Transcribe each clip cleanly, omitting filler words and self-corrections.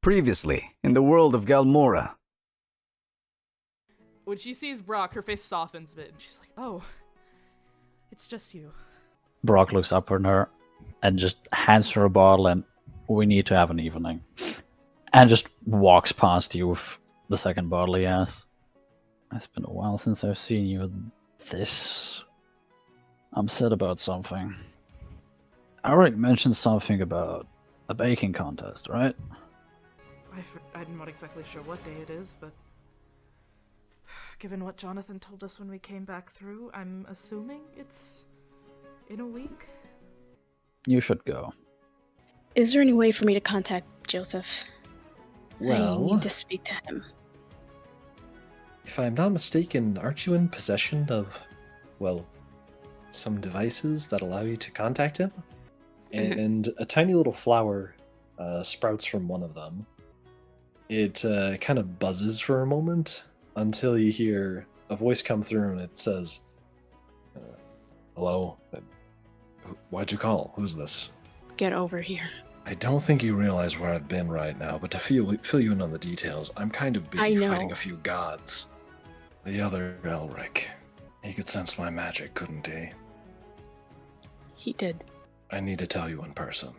Previously, in the world of Galamora. When she sees Brock, her face softens a bit, and she's like, oh, it's just you. Brock looks up on her and just hands her a bottle and we need to have an evening. And just walks past you with the second bottle he has. It's been a while since I've seen you this upset about something. Elric mentioned something about a baking contest, right? I'm not exactly sure what day it is, but given what Johnathan told us when we came back through, I'm assuming it's in a week? You should go. Is there any way for me to contact Joseph? Well, I need to speak to him. if I'm not mistaken, aren't you in possession of, well, some devices that allow you to contact him? And a tiny little flower sprouts from one of them. It kind of buzzes for a moment until you hear a voice come through and it says, hello? Why'd you call? Who's this? Get over here. I don't think you realize where I've been right now, but to fill you in on the details, I'm kind of busy fighting a few gods. The other Elric. He could sense my magic, couldn't he? He did. I need to tell you in person.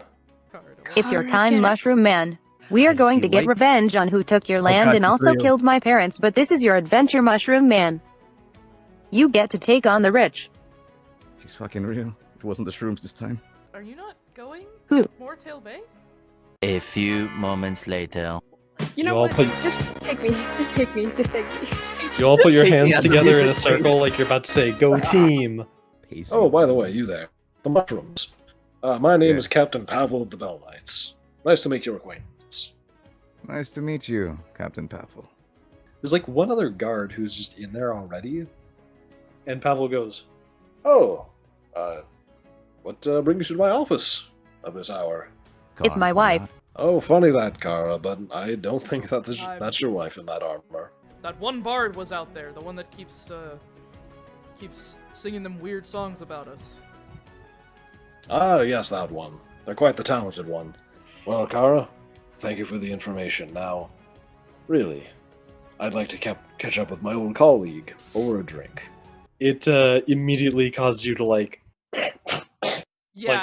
It's your time, Mushroom Man. We are going to get revenge on who took your land and also killed my parents, but this is your adventure, Mushroom Man. You get to take on the rich. She's fucking real. It wasn't the shrooms this time. Are you not going Who? to Moortail Bay? A few moments later. You know what? Just take me. Just take me. Just take me. You all put your Take me hands under together the in a circle like you're about to say, go team! Oh, by the way, you there. The mushrooms. My name is Captain Pavel of the Bell Knights. Nice to make your acquaintance. Nice to meet you, Captain Pavel. There's like one other guard who's just in there already. And Pavel goes, oh, what brings you to my office at this hour? It's my wife. Oh, funny that, Kara, but I don't think that's your wife in that armor. That one bard was out there, the one that keeps singing them weird songs about us. Ah, yes, that one. They're quite the talented one. Well, Kara, thank you for the information. Now, really, I'd like to catch up with my old colleague over a drink. It immediately causes you to like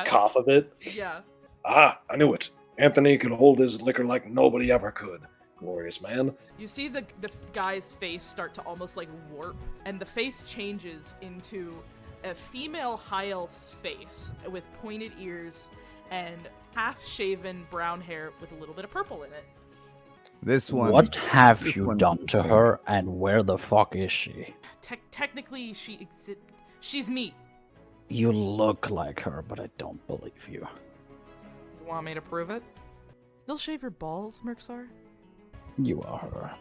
cough a bit. Yeah. Ah, I knew it. Anthony could hold his liquor like nobody ever could. Glorious man. You see the guy's face start to almost like warp, and the face changes into a female high elf's face with pointed ears and half-shaven brown hair with a little bit of purple in it. This one. What have you done to her and where the fuck is she? Technically, she's me. You look like her, but I don't believe you. You want me to prove it? Still shave your balls, Merksar? You are her.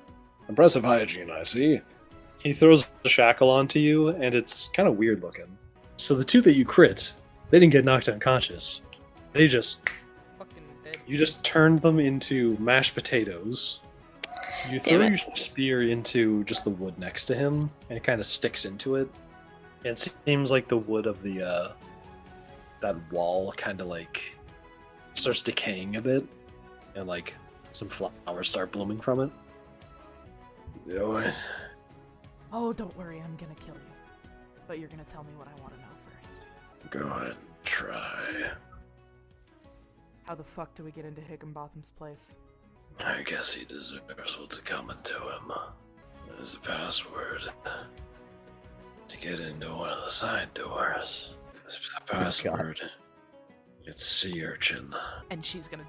Impressive hygiene, I see. He throws the shackle onto you, and it's kind of weird looking. So the two that you crit, they didn't get knocked unconscious. They just... Fucking dead. You just turned them into mashed potatoes. You throw your spear into just the wood next to him, and it kind of sticks into it. And it seems like the wood of the, that wall kind of like starts decaying a bit, and like some flowers start blooming from it. Do it. Oh, don't worry, I'm gonna kill you. But you're gonna tell me what I want to know first. Go ahead and try. How the fuck do we get into Higginbotham's place? I guess he deserves what's coming to him. There's a password to get into one of the side doors. The password. It's sea urchin. And she's gonna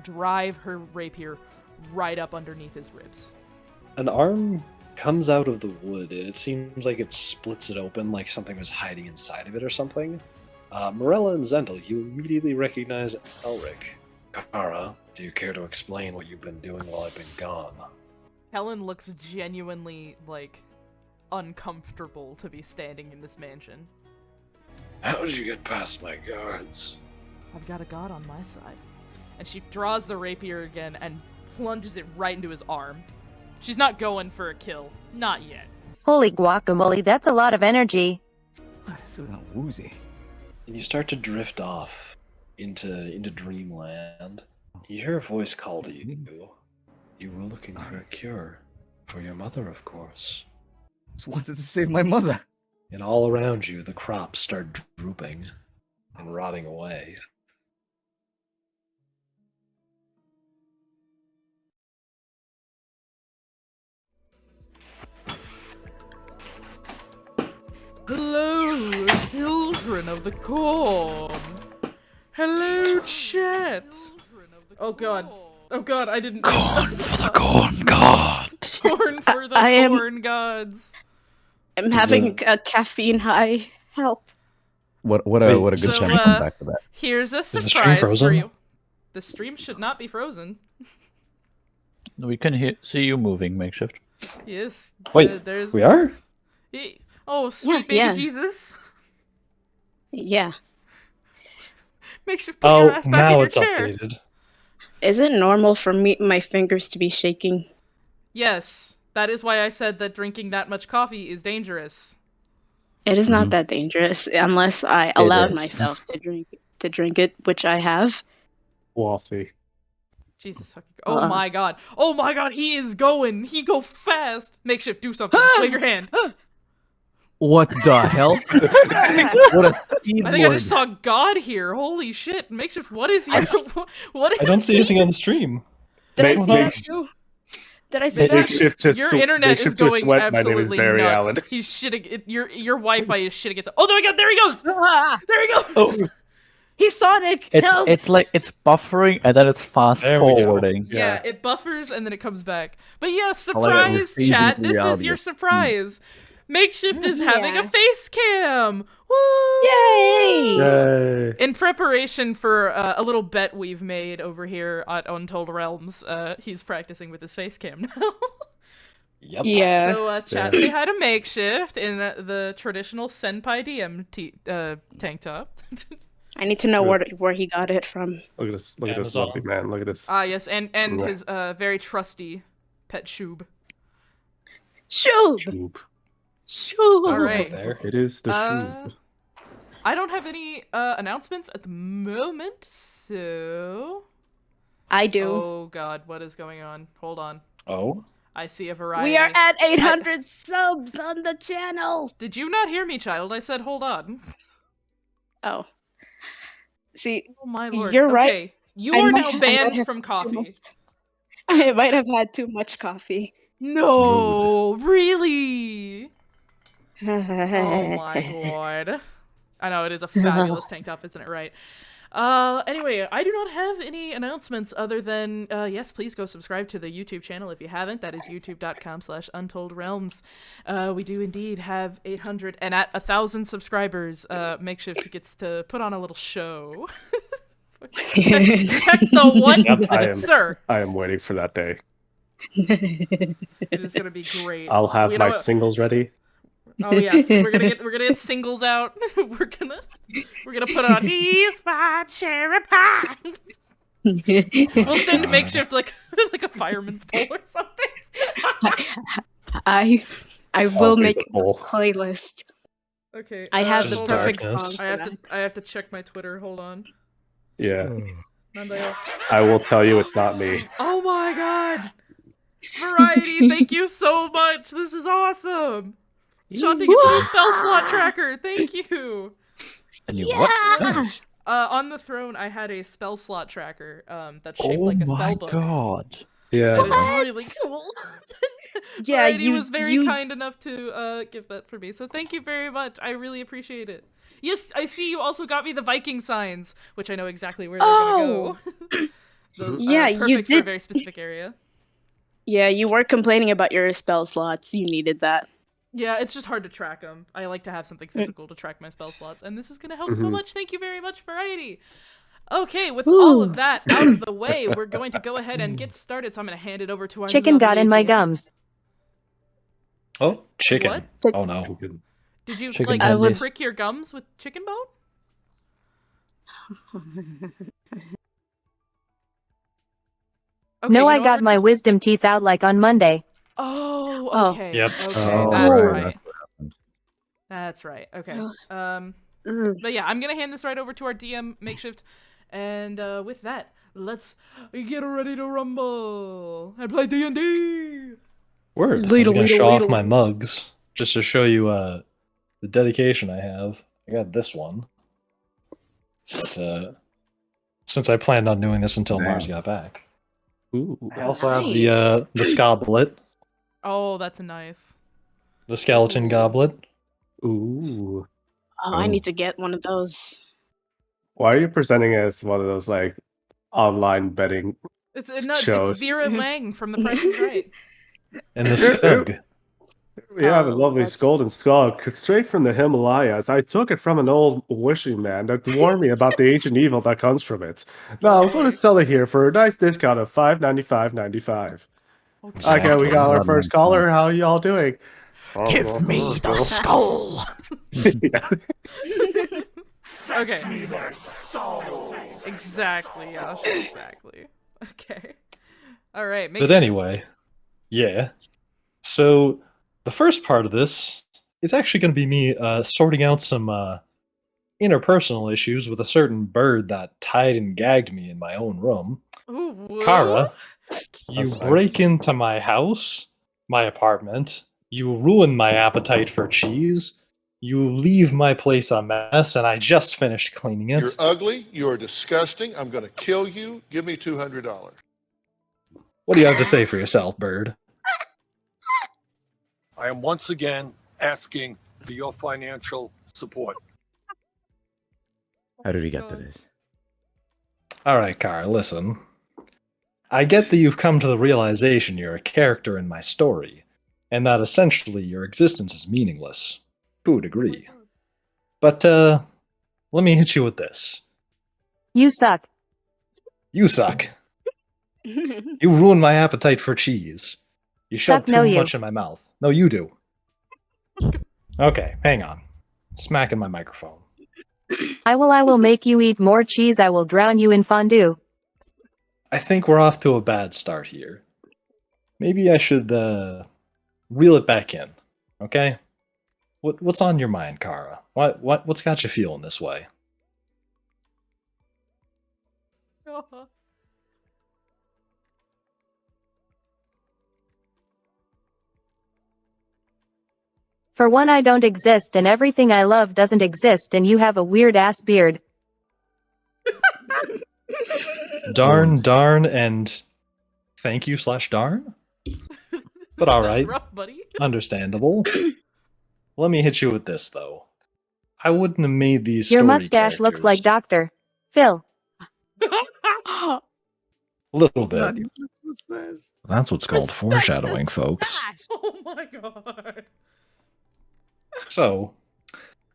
drive her rapier right up underneath his ribs. An arm comes out of the wood, and it seems like it splits it open, like something was hiding inside of it or something. Mirella and Zendel, you immediately recognize Elric. Kara, do you care to explain what you've been doing while I've been gone? Helen looks genuinely, uncomfortable to be standing in this mansion. How did you get past my guards? I've got a god on my side. And she draws the rapier again and plunges it right into his arm. She's not going for a kill. Not yet. Holy guacamole, that's a lot of energy. I feel woozy. And you start to drift off into dreamland. You hear a voice call to you. You were looking for a cure. For your mother, of course. Just wanted to save my mother. And all around you, the crops start drooping and rotting away. Hello, children of the corn. Hello, chat. Oh god. Oh god, I didn't. Corn for the corn gods. Corn for the I am- corn gods. I'm having a caffeine high. Help. What a Wait, good so, time to come back to that. Here's a the stream surprise for frozen? you. The stream should not be frozen. We can see you moving, Makeshift. Yes. Wait, there's. we are? Oh, sweet baby yeah. Jesus. Yeah. Makeshift, put your Oh, ass back in now your it's chair. updated. Is it normal for my fingers to be shaking? Yes, that is why I said that drinking that much coffee is dangerous. It is Mhm. not that dangerous unless I allowed is. myself to drink it, which I have. Waffy. Jesus fucking. Oh my god. Oh my god, he is going. He go fast. Makeshift, do something. Wave your hand. What the hell? What a speed I think I lord. just saw God here. Holy shit. Makeshift, what is your. What is I don't see he? anything on the stream. Did I Make- see that make- too? Did I see that? Makeshift just Your internet is Makeshift just going sweat. My name is absolutely Barry nuts. Allen. He's shitting. Your Wi-Fi is shitting itself. Oh my god, there he goes. Ah, There he goes. Oh, he's Sonic. It's Help! it's like it's buffering and then it's fast There we go. forwarding. Yeah, Yeah. it buffers and then it comes back. But yeah, like it. surprise, We're chat. phasing This is reality. your surprise. Makeshift is having a Yeah. face cam. Woo! Yay! Yay. In preparation for a little bet we've made over here at Untold Realms, he's practicing with his face cam now. yep. Yeah. So, chat, say hi to Makeshift in the traditional Senpai DM tank top. I need to know where he got it from. Look at this. Look at this Amazon. lovely man. Look at this. Ah, yes, and Right. his very trusty pet Shoob. Shoo! Shoop. Shoo! All right. There. It is the Uh, shoop. I don't have any announcements at the moment, so. I do. Oh god, what is going on? Hold on. Oh. I see a variety. We are at 800 subs on the channel. Did you not hear me, child? I said hold on. Oh. See, Oh my lord. You're right. Okay. You I are might- now I might banned have from too coffee. much. I might have had too much coffee. No, really? Oh my lord. I know, it is a fabulous tank top, isn't it right? Anyway, I do not have any announcements other than, yes, please go subscribe to the YouTube channel if you haven't. That is youtube.com/untolledrealms. We do indeed have 800, and at 1,000 subscribers, Makeshift gets to put on a little show. check the what? Yep, I am. Sir, I am waiting for that day. it is gonna be great. I'll have You know my what? singles ready. Oh yes, we're gonna get singles out. we're gonna put on "He's my cherry pie." We'll send Makeshift like a fireman's pole or something. I I'll will be make the a pole. playlist. Okay, I have Just the perfect darkness. song I for have to that. I have to check my Twitter. Hold on. Yeah. Nandaya. I will tell you it's not me. Oh my god! Variety, thank you so much. This is awesome. Shanti gets a spell slot tracker. Thank you. And you what? Nice. On the throne, I had a spell slot tracker. That's shaped Oh like a my spell book. god. Yeah. And it's really cool. Yeah, Variety was very you- kind enough to give that for me. So thank you very much. I really appreciate it. Yes, I see you also got me the Viking signs, which I know exactly where they're gonna go. Those Yeah, are you perfect for a did- very specific area. Yeah, you were complaining about your spell slots. You needed that. Yeah, it's just hard to track them. I like to have something physical to track my spell slots, and this is gonna help so Mhm. much. Thank you very much, Variety. Okay, with all of that out of the way, we're going to go ahead and get started. So I'm gonna hand it over to our Chicken got lovely in my DM. gums. Oh, chicken. What? Oh no. Did you Chicken like I would- prick your gums with chicken bone? Okay, No, you I know got what? my wisdom teeth out like on Monday. Oh, Oh. okay. Yep. Okay, Oh, that's right, right. that's what happened. That's right. Okay. Ugh. But yeah, I'm gonna hand this right over to our DM Makeshift, and with that, let's get ready to rumble and play D&D. Word. I was gonna show off my mugs just to show you the dedication I have. I got this one. But, since I planned on doing this until Mars got back. Ooh. I also have the Scoblet, Oh, that's nice. the skeleton goblet. Ooh. Oh, I need to get one of those. Why are you presenting as one of those like online betting? It's Shows. Vera Lang from The Price is Right. And the Skug. Yeah, the Oh, lovely that's- golden skull, straight from the Himalayas. I took it from an old wishing man that warned me about the ancient evil that comes from it. Now I'm going to sell it here for a nice discount of $5.95.95. Okay, we got our first caller. How are y'all doing? Give me the skull. Yeah. Okay. Exactly, Yasha, exactly. Okay. All right. But anyway, yeah. So the first part of this is actually going to be me sorting out some interpersonal issues with a certain bird that tied and gagged me in my own room. Ooh, Kara, you That's nice. break into my house, my apartment. You ruin my appetite for cheese. You leave my place a mess, and I just finished cleaning it. You're ugly. You're disgusting. I'm going to kill you. Give me $200. What do you have to say for yourself, bird? I am once again asking for your financial support. How did we get to this? All right, Kara, listen. I get that you've come to the realization you're a character in my story, and that essentially your existence is meaningless. Who would agree? But, let me hit you with this. You suck. You suck. You ruined my appetite for cheese. You shoved no, too you. much in my mouth. No, you do. Okay, hang on. Smacking my microphone. I will make you eat more cheese. I will drown you in fondue. I think we're off to a bad start here. Maybe I should, reel it back in. Okay? What's on your mind, Kara? What's got you feeling this way? For one, I don't exist, and everything I love doesn't exist, and you have a weird ass beard. Darn, and thank you / darn? But alright. That's rough, buddy. Understandable. Let me hit you with this, though. I wouldn't have made these Your story mustache looks like characters. Dr. Phil. A little bit. That's what's called foreshadowing, folks. Oh my god. So,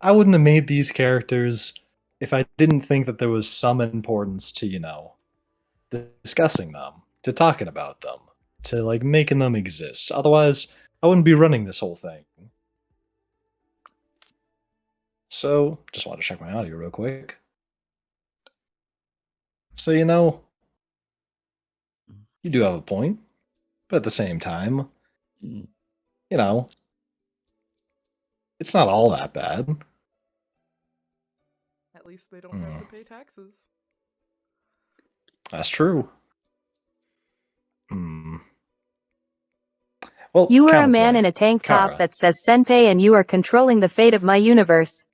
I wouldn't have made these characters if I didn't think that there was some importance to, discussing them, to talking about them, to, making them exist. Otherwise, I wouldn't be running this whole thing. So, just wanted to check my audio real quick. So, you do have a point, but at the same time, it's not all that bad. At least they don't have to pay taxes. That's true. Well, You are a man in a tank top Kara. that says Senpei, and you are controlling the fate of my universe.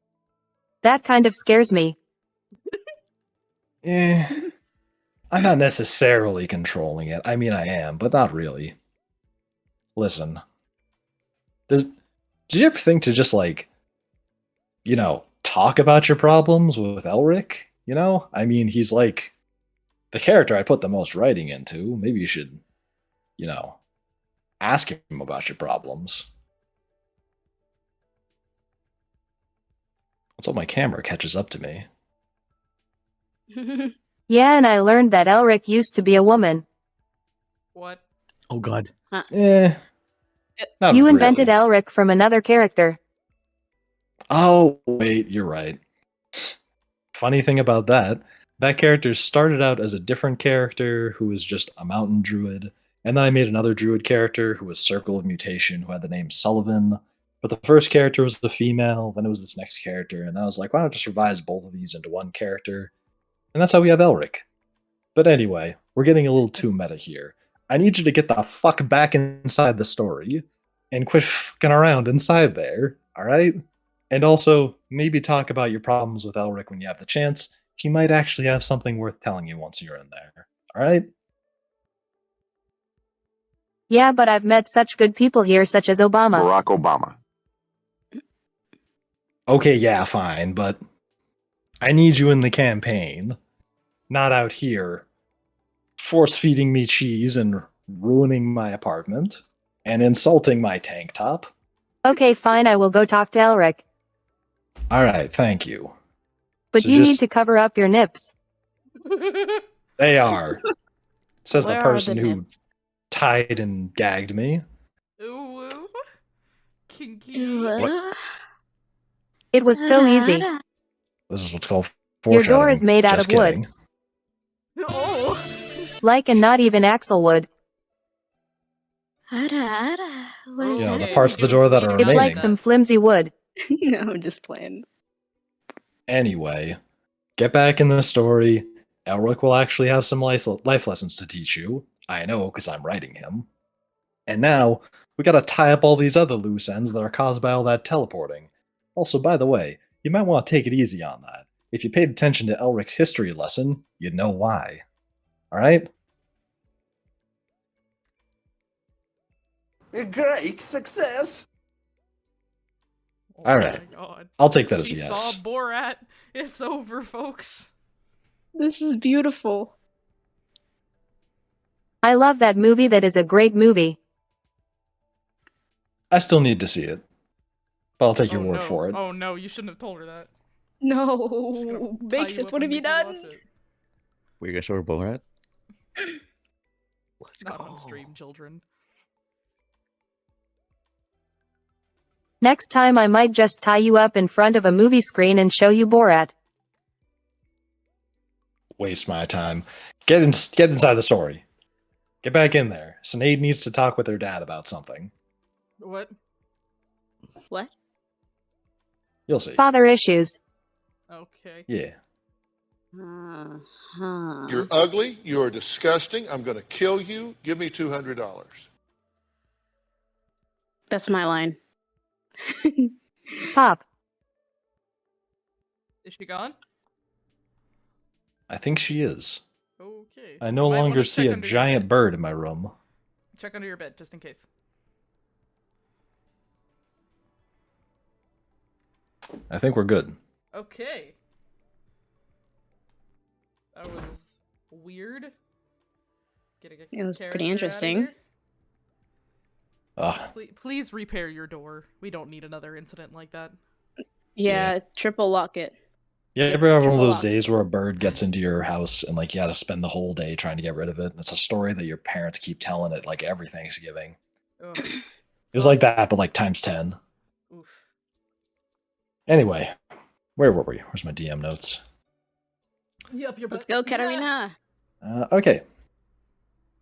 That kind of scares me. I'm not necessarily controlling it. I mean, I am, but not really. Listen. Did you ever think to just, talk about your problems with Elric? I mean, he's, the character I put the most writing into. Maybe you should, ask him about your problems. Until my camera catches up to me. Yeah, and I learned that Elric used to be a woman. What? Oh god. Not You invented really. Elric from another character. Oh, wait, you're right. Funny thing about that character started out as a different character who was just a mountain druid, and then I made another druid character who was Circle of Mutation, who had the name Sullivan. But the first character was the female, then it was this next character, and I was like, why not just revise both of these into one character? And that's how we have Elric. But anyway, we're getting a little too meta here. I need you to get the fuck back inside the story and quit fucking around inside there, alright? And also, maybe talk about your problems with Elric when you have the chance. He might actually have something worth telling you once you're in there, alright? Yeah, but I've met such good people here, such as Obama. Barack Obama. Okay, yeah, fine, but I need you in the campaign, not out here force-feeding me cheese and ruining my apartment and insulting my tank top. Okay, fine, I will go talk to Elric. Alright, thank you. But So you need just- to cover up your nips. They are. Says Where the are person who nips? tied and gagged me. Ooh, kinky. It was so easy. This is what's called Your door foreshadowing. is made out Just of wood. kidding. Oh. Like and not even axle wood. What is You know, the Okay, parts of the we do door that bleeding are out It's like remaining. like some flimsy wood. no, I'm just playing. Anyway, get back in the story. Elric will actually have some life lessons to teach you. I know, because I'm writing him. And now, we gotta tie up all these other loose ends that are caused by all that teleporting. Also, by the way, you might want to take it easy on that. If you paid attention to Elric's history lesson, you'd know why. Alright? A great success. Oh All right. my god. I'll take that as She a saw yes. Borat. It's over, folks. This is beautiful. I love that movie. That is a great movie. I still need to see it. But I'll take your Oh, word no. for it. Oh no, you shouldn't have told her that. No, She's gonna tie you Makeshift, up what and have you make watch done? it. We're gonna show her Borat. Not on stream, children. Next time I might just tie you up in front of a movie screen and show you Borat. Waste my time. Get inside the story. Get back in there. Cynade needs to talk with her dad about something. What? What? You'll see. Father issues. Okay. Yeah. You're ugly. You are disgusting. I'm going to kill you. Give me $200. That's my line. Pop. Is she gone? I think she is. Okay. I no Might wanna longer see check a under your giant bed. bird in my room. Check under your bed, just in case. I think we're good. Okay. That was weird. Getting a It was character pretty out of interesting. there. Please repair your door. We don't need another incident like that. Yeah, triple lock it. You ever have one of triple those locks. days where a bird gets into your house and like you had to spend the whole day trying to get rid of it? And it's a story that your parents keep telling it like every Thanksgiving. Ugh. It was like that, but like times 10. Oof. Anyway, where were we? Where's my DM notes? Yep, your Let's butt. go, Katarina. Okay.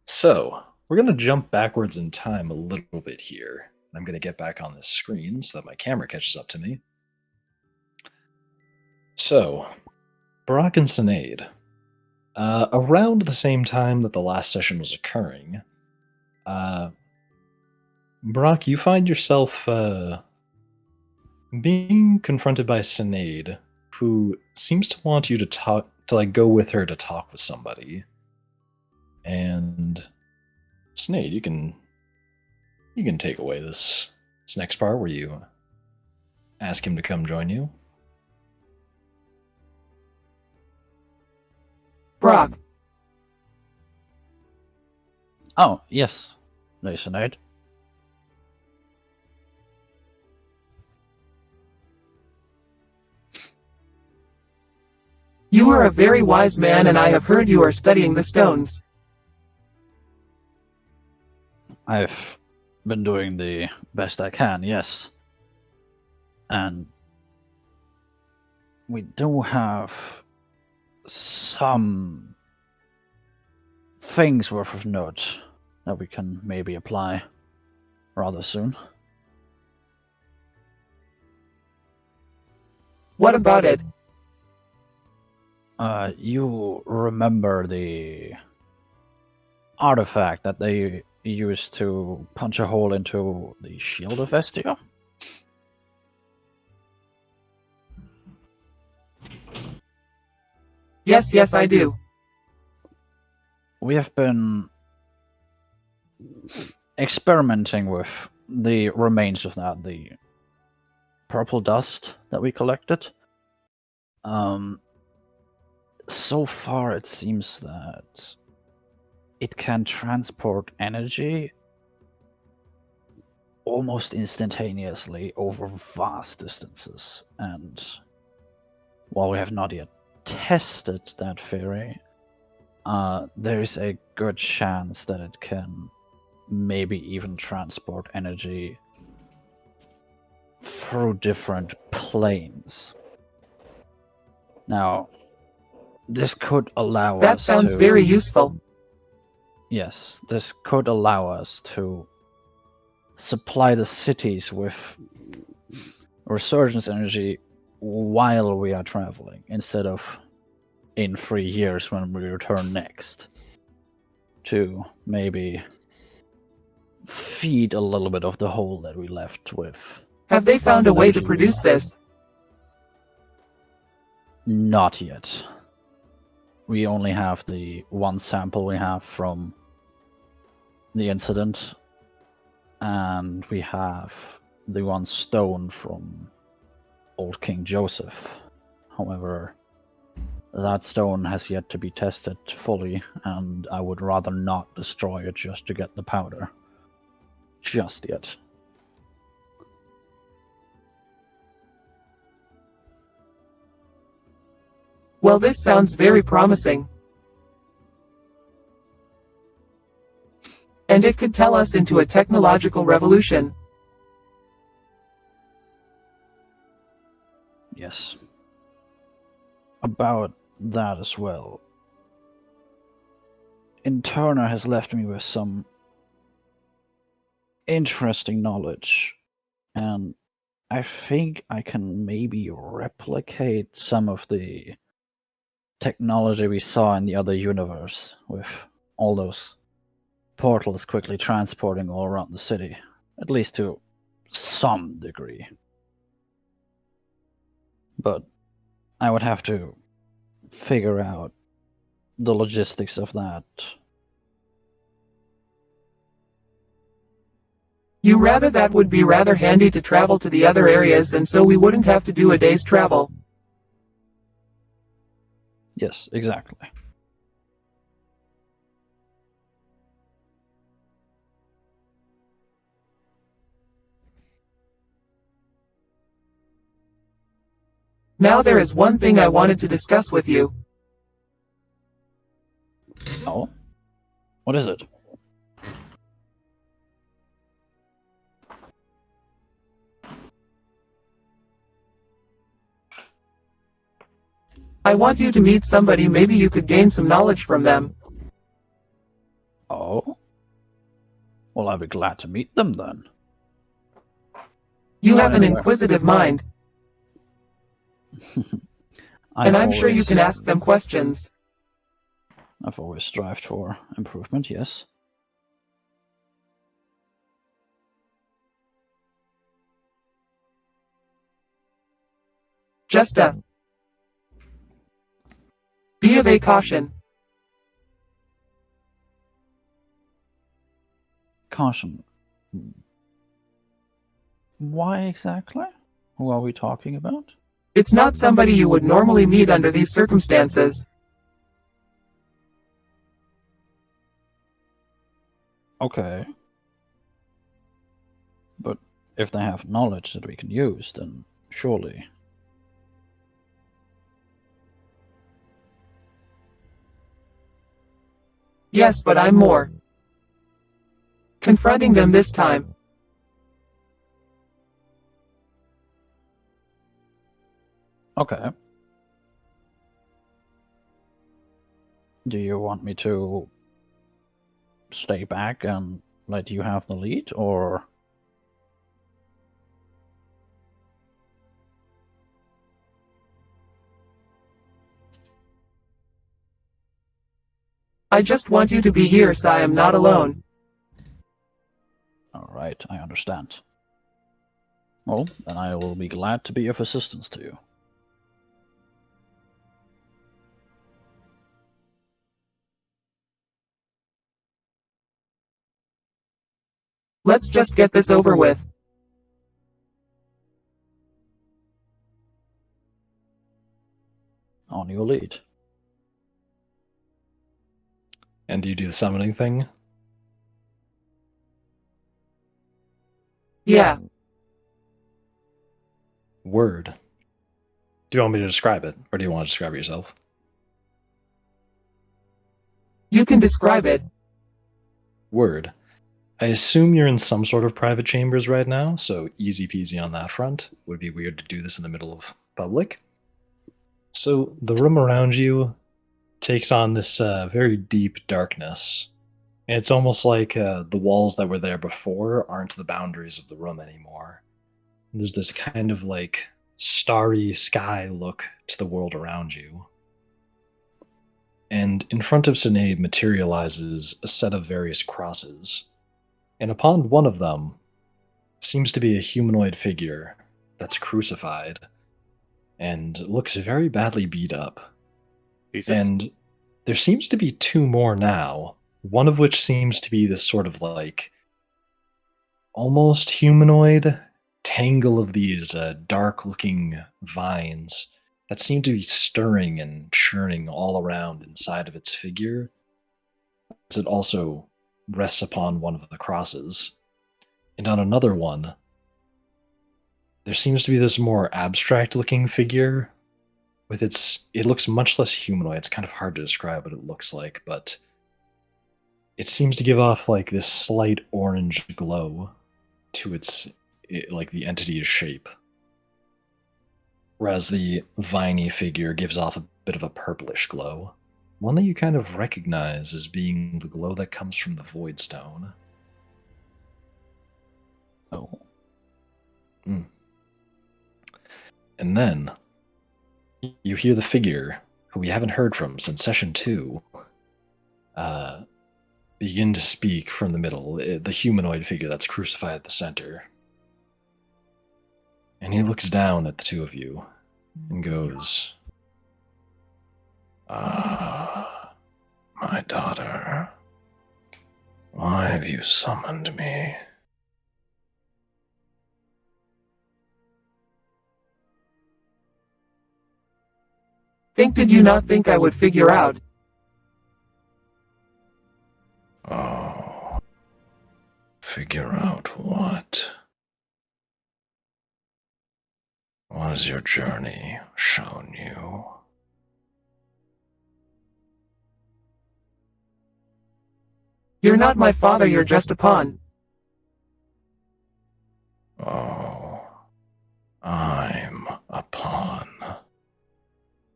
So, we're going to jump backwards in time a little bit here. I'm going to get back on this screen so that my camera catches up to me. So, Brock and Cynade. Around the same time that the last session was occurring, Brock, you find yourself being confronted by Cynade, who seems to want you to go with her to talk with somebody. And Cynade, you can take away this next part where you ask him to come join you. Brock. Oh, yes. Cynade. You are a very wise man, and I have heard you are studying the stones. I've been doing the best I can, yes. And we do have some things worth of note that we can maybe apply rather soon. What about it? You remember the artifact that they used to punch a hole into the shield of Vestia? Yes, I do. We have been experimenting with the remains of that, the purple dust that we collected. So far it seems that it can transport energy almost instantaneously over vast distances, and while we have not yet tested that theory, there is a good chance that it can maybe even transport energy through different planes. Now, this could allow That us sounds to... very useful. Yes, this could allow us to supply the cities with resurgence energy while we are traveling, instead of in 3 years when we return next, to maybe feed a little bit of the hole that we left with. Have they found a way to produce this? Not yet. We only have the one sample we have from the incident, and we have the one stone from old King Joseph. However, that stone has yet to be tested fully, and I would rather not destroy it just to get the powder. Just yet. Well, this sounds very promising. And it could tell us into a technological revolution. Yes. About that as well. Interna has left me with some interesting knowledge, and I think I can maybe replicate some of the technology we saw in the other universe, with all those portals quickly transporting all around the city, at least to some degree. But I would have to figure out the logistics of that. You rather that would be rather handy to travel to the other areas, and so we wouldn't have to do a day's travel. Yes, exactly. Now there is one thing I wanted to discuss with you. Oh? What is it? I want you to meet somebody, maybe you could gain some knowledge from them. Oh? Well, I'd be glad to meet them then. You have an inquisitive mind. And I'm sure you can ask them questions. I've always strived for improvement, yes. Just be of a caution. Caution. Why exactly? Who are we talking about? It's not somebody you would normally meet under these circumstances. Okay. But if they have knowledge that we can use, then surely. Yes, but I'm more confronting them this time. Okay. Do you want me to stay back and let you have the lead, or... I just want you to be here so I am not alone. Alright, I understand. Well, then I will be glad to be of assistance to you. Let's just get this over with. On your lead. And do you do the summoning thing? Yeah. Word. Do you want me to describe it, or do you want to describe it yourself? You can describe it. Word. I assume you're in some sort of private chambers right now, so easy peasy on that front. Would be weird to do this in the middle of public. So the room around you takes on this very deep darkness. And it's almost like the walls that were there before aren't the boundaries of the room anymore. There's this kind of like starry sky look to the world around you. And in front of Cynade materializes a set of various crosses. And upon one of them seems to be a humanoid figure that's crucified and looks very badly beat up. Jesus. And there seems to be two more now, one of which seems to be this sort of like almost humanoid tangle of these dark-looking vines that seem to be stirring and churning all around inside of its figure, as it also rests upon one of the crosses. And on another one, there seems to be this more abstract-looking figure with it looks much less humanoid. It's kind of hard to describe what it looks like, but it seems to give off like this slight orange glow to like the entity's shape. Whereas the viney figure gives off a bit of a purplish glow. One that you kind of recognize as being the glow that comes from the Void Stone. Oh. Mm. And then you hear the figure, who we haven't heard from since session 2, begin to speak from the middle, the humanoid figure that's crucified at the center. And he looks down at the two of you and goes, "Ah, my daughter, why have you summoned me?" Did you not think I would figure out? Oh, figure out what? What has your journey shown you? You're not my father, you're just a pawn. Oh, I'm a pawn.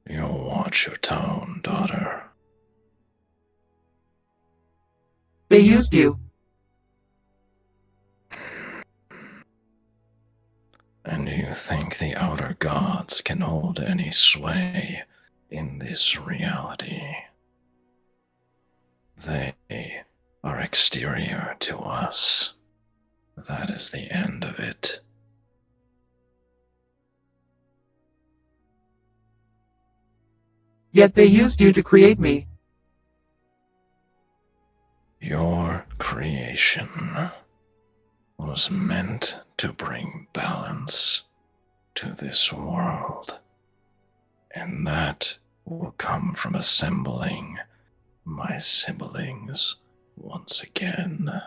You'll watch your tone, daughter. They used you. And you think the outer gods can hold any sway in this reality? They are exterior to us. That is the end of it. Yet they used you to create me. Your creation was meant to bring balance to this world, and that will come from assembling my siblings once again.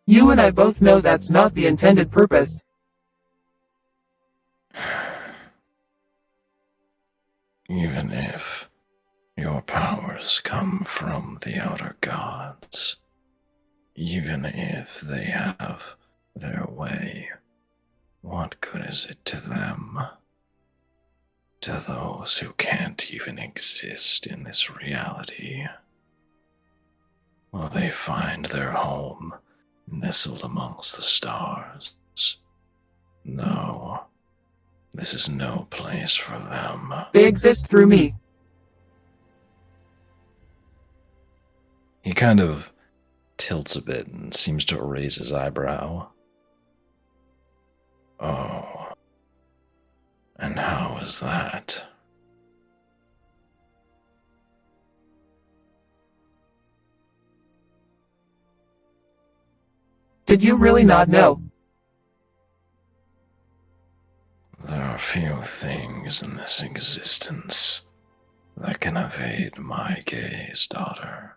You and I both know that's not the intended purpose. Even if your powers come from the outer gods, even if they have their way, what good is it to them? To those who can't even exist in this reality? Will they find their home nestled amongst the stars? beings. No, this is no place for them. They exist through me. He kind of tilts a bit and seems to raise his eyebrow. Oh, and how is that? Did you really not know? There are few things in this existence that can evade my gaze, daughter.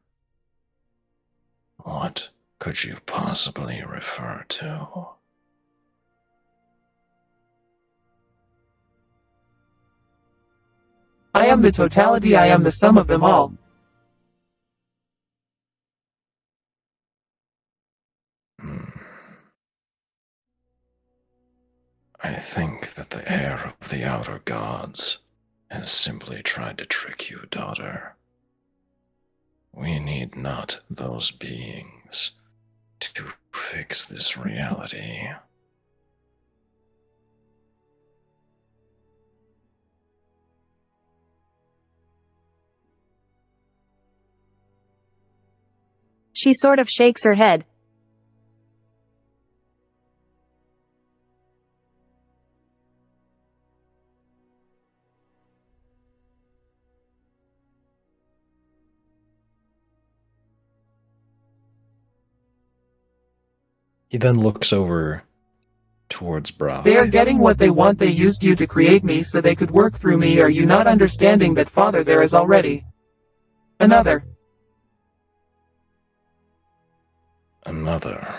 What could you possibly refer to? I am the totality, I am the sum of them all. I think that the heir of the outer gods has simply tried to trick you, daughter. We need not those beings to fix this reality. She sort of shakes her head. He then looks over towards Brock. They are getting what they want. They used you to create me so they could work through me. Are you not understanding that, Father? There is already another. Another.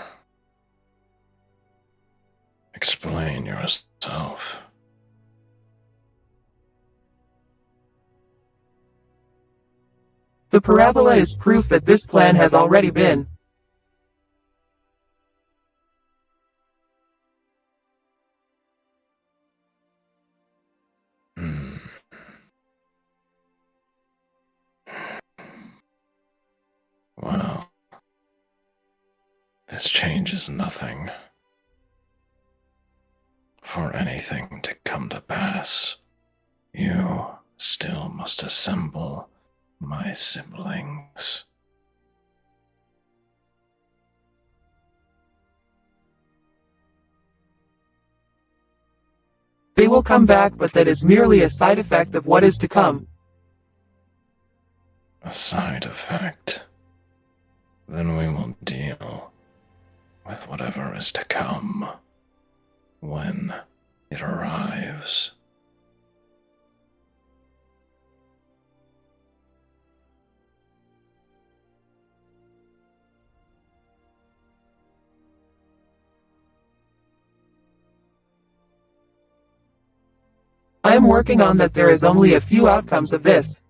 Explain yourself. The parabola is proof that this plan has already been. Well, this changes nothing. For anything to come to pass, you still must assemble my siblings. They will come back, but that is merely a side effect of what is to come. A side effect? Then we will deal with whatever is to come when it arrives. I am working on that. There is only a few outcomes of this.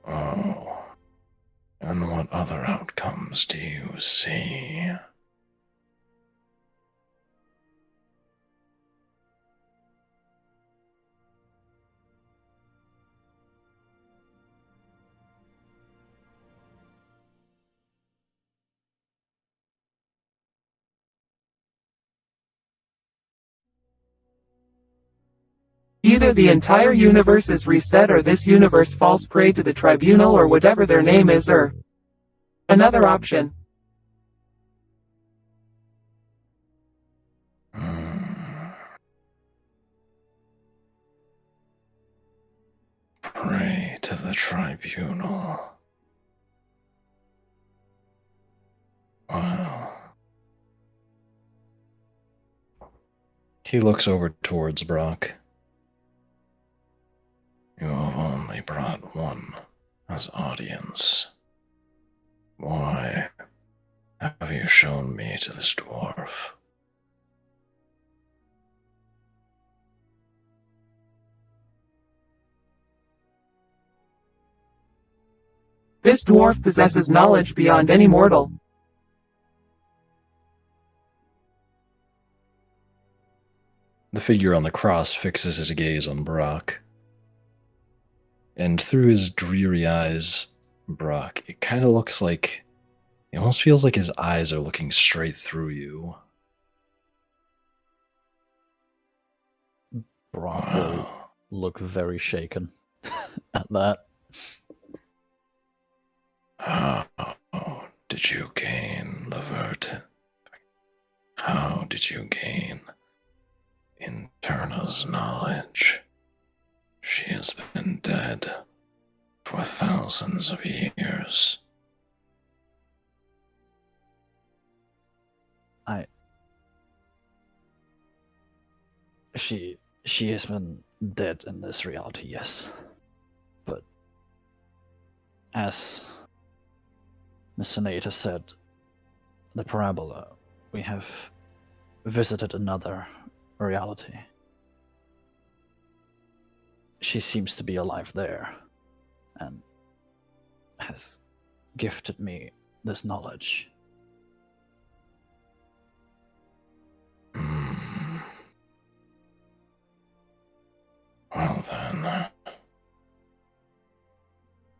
Oh, and what other outcomes do you see? Either the entire universe is reset, or this universe falls prey to the tribunal, or whatever their name is, or another option. Pray to the tribunal. Well. He looks over towards Brock. You have only brought one as audience. Why have you shown me to this dwarf? This dwarf possesses knowledge beyond any mortal. The figure on the cross fixes his gaze on Brock. And through his dreary eyes, Brock, it kind of looks like It almost feels like his eyes are looking straight through you. Brock will look very shaken at that. How did you gain Levert? How did you gain Interna's knowledge? She has been dead for thousands of years. She has been dead in this reality, yes. But as Miss Cynade has said, the parabola, we have visited another reality. She seems to be alive there, and has gifted me this knowledge. Well then.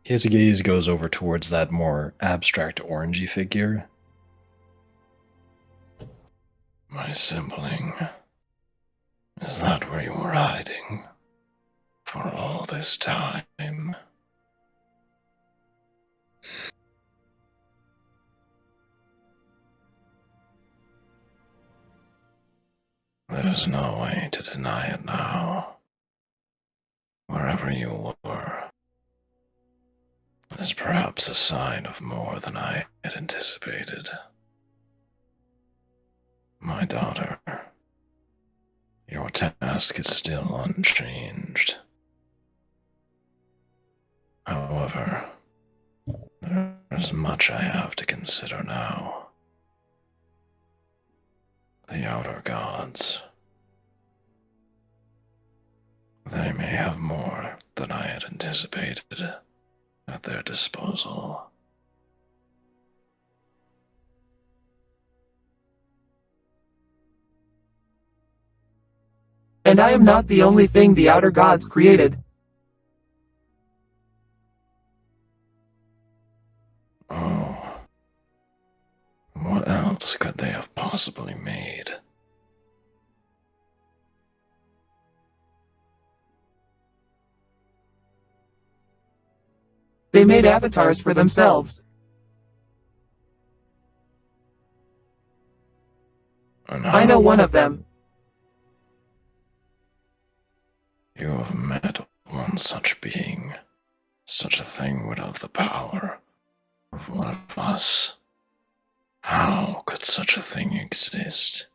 His gaze goes over towards that more abstract orangey figure. My sibling. Is that where you were hiding? For all this time? There is no way to deny it now. Wherever you were, it is perhaps a sign of more than I had anticipated. My daughter, your task is still unchanged. However, there is much I have to consider now. The outer gods. They may have more than I had anticipated at their disposal. And I am not the only thing the outer gods created. Oh. What else could they have possibly made? They made avatars for themselves. I know one of them. You have met one such being. Such a thing would have the power of one of us. How could such a thing exist?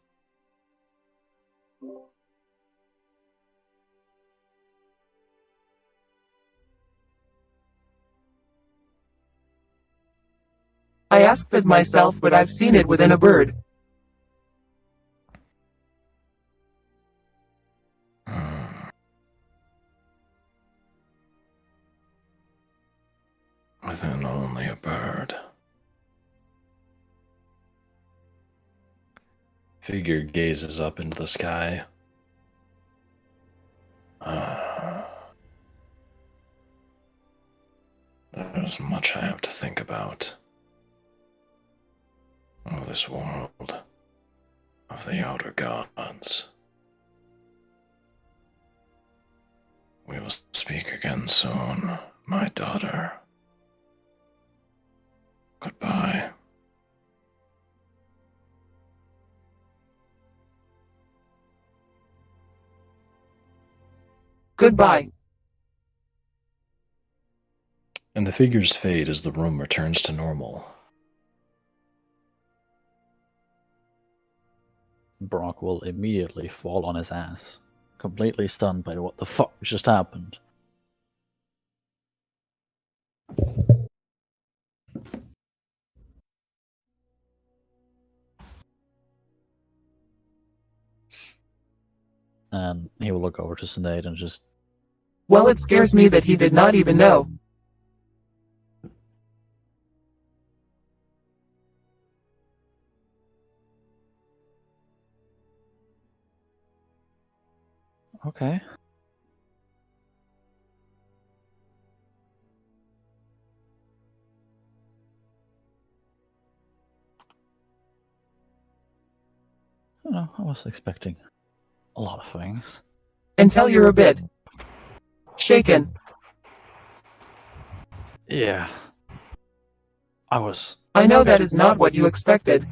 I asked that myself, but I've seen it within a bird. Within only a bird. Figure gazes up into the sky. There's much I have to think about. Of this world. Of the outer gods. We will speak again soon, my daughter. Goodbye. Goodbye. And the figures fade as the room returns to normal. Brock will immediately fall on his ass, completely stunned by what the fuck just happened. And he will look over to Cynade and just... Well, it scares me that he did not even know. Okay. know, I was expecting a lot of things. Until you're a bit shaken. Yeah. I know that is not what you expected.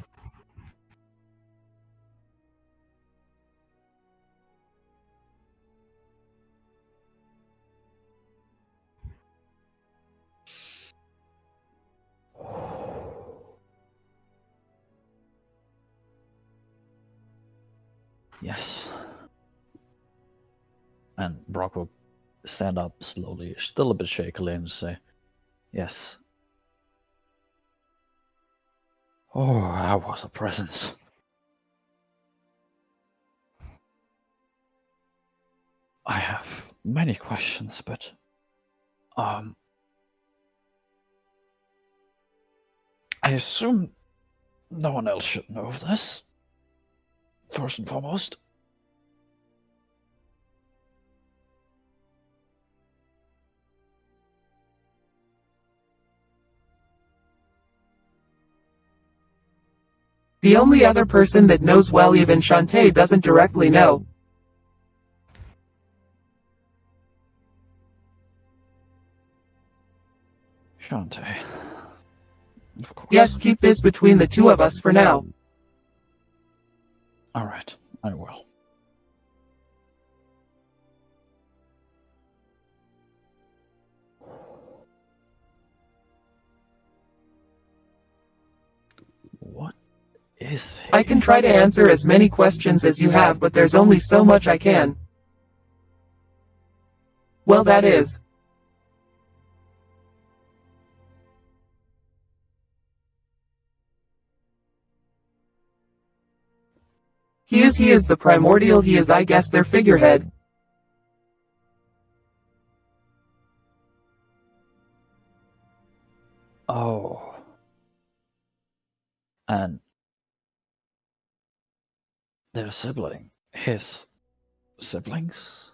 Yes. And Brock will stand up slowly, still a bit shakily, and say, yes. Oh, I was a presence. I have many questions, but I assume no one else should know of this. First and foremost. The only other person that knows well, even Shantae doesn't directly know. Shantae. Of course. Yes, keep this between the two of us for now. Alright, I will. What is it? I can try to answer as many questions as you have, but there's only so much I can. Well, that is. He is the primordial, he is, I guess, their figurehead. Oh. And their sibling, his siblings,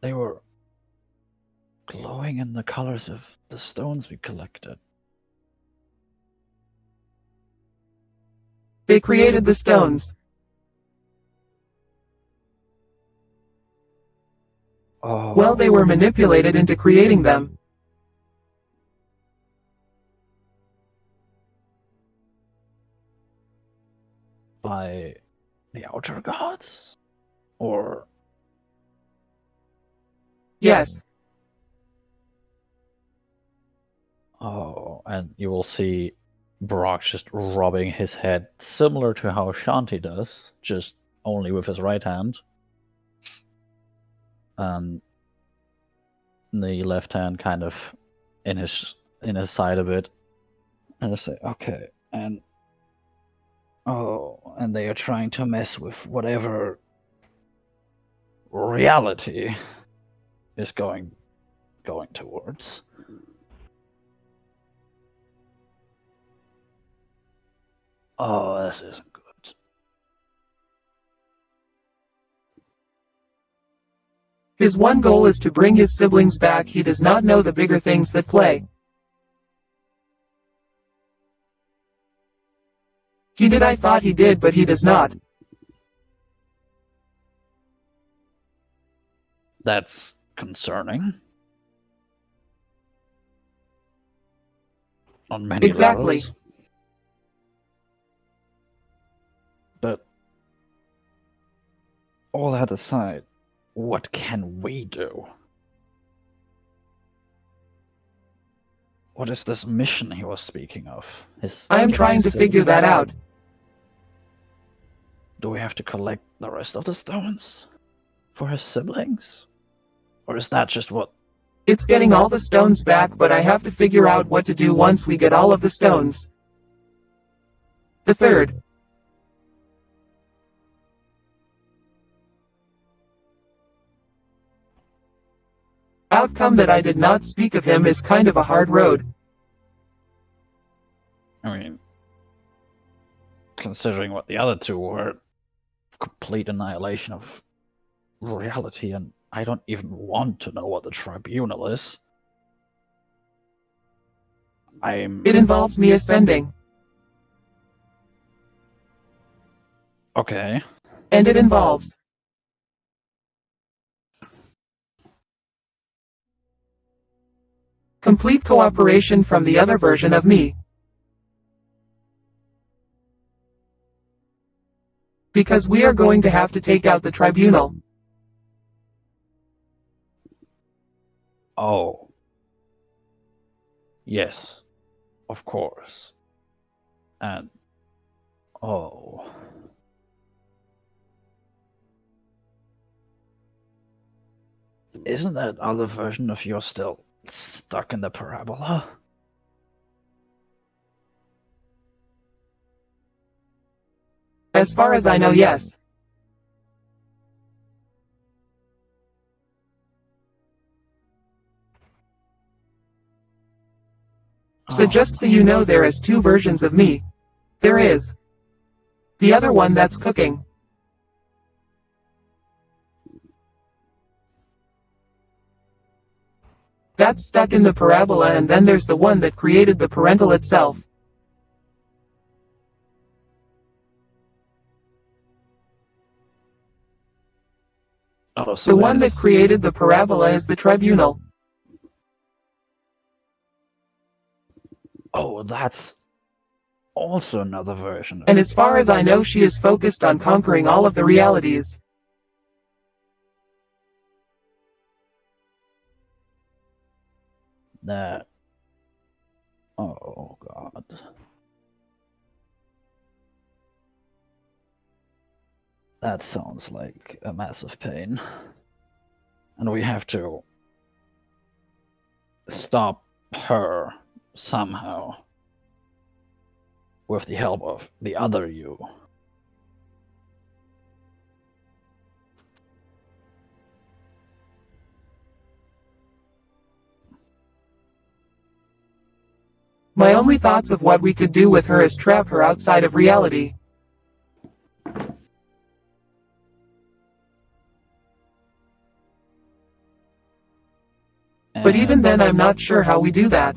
they were glowing in the colors of the stones we collected. They created the stones. Oh. Well, they were manipulated into creating them. By the outer gods? Or... Yes. Oh, and you will see Brock just rubbing his head, similar to how Shanti does, just only with his right hand. And the left hand kind of in his side a bit. And I say, okay, and oh, and they are trying to mess with whatever reality is going towards. Oh, this isn't good. His one goal is to bring his siblings back. He does not know the bigger things that play. He did, I thought he did, but he does not. That's concerning. On many Exactly. levels. But all that aside, what can we do? What is this mission he was speaking of? I am trying to figure that out. Do we have to collect the rest of the stones for his siblings? Or is that just what... It's getting all the stones back, but I have to figure out what to do once we get all of the stones. The third. Outcome that I did not speak of him is kind of a hard road. I mean, considering what the other two were, complete annihilation of reality, and I don't even want to know what the tribunal is. It involves me ascending. Okay. And it involves complete cooperation from the other version of me. Because we are going to have to take out the tribunal. Oh. Yes. Of course. And... oh... Isn't that other version of yours still stuck in the parabola? As far as I know, yes. So just so you know, there is two versions of me. There is the other one that's cooking. That's stuck in the parabola, and then there's the one that created the parental itself. Oh, so The one that created the parabola is the tribunal. Oh, that's also another version. And as far as I know, she is focused on conquering all of the realities. That... oh, God. That sounds like a massive pain. And we have to stop her somehow with the help of the other you. My only thoughts of what we could do with her is trap her outside of reality. But even then, I'm not sure how we do that.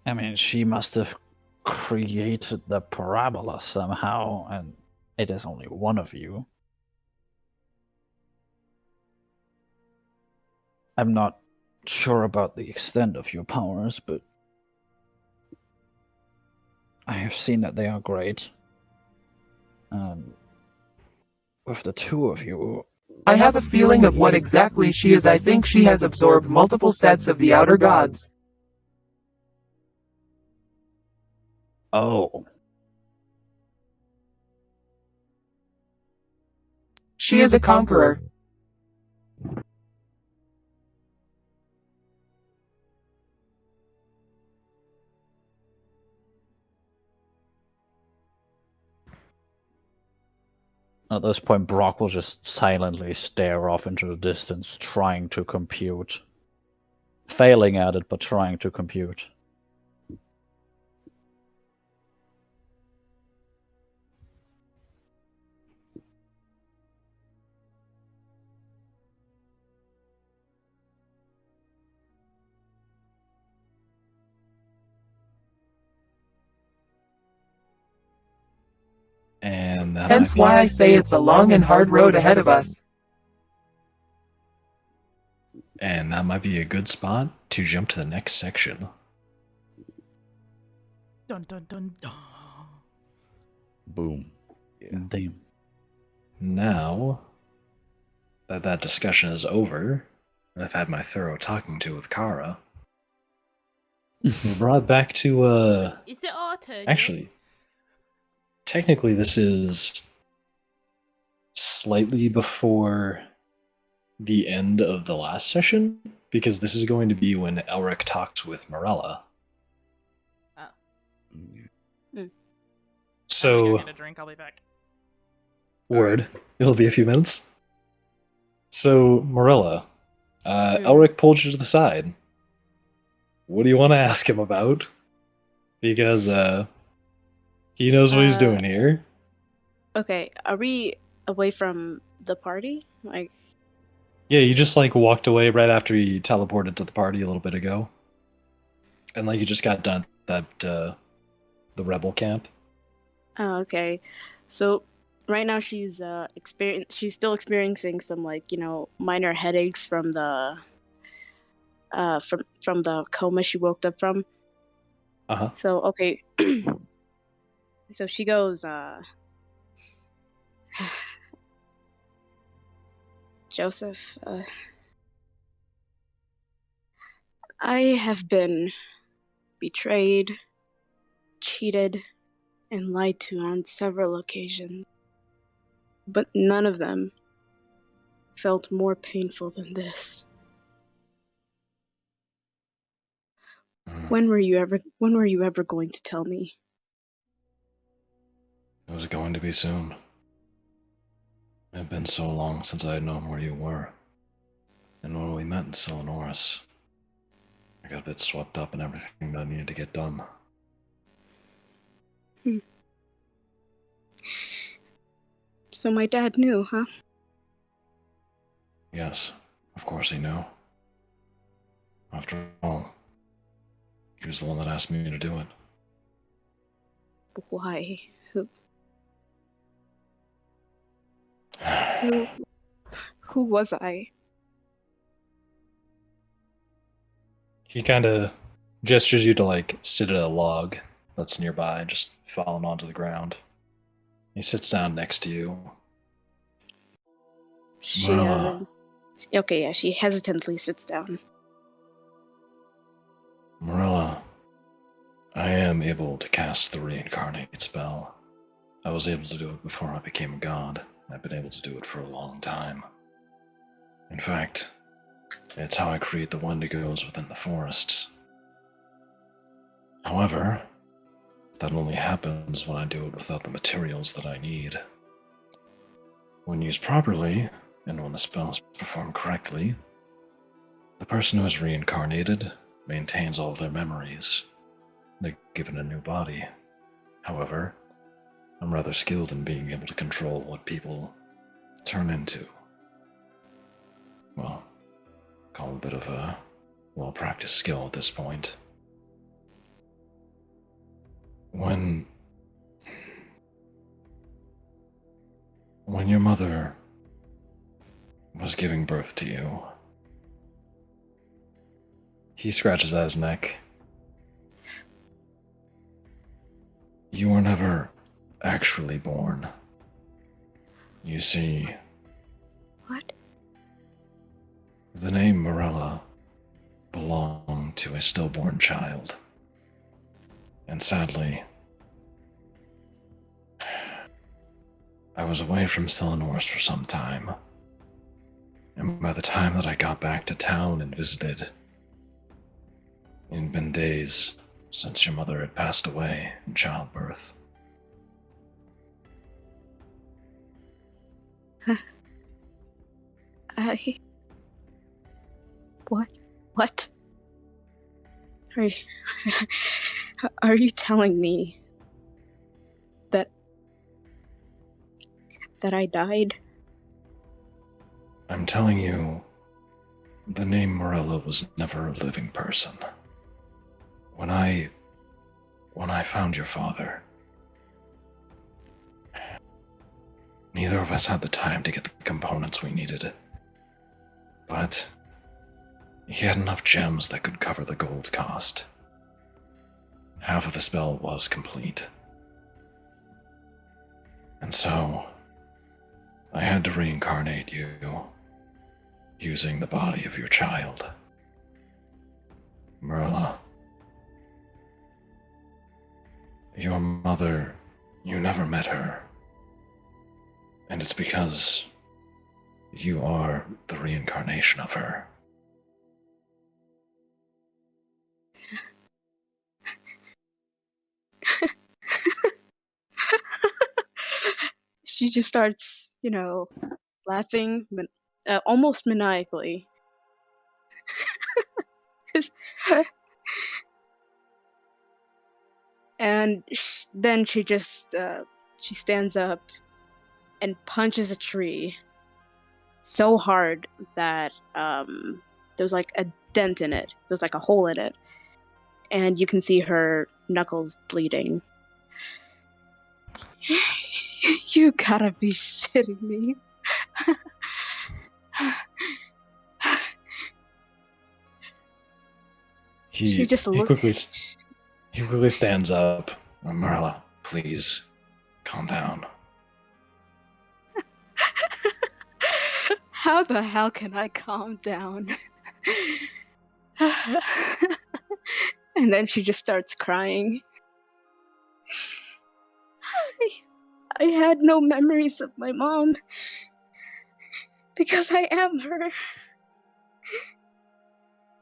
I mean, she must have created the parabola somehow, and it is only one of you. I'm not sure about the extent of your powers, but I have seen that they are great. And with the two of you... I have a feeling of what exactly she is. I think she has absorbed multiple sets of the outer gods. Oh. She is a conqueror. At this point, Brock will just silently stare off into the distance, trying to compute. Failing at it, but trying to compute. And hence why I say it's a long and hard road ahead of us. And that might be a good spot to jump to the next section. Dun dun dun dun. Boom. Yeah. Damn. Now that that discussion is over, and I've had my thorough talking to with Kara, we're brought back to Is it our turn? actually, technically this is slightly before the end of the last session, because this is going to be when Elric talked with Mirella. So, Get a drink. I'll be back. word. It'll be a few minutes. So, Mirella, Elric pulled you to the side. What do you want to ask him about? Because he knows what he's doing here. Okay, are we away from the party? Like, Yeah, you just like walked away right after you teleported to the party a little bit ago. And like you just got done that the rebel camp. Oh, okay. So right now she's she's still experiencing some minor headaches from the from the coma she woke up from. Uh-huh. So okay. So she goes Joseph, I have been betrayed, cheated, and lied to on several occasions, but none of them felt more painful than this. When were you ever going to tell me? It was going to be soon. It had been so long since I had known where you were. And when we met in Selenoris, I got a bit swept up in everything that I needed to get done. So my dad knew, huh? Yes, of course he knew. After all, he was the one that asked me to do it. Why? Who was I? He kind of gestures you to sit at a log that's nearby, just falling onto the ground. He sits down next to you. She hesitantly sits down. Mirella, I am able to cast the reincarnate spell. I was able to do it before I became a god. I've been able to do it for a long time. In fact, it's how I create the wendigos within the forests. However, that only happens when I do it without the materials that I need. When used properly, and when the spell is performed correctly, the person who is reincarnated maintains all of their memories. They're given a new body. However, I'm rather skilled in being able to control what people turn into. Well, call it a bit of a well-practiced skill at this point. When your mother was giving birth to you, he scratches at his neck. You were never actually born. You see... What? The name Mirella belonged to a stillborn child. And sadly, I was away from Selenoris for some time. And by the time that I got back to town and visited, it had been days since your mother had passed away in childbirth. What? Are you telling me that I died? I'm telling you, the name Mirella was never a living person. When I found your father, neither of us had the time to get the components we needed. But he had enough gems that could cover the gold cost. Half of the spell was complete. And so, I had to reincarnate you, using the body of your child. Mirella, your mother, you never met her. And it's because you are the reincarnation of her. She just starts, laughing, almost maniacally. And then she just, she stands up and punches a tree so hard that there's a dent in it. There's a hole in it. And you can see her knuckles bleeding. You gotta be shitting me. She just looks. He quickly stands up. Mirella, please, calm down. How the hell can I calm down? And then she just starts crying. I had no memories of my mom because I am her.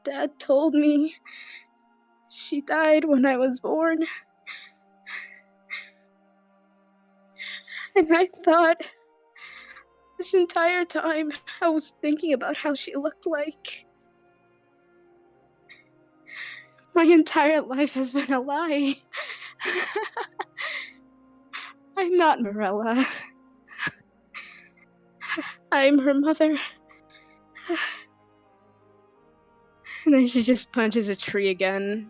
Dad told me she died when I was born. And I thought this entire time I was thinking about how she looked like. My entire life has been a lie. I'm not Mirella. I'm her mother. And then she just punches a tree again.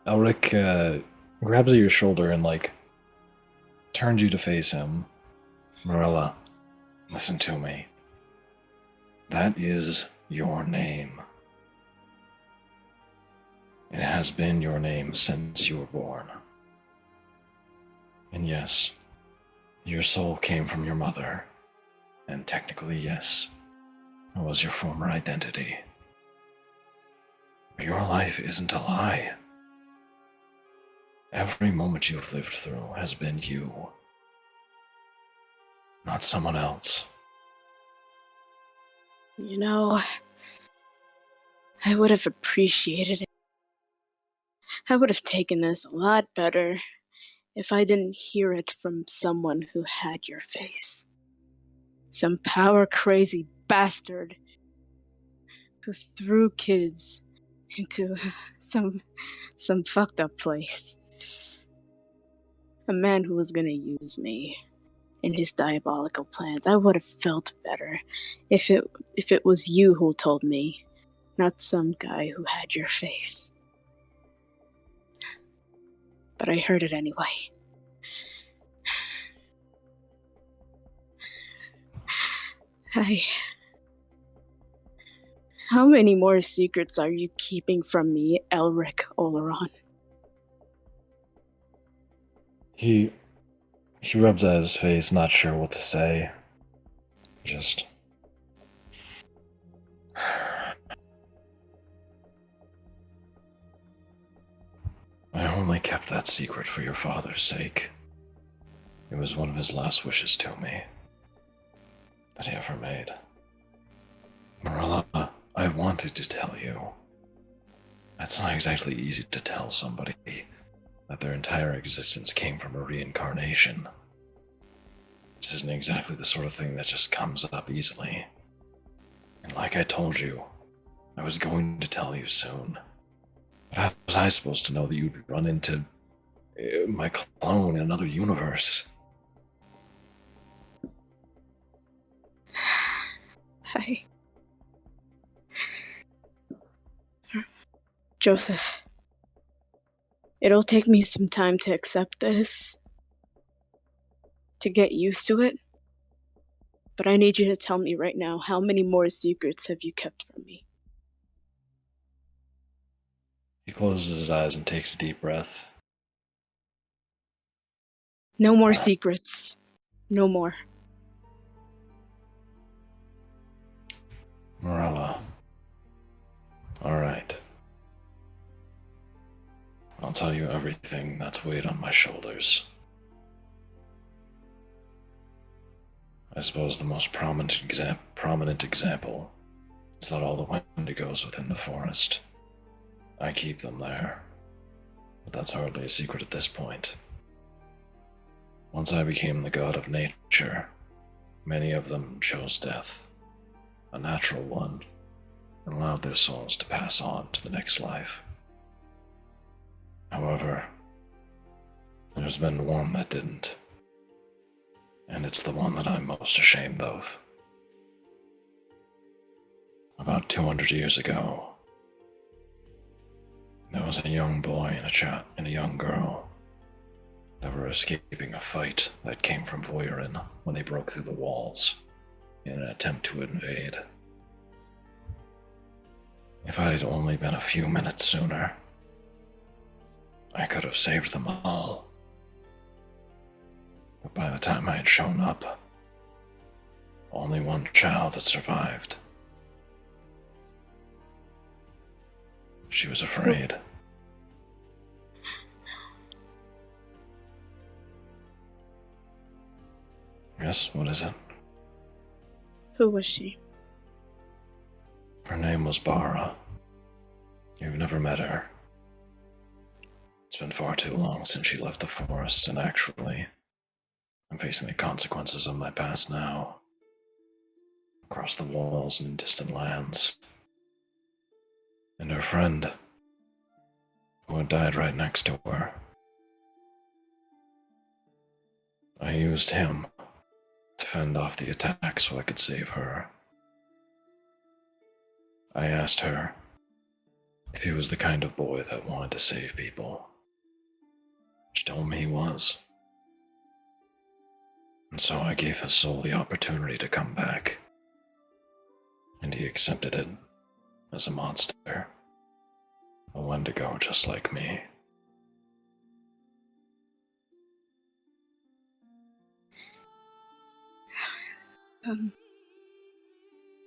Elric grabs at your shoulder and, turns you to face him. Mirella, listen to me. That is your name. It has been your name since you were born. And yes, your soul came from your mother. And technically, yes, it was your former identity. But your life isn't a lie. Every moment you've lived through has been you, not someone else. You know, I would have appreciated it. I would have taken this a lot better if I didn't hear it from someone who had your face. Some power-crazy bastard who threw kids into some fucked up place. A man who was gonna use me in his diabolical plans. I would have felt better if it was you who told me, not some guy who had your face. But I heard it anyway. How many more secrets are you keeping from me, Elric Oleron? He rubs at his face, not sure what to say. Just... I only kept that secret for your father's sake. It was one of his last wishes to me that he ever made. Mirella, I wanted to tell you. That's not exactly easy to tell somebody, that their entire existence came from a reincarnation. This isn't exactly the sort of thing that just comes up easily. And like I told you, I was going to tell you soon. But how was I supposed to know that you'd run into my clone in another universe? Hi. Joseph. It'll take me some time to accept this, to get used to it, but I need you to tell me right now, how many more secrets have you kept from me? He closes his eyes and takes a deep breath. No more secrets. No more. Mirella. Alright. I'll tell you everything that's weighed on my shoulders. I suppose the most prominent example is that all the wendigos within the forest, I keep them there. But that's hardly a secret at this point. Once I became the god of nature, many of them chose death, a natural one, and allowed their souls to pass on to the next life. However, there's been one that didn't. And it's the one that I'm most ashamed of. About 200 years ago, there was a young boy and a young girl that were escaping a fight that came from Voyrin when they broke through the walls in an attempt to invade. If I had only been a few minutes sooner, I could have saved them all. But by the time I had shown up, only one child had survived. She was afraid. Yes, what is it? Who was she? Her name was Bara. You've never met her. It's been far too long since she left the forest, and actually, I'm facing the consequences of my past now. Across the walls and in distant lands. And her friend, who had died right next to her. I used him to fend off the attack so I could save her. I asked her if he was the kind of boy that wanted to save people. She told me he was. And so I gave his soul the opportunity to come back. And he accepted it as a monster. A Wendigo just like me.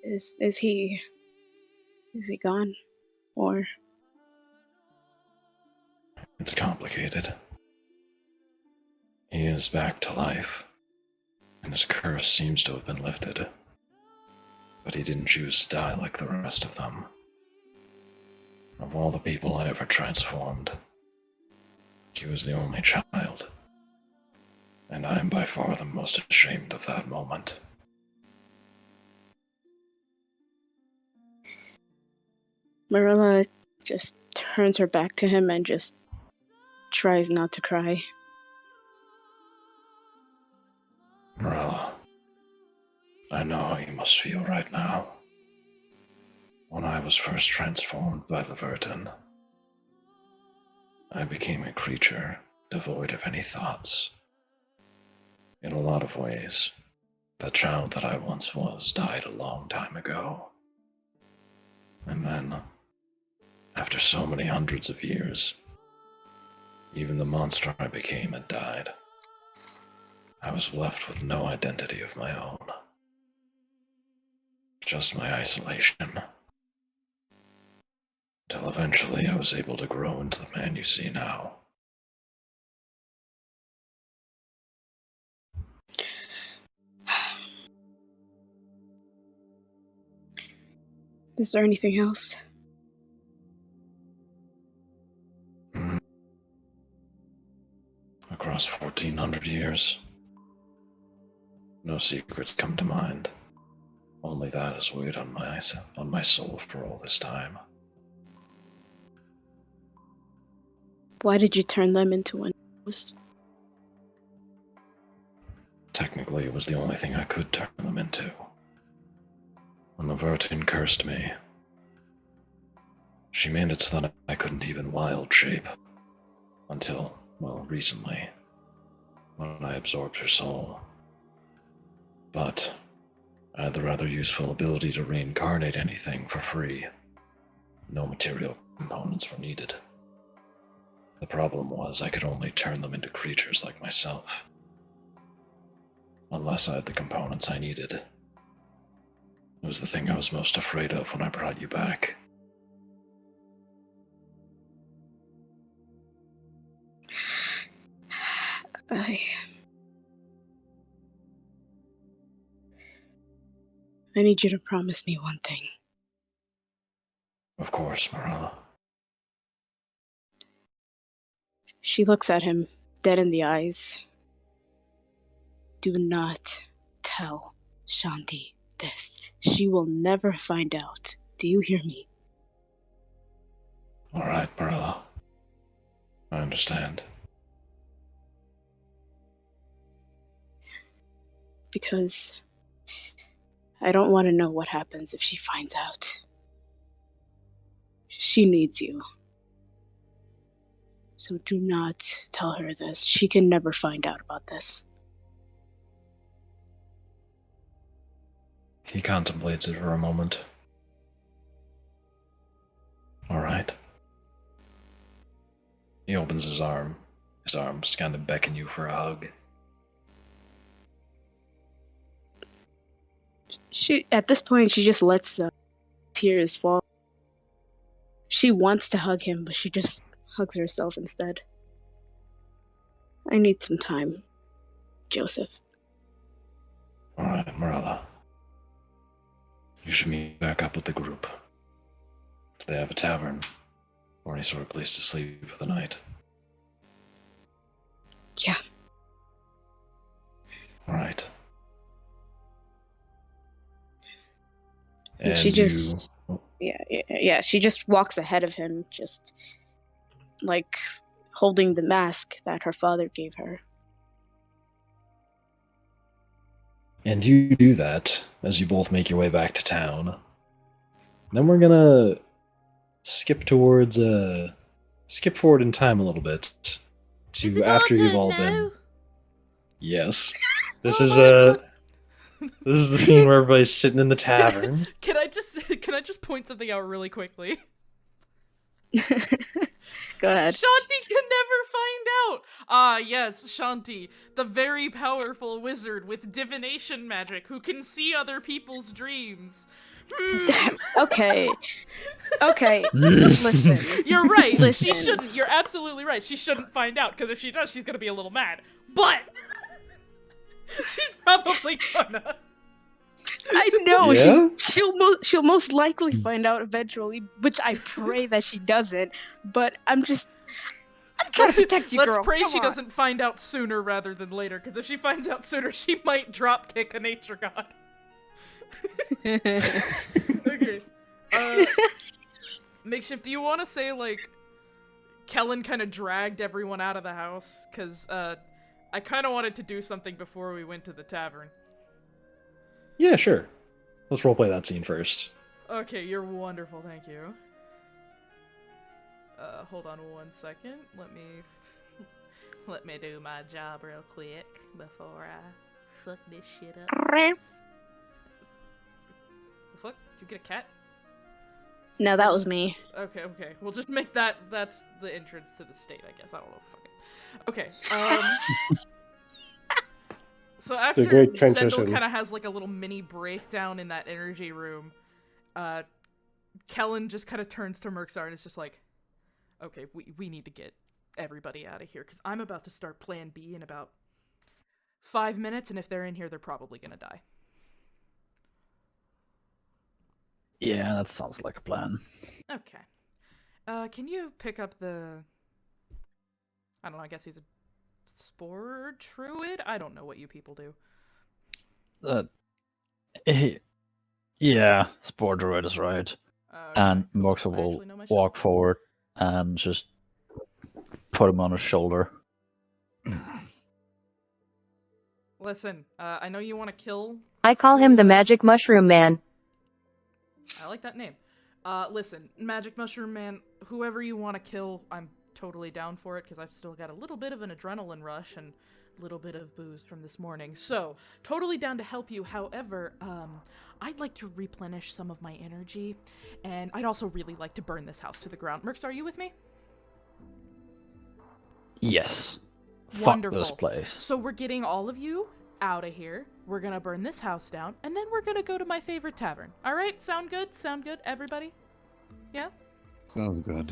Is he gone? Or... It's complicated. He is back to life, and his curse seems to have been lifted. But he didn't choose to die like the rest of them. Of all the people I ever transformed, he was the only child. And I am by far the most ashamed of that moment. Mirella just turns her back to him and just tries not to cry. Mirella, I know how you must feel right now. When I was first transformed by the Vertin, I became a creature devoid of any thoughts. In a lot of ways, the child that I once was died a long time ago. And then, after so many hundreds of years, even the monster I became had died. I was left with no identity of my own. Just my isolation. Till eventually I was able to grow into the man you see now. Is there anything else? Across 1400 years, no secrets come to mind. Only that has weighed on my soul for all this time. Why did you turn them into Wendigos? Technically, it was the only thing I could turn them into. When the Vertin cursed me, she made it so that I couldn't even wild shape. Until, well, recently, when I absorbed her soul. But I had the rather useful ability to reincarnate anything for free. No material components were needed. The problem was I could only turn them into creatures like myself. Unless I had the components I needed. It was the thing I was most afraid of when I brought you back. I need you to promise me one thing. Of course, Mirella. She looks at him, dead in the eyes. Do not tell Shanti this. She will never find out. Do you hear me? All right, Mirella. I understand. Because I don't want to know what happens if she finds out. She needs you. So do not tell her this. She can never find out about this. He contemplates it for a moment. All right. He opens his arms to kind of beckon you for a hug. At this point, she just lets the tears fall. She wants to hug him, but she just hugs herself instead. I need some time, Joseph. All right, Mirella. You should meet back up with the group. Do they have a tavern or any sort of place to sleep for the night? Yeah. All right. And she just, she just walks ahead of him, just like holding the mask that her father gave her. And you do that as you both make your way back to town. Then we're gonna skip forward in time a little bit to after you've all been. Yes, this is the scene where everybody's sitting in the tavern. Can I just point something out really quickly? Go ahead. Shanti can never find out! Ah, yes, Shanti, the very powerful wizard with divination magic who can see other people's dreams. Okay. Listen. You're right. Listen. She shouldn't. You're absolutely right. She shouldn't find out, because if she does, she's gonna be a little mad. But she's probably gonna. I know. Yeah? She'll most likely find out eventually, which I pray that she doesn't. But I'm trying to protect you, Let's girl. pray Come she on. doesn't find out sooner rather than later, because if she finds out sooner, she might drop kick a nature god. Okay. Makeshift, do you want to say, like, Kellen kind of dragged everyone out of the house? Because, I kind of wanted to do something before we went to the tavern. Yeah, sure. Let's roleplay that scene first. Okay, you're wonderful, thank you. Hold on 1 second. Let me do my job real quick before I fuck this shit up. The fuck? Did you get a cat? No, that was me. Okay. We'll just make that's the entrance to the state, I guess. I don't know. Fuck it. Okay. So after great Zendel transition. kind of has like a little mini breakdown in that energy room, Kellen just kind of turns to Merksar and is just like, okay, we need to get everybody out of here, because I'm about to start plan B in about 5 minutes, and if they're in here, they're probably gonna die. Yeah, that sounds like a plan. Okay. Can you pick up the... I don't know, I guess he's a spore druid? I don't know what you people do. Yeah, Spore Druid is right. And Moxa will walk forward and just put him on his shoulder. Listen, I know you want to kill... I call him the Magic Mushroom Man. I like that name. Listen, Magic Mushroom Man, whoever you want to kill, I'm totally down for it, because I've still got a little bit of an adrenaline rush and a little bit of booze from this morning. So, totally down to help you. However, I'd like to replenish some of my energy, and I'd also really like to burn this house to the ground. Mercs, are you with me? Yes. Wonderful. Fuck this place. So we're getting all of you out of here. We're gonna burn this house down, and then we're gonna go to my favorite tavern. All right? Sound good? Sound good, everybody? Yeah? Sounds good.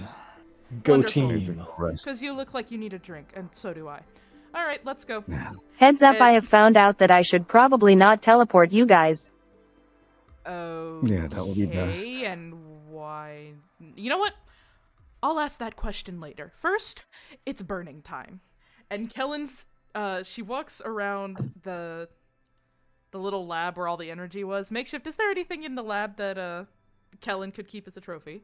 Go Wonderful. team. Because you look like you need a drink, and so do I. All right, let's go. Heads up, I have found out that I should probably not teleport you guys. Okay. Yeah, that would be best. And why? You know what? I'll ask that question later. First, it's burning time. And Kellen's, she walks around the little lab where all the energy was. Makeshift, is there anything in the lab that, Kellen could keep as a trophy?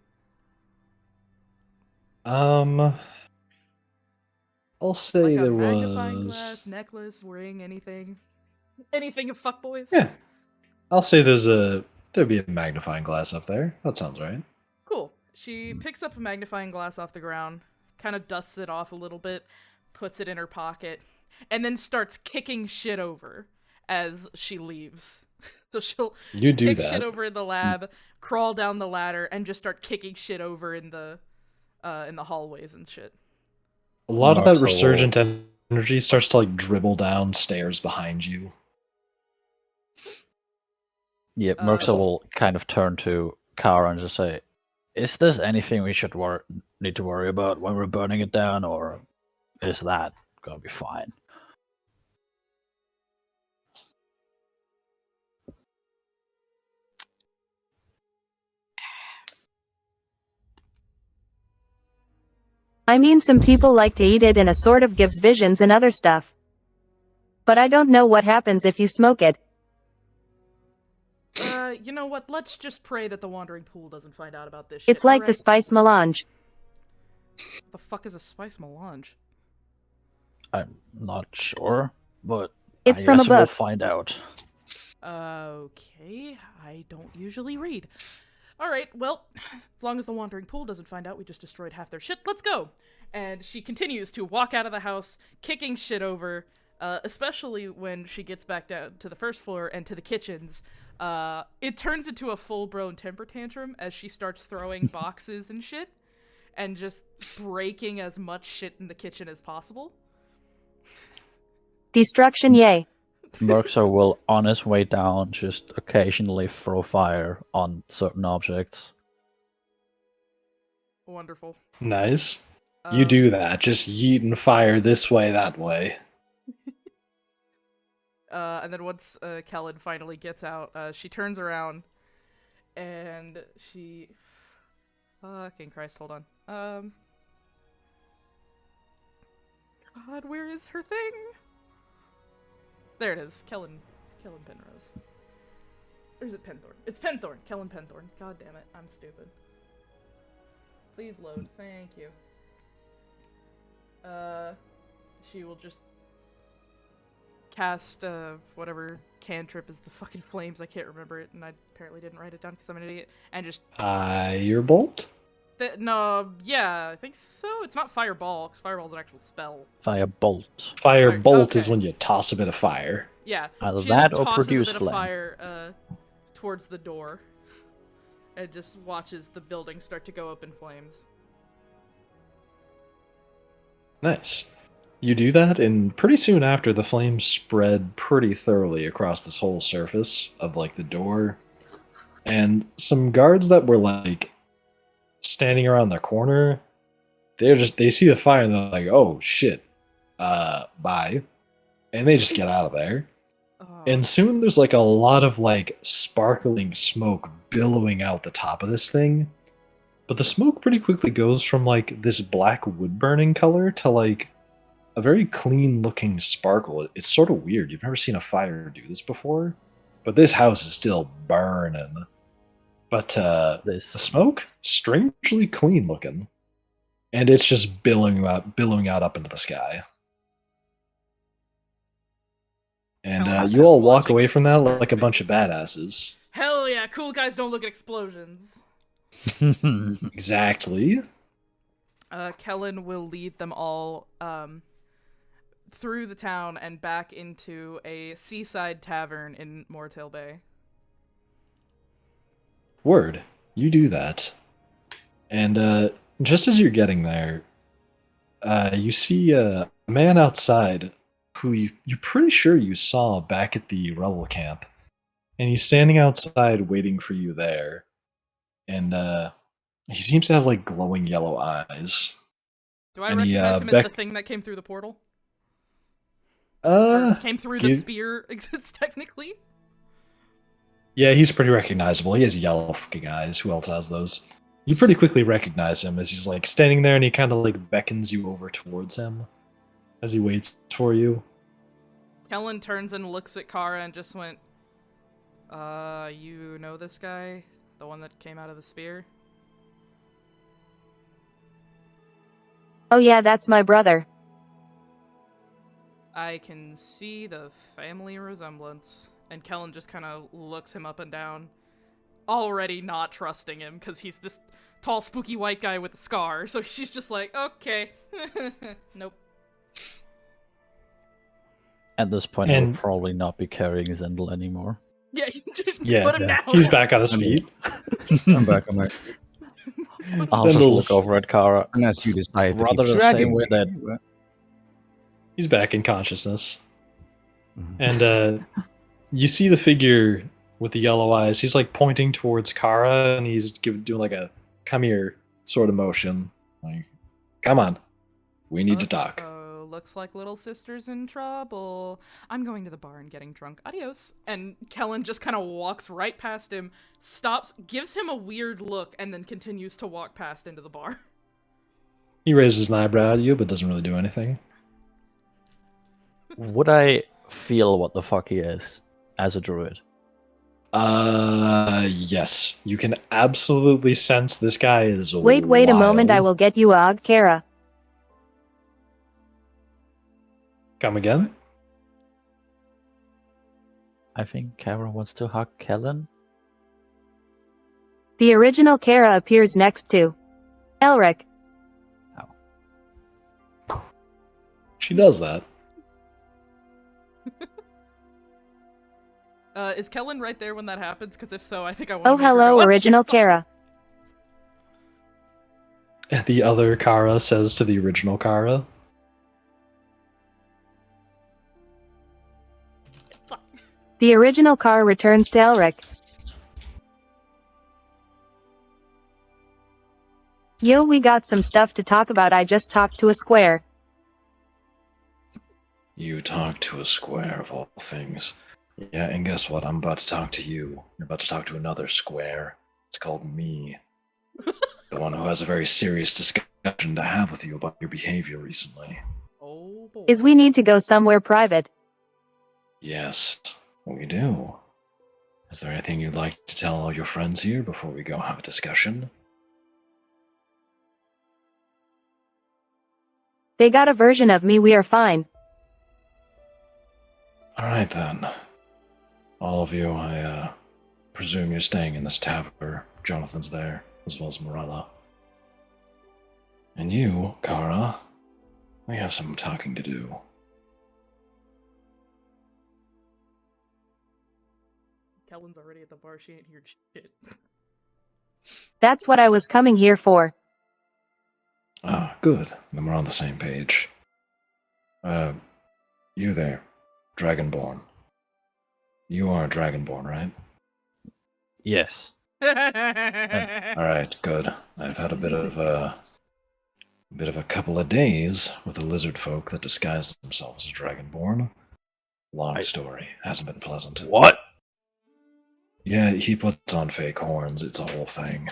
I'll say Like a there magnifying was. glass, necklace, ring, anything? Anything of fuckboys? Yeah, I'll say there'd be a magnifying glass up there. That sounds right. Cool. She picks up a magnifying glass off the ground, kind of dusts it off a little bit, puts it in her pocket, and then starts kicking shit over as she leaves. So she'll kick shit over in the lab, crawl down the ladder, and just start kicking shit over in the hallways and shit. A lot of that resurgent energy starts to like dribble downstairs behind you. Yeah, Merxa will kind of turn to Kara and just say, "Is this anything we should need to worry about when we're burning it down, or is that gonna be fine?" I mean, some people like to eat it and it sort of gives visions and other stuff. But I don't know what happens if you smoke it. You know what? Let's just pray that the Wandering Pool doesn't find out about this shit. It's like the spice melange. What the fuck is a spice melange? I'm not sure, but It's I from a guess we'll book. find out. Okay, I don't usually read. Alright, well, as long as the Wandering Pool doesn't find out we just destroyed half their shit, let's go! And she continues to walk out of the house, kicking shit over, especially when she gets back down to the first floor and to the kitchens. It turns into a full-blown temper tantrum as she starts throwing boxes and shit, and just breaking as much shit in the kitchen as possible. Destruction, yay. Merxa will, on his way down, just occasionally throw fire on certain objects. Wonderful. Nice. You do that, just yeeting fire this way, that way. And then once Kellen finally gets out, she turns around, and she... Fucking Christ, hold on. God, where is her thing? There it is, Kellen Penrose. Or is it Penthorn? It's Penthorn! Kellen Penthorn. God damn it, I'm stupid. Please load, thank you. She will just cast, whatever cantrip is the fucking flames, I can't remember it, and I apparently didn't write it down because I'm an idiot, and just... Firebolt? No, yeah, I think so. It's not Fireball, because Fireball's an actual spell. Firebolt. Firebolt is when you toss a bit of fire. Yeah, Either she that just or tosses produce a bit flame. of fire towards the door, and just watches the building start to go up in flames. Nice. You do that, and pretty soon after, the flames spread pretty thoroughly across this whole surface of, like, the door. And some guards that were, like, standing around the corner, they see the fire and they're like, "Oh, shit. Bye." And they just get out of there. And soon there's, like, a lot of, like, sparkling smoke billowing out the top of this thing. But the smoke pretty quickly goes from, like, this black wood-burning color to, like, a very clean-looking sparkle. It's sort of weird. You've never seen a fire do this before. But this house is still burning. But the smoke, strangely clean-looking. And it's just billowing out up into the sky. And you all walk away from that like a bunch of badasses. Hell yeah, cool guys don't look at explosions. Exactly. Kellen will lead them all through the town and back into a seaside tavern in Mortail Bay. Word. You do that. And just as you're getting there, you see a man outside who you're pretty sure you saw back at the rebel camp. And he's standing outside waiting for you there. And he seems to have, like, glowing yellow eyes. Do I recognize him as the thing that came through the portal? Came through the spear, technically? Yeah, he's pretty recognizable. He has yellow fucking eyes. Who else has those? You pretty quickly recognize him as he's, like, standing there and he kind of, like, beckons you over towards him as he waits for you. Kellen turns and looks at Kara and just went, you know this guy? The one that came out of the spear? Oh yeah, that's my brother. I can see the family resemblance. And Kellen just kind of looks him up and down. already not trusting him because he's this tall, spooky white guy with a scar. So she's just like, okay, nope. At this point, I will probably not be carrying Zendel anymore. Yeah, Yeah, put him down. He's back on his feet. I'm back on my feet. I'll just look over at Kara. Unless you decide to rather keep the dragging same way me, that but- He's back in consciousness. Mhm. And you see the figure with the yellow eyes. He's like pointing towards Kara, and he's doing like a come here sort of motion. Like, come on, we need to talk. Oh, looks like little sister's in trouble. I'm going to the bar and getting drunk. Adios. And Kellen just kind of walks right past him, stops, gives him a weird look, and then continues to walk past into the bar. He raises an eyebrow at you, but doesn't really do anything. would I feel what the fuck he is as a druid? Yes. You can absolutely sense this guy is Wait a moment, I wild. will get you a Kara. Come again? I think Kara wants to hug Kellen. The original Kara appears next to Elric. She does that. Is Kellen right there when that happens? Because if so, I think I want to Oh, hello, original Kara. The other Kara says to the original Kara. The original Kara returns to Elric. Yo, we got some stuff to talk about. I just talked to a square. You talk to a square of all things. Yeah, and guess what? I'm about to talk to you. You're about to talk to another square. It's called me. The one who has a very serious discussion to have with you about your behavior recently. Oh boy. Is we need to go somewhere private. Yes, we do. Is there anything you'd like to tell all your friends here before we go have a discussion? They got a version of me, we are fine. Alright then. All of you, I presume you're staying in this tavern. Johnathan's there, as well as Mirella. And you, Kara, we have some talking to do. Kellen's already at the bar. She ain't heard shit. That's what I was coming here for. Ah, good. Then we're on the same page. You there, Dragonborn. You are a Dragonborn, right? Yes. Alright, good. I've had a bit of a couple of days with a lizard folk that disguised themselves as Dragonborn. Long story. Hasn't been pleasant. What? Yeah, he puts on fake horns. It's a whole thing.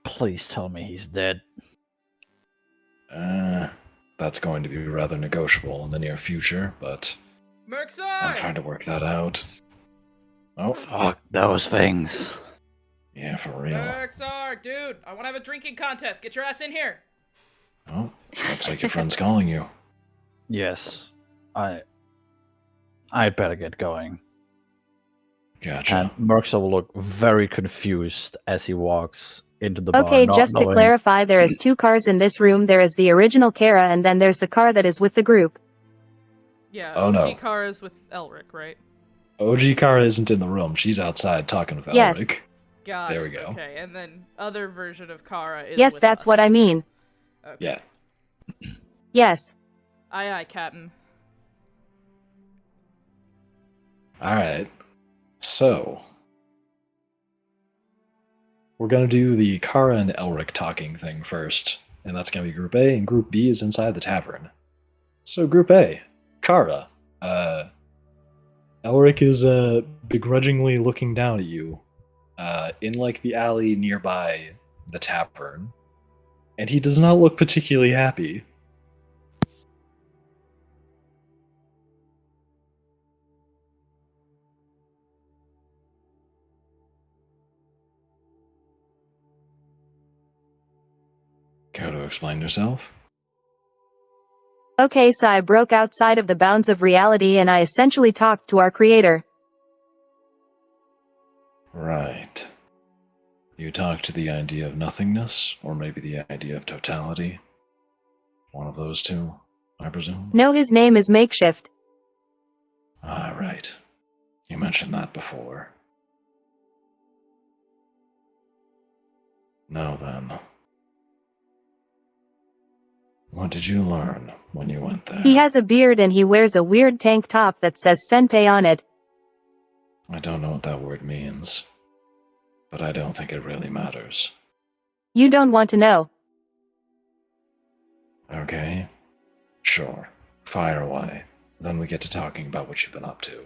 Please tell me he's dead. That's going to be rather negotiable in the near future, but I'm trying to work that out. Oh, fuck those things. Yeah, for real. Merxar, dude, I want to have a drinking contest. Get your ass in here. Oh, looks like your friend's calling you. Yes. I better get going. Gotcha. And Merxar will look very confused as he walks into the bar. Okay, not just to knowing- clarify, there is 2 cars in this room. There is the original Kara, and then there's the car that is with the group. Yeah, Oh, OG no. Kara's with Elric, right? OG Kara isn't in the room. She's outside talking with Yes. Elric. Got There it. we go. Okay, and then other version of Kara is Yes, with that's us. what I mean. Okay. Yeah. Yes. Aye, aye, Captain. Alright. So, we're going to do the Kara and Elric talking thing first. And that's going to be Group A, and Group B is inside the tavern. So, Group A, Kara. Elric is begrudgingly looking down at you in like the alley nearby the tavern. And he does not look particularly happy. Care to explain yourself? Okay, so I broke outside of the bounds of reality and I essentially talked to our creator. Right. You talk to the idea of nothingness, or maybe the idea of totality? One of those two, I presume? No, his name is Makeshift. Ah, right. You mentioned that before. Now then. What did you learn when you went there? He has a beard and he wears a weird tank top that says Senpai on it. I don't know what that word means, but I don't think it really matters. You don't want to know. Okay? Sure. Fire away. Then we get to talking about what you've been up to.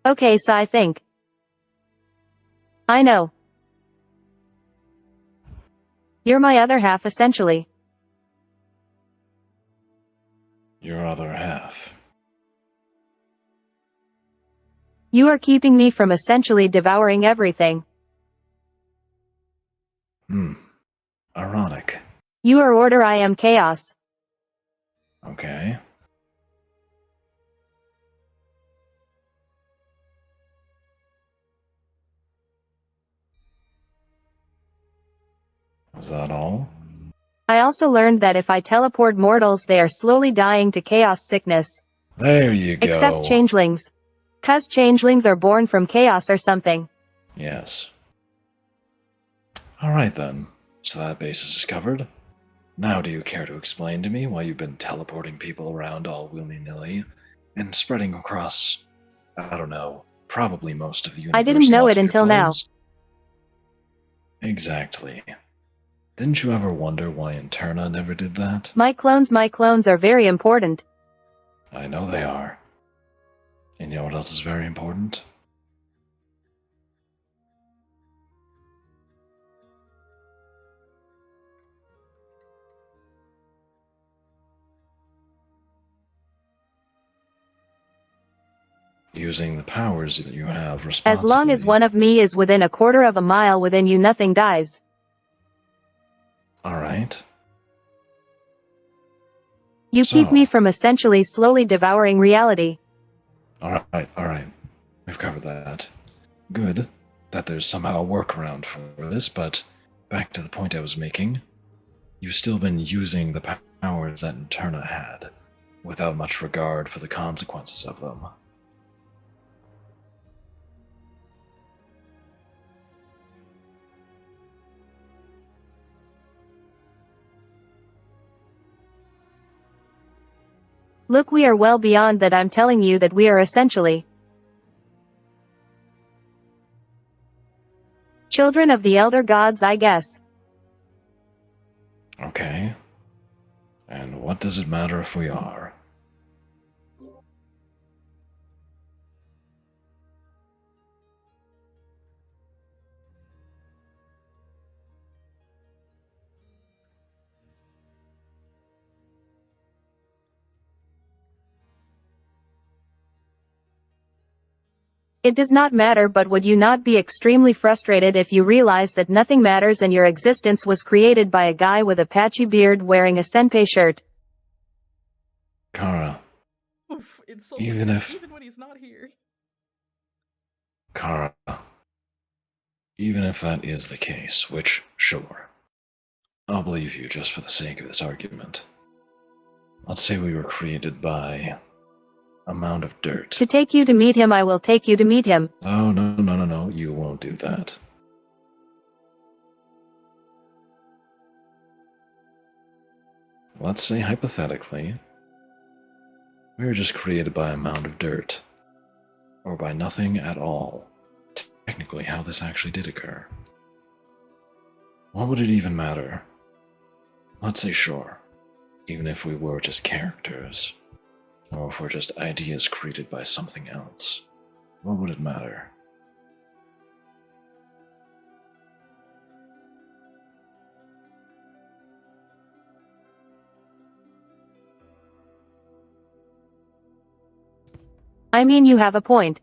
Okay, so I think. I know. You're my other half, essentially. Your other half. You are keeping me from essentially devouring everything. Ironic. You are order, I am chaos. Okay. Is that all? I also learned that if I teleport mortals, they are slowly dying to chaos sickness. There you go. Except changelings. 'Cause changelings are born from chaos or something. Yes. Alright then. So that basis is covered. Now do you care to explain to me why you've been teleporting people around all willy-nilly and spreading across, I don't know, probably most of the universe? I didn't know lots it of your until now. clones? Exactly. Didn't you ever wonder why Interna never did that? My clones are very important. I know they are. And you know what else is very important? Using the powers that you have responsibly. As long as one of me is within a quarter of a mile within you, nothing dies. Alright. You keep me from essentially slowly devouring reality. Alright. We've covered that. Good that there's somehow a workaround for this, but back to the point I was making. You've still been using the powers that Interna had, without much regard for the consequences of them. Look, we are well beyond that. I'm telling you that we are essentially children of the elder gods, I guess. Okay. And what does it matter if we are? It does not matter, but would you not be extremely frustrated if you realize that nothing matters and your existence was created by a guy with a patchy beard wearing a senpai shirt? Kara. Oof, it's Even even when he's not here. Kara. Even if that is the case, which, sure. I'll believe you just for the sake of this argument. Let's say we were created by a mound of dirt. To take you to meet him, I will take you to meet him. Oh, no, you won't do that. Let's say hypothetically, we were just created by a mound of dirt. Or by nothing at all. Technically, how this actually did occur. What would it even matter? Let's say sure, even if we were just characters. Or if we're just ideas created by something else. What would it matter? I mean, you have a point.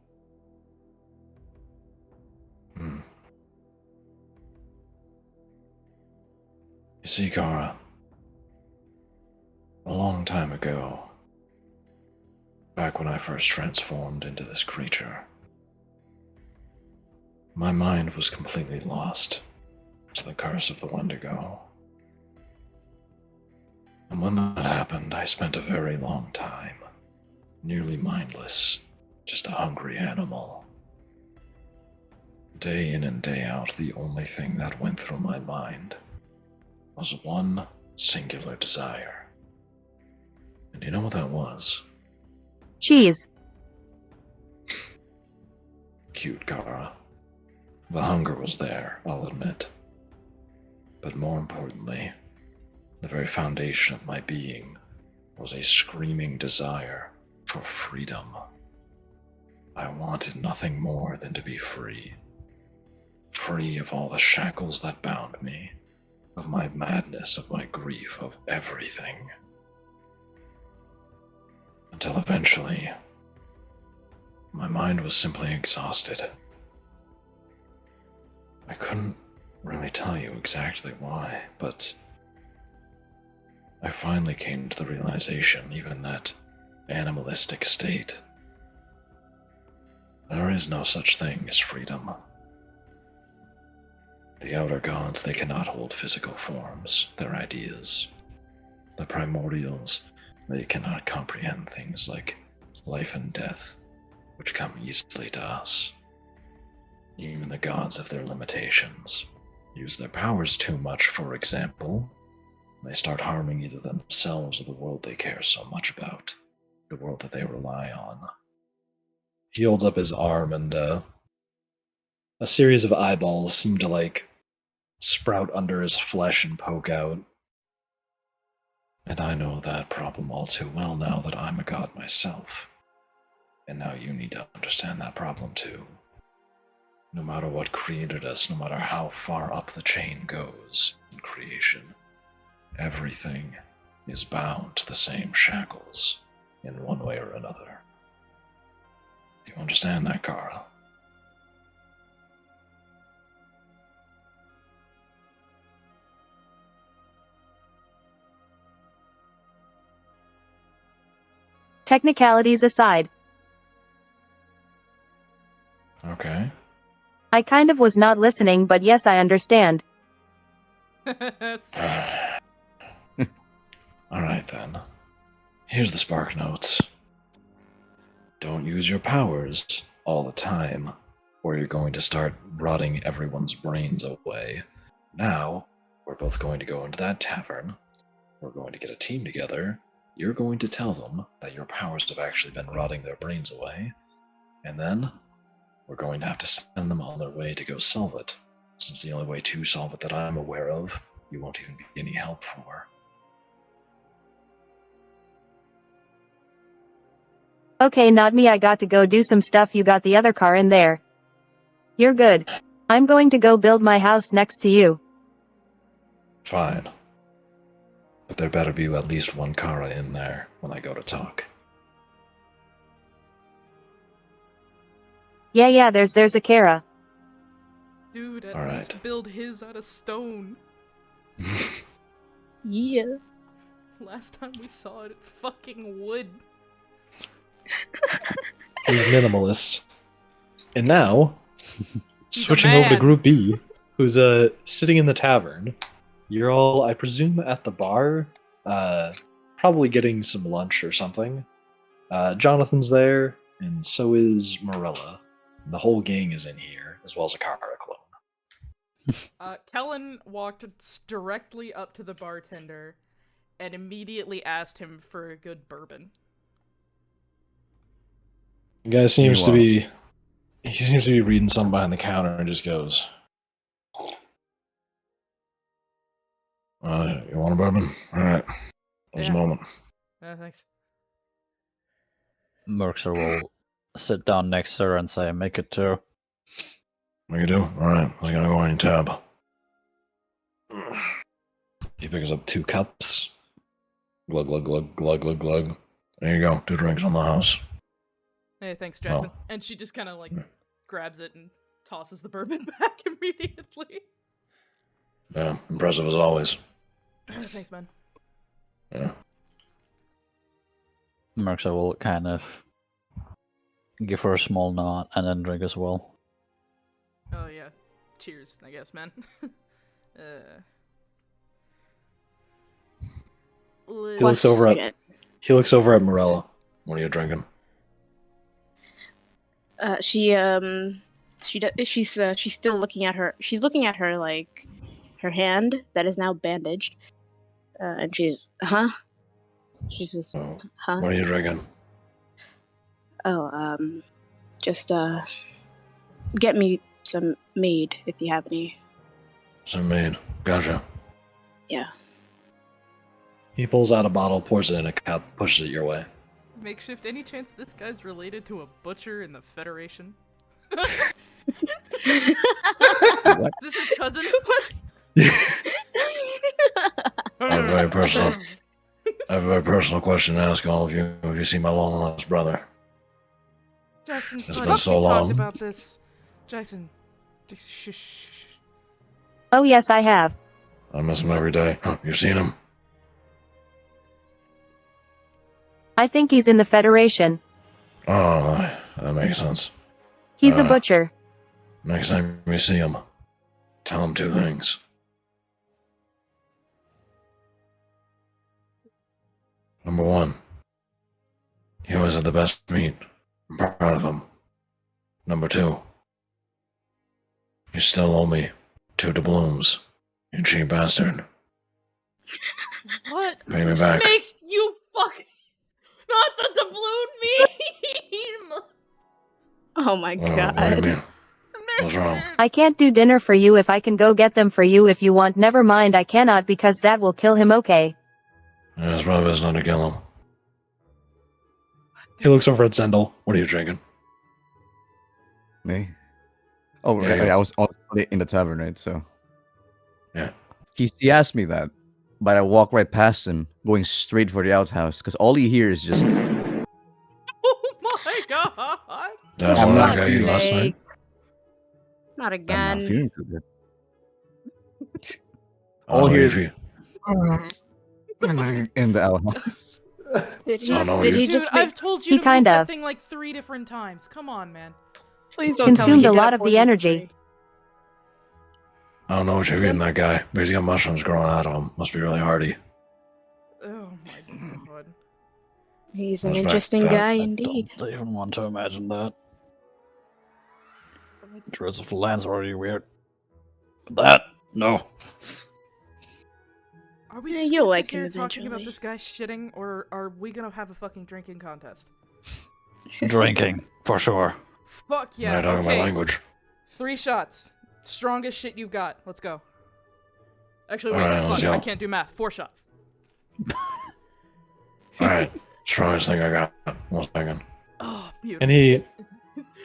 You see, Kara, a long time ago, back when I first transformed into this creature, my mind was completely lost to the curse of the Wendigo. And when that happened, I spent a very long time, nearly mindless, just a hungry animal. Day in and day out, the only thing that went through my mind was one singular desire. And you know what that was? Cheese. Cute, Kara. The hunger was there, I'll admit. But more importantly, the very foundation of my being was a screaming desire for freedom. I wanted nothing more than to be free. Free of all the shackles that bound me, of my madness, of my grief, of everything. Until eventually, my mind was simply exhausted. I couldn't really tell you exactly why, but I finally came to the realization, even in that animalistic state, there is no such thing as freedom. The outer gods, they cannot hold physical forms, their ideas. The primordials, they cannot comprehend things like life and death, which come easily to us. Even the gods have their limitations. Use their powers too much, for example, they start harming either themselves or the world they care so much about, the world that they rely on. He holds up his arm and a series of eyeballs seem to sprout under his flesh and poke out. And I know that problem all too well now that I'm a god myself. And now you need to understand that problem too. No matter what created us, no matter how far up the chain goes in creation, everything is bound to the same shackles in one way or another. Do you understand that, Kara? Technicalities aside, Okay. I kind of was not listening, but yes, I understand. Alright then. Here's the spark notes. Don't use your powers all the time, or you're going to start rotting everyone's brains away. Now, we're both going to go into that tavern. We're going to get a team together. You're going to tell them that your powers have actually been rotting their brains away. And then, we're going to have to send them on their way to go solve it. Since the only way to solve it that I'm aware of, you won't even be any help for. Okay, not me, I got to go do some stuff, you got the other car in there. You're good. I'm going to go build my house next to you. Fine. But there better be at least one Kara in there when I go to talk. Yeah, there's a Kara. Dude, at All least right. build his out of stone. Yeah. Last time we saw it, it's fucking wood. He's minimalist. And now, He's a switching over to man. Group B, who's sitting in the tavern. You're all, I presume, at the bar, probably getting some lunch or something. Johnathan's there, and so is Mirella. The whole gang is in here, as well as a Kara clone. Kellen walked directly up to the bartender and immediately asked him for a good bourbon. The guy seems to be reading something behind the counter and just goes, you want a bourbon? Alright. There's a moment. Thanks. Mercer will sit down next to her and say, make it two. What do you do? Alright, I was gonna go on your tab. He picks up 2 cups. Glug, glug, glug, glug, glug, glug. There you go. 2 drinks on the house. Hey, thanks, Jackson. And she just kind of grabs it and tosses the bourbon back immediately. Yeah, impressive as always. Thanks, man. Yeah. Mercer will kind of give her a small nod, and then drink as well. Oh yeah. Cheers, I guess, man. He looks over at Mirella. What are you drinking? She's still looking at her. She's looking at her like her hand that is now bandaged, and she's She says, huh? What are you drinking? Oh, just get me some mead if you have any. Some mead. Gotcha. Yeah. He pulls out a bottle, pours it in a cup, pushes it your way. Makeshift, any chance this guy's related to a butcher in the Federation? Is this his cousin? I have a very personal question to ask all of you. Have you seen my long lost brother? Jackson, It's been so we long. talked about this. Jackson, shh. Oh yes, I have. I miss him every day. You've seen him? I think he's in the Federation. Oh, that makes sense. He's a butcher. Next time you see him, tell him two things. Number one, he always had the best meat. I'm proud of him. Number two, you still owe me 2 doubloons, you cheap bastard. What? Pay me back. Makes you fucking not the doubloon meme. Oh my What do you mean? What's wrong? I can't do dinner for you if I can go get them for you if you want. Never mind, I cannot because that will kill him, okay? Yeah, his brother is not to kill him. He looks over at Zendel. What are you drinking? Me? Oh, Yeah, right, yeah. I was already in the tavern, right? So Yeah. he asked me that, but I walked right past him, going straight for the outhouse, because all he hears is just. Oh my god! That's I'm what not I got you last night. Not I'm again. not feeling too good. Oh, All here if is you, in the outhouse. Did he? I don't know Did you- he Dude, just make? I've told you He to move kind that of thing like 3 different times. Come on, man. Please don't tell me consumed he a did lot it of for the you. energy. I don't know what you're eating, that guy, but he's got mushrooms growing out of him. Must be really hardy. Oh my god. He's an Respect interesting that. guy I indeed. don't even want to imagine that. The rest of the land's already weird. But that, no. Are we Yeah, just you'll gonna like sit here him talking about eventually. this guy shitting, or are we gonna have a fucking drinking contest? Drinking, for sure. Fuck Yeah, yeah, I'm talking okay. my language. 3 shots. Strongest shit you've got. Let's go. Actually, wait, Alright, let's fuck, I go. can't do math. 4 shots. Alright, strongest thing I got. 1 second. Oh, beautiful. And he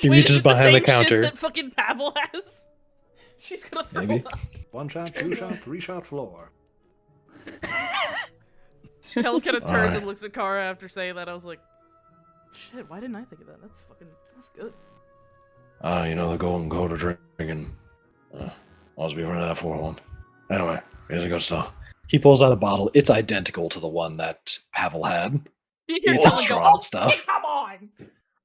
Wait, reaches is it behind the same shit counter. that fucking Pavel has? She's gonna throw Maybe. up. 1 shot, 2 shot, 3 shot floor. Hell kind of turns Alright. and looks at Kara after saying that. I was like, shit, why didn't I think of that? That's good. You know the golden code of drinking. Always be running that for one. Anyway, here's a good stuff. He pulls out a bottle. It's identical to the one that Pavel had. You hear It's Helen go, strong "Oh, stuff. hey, come on!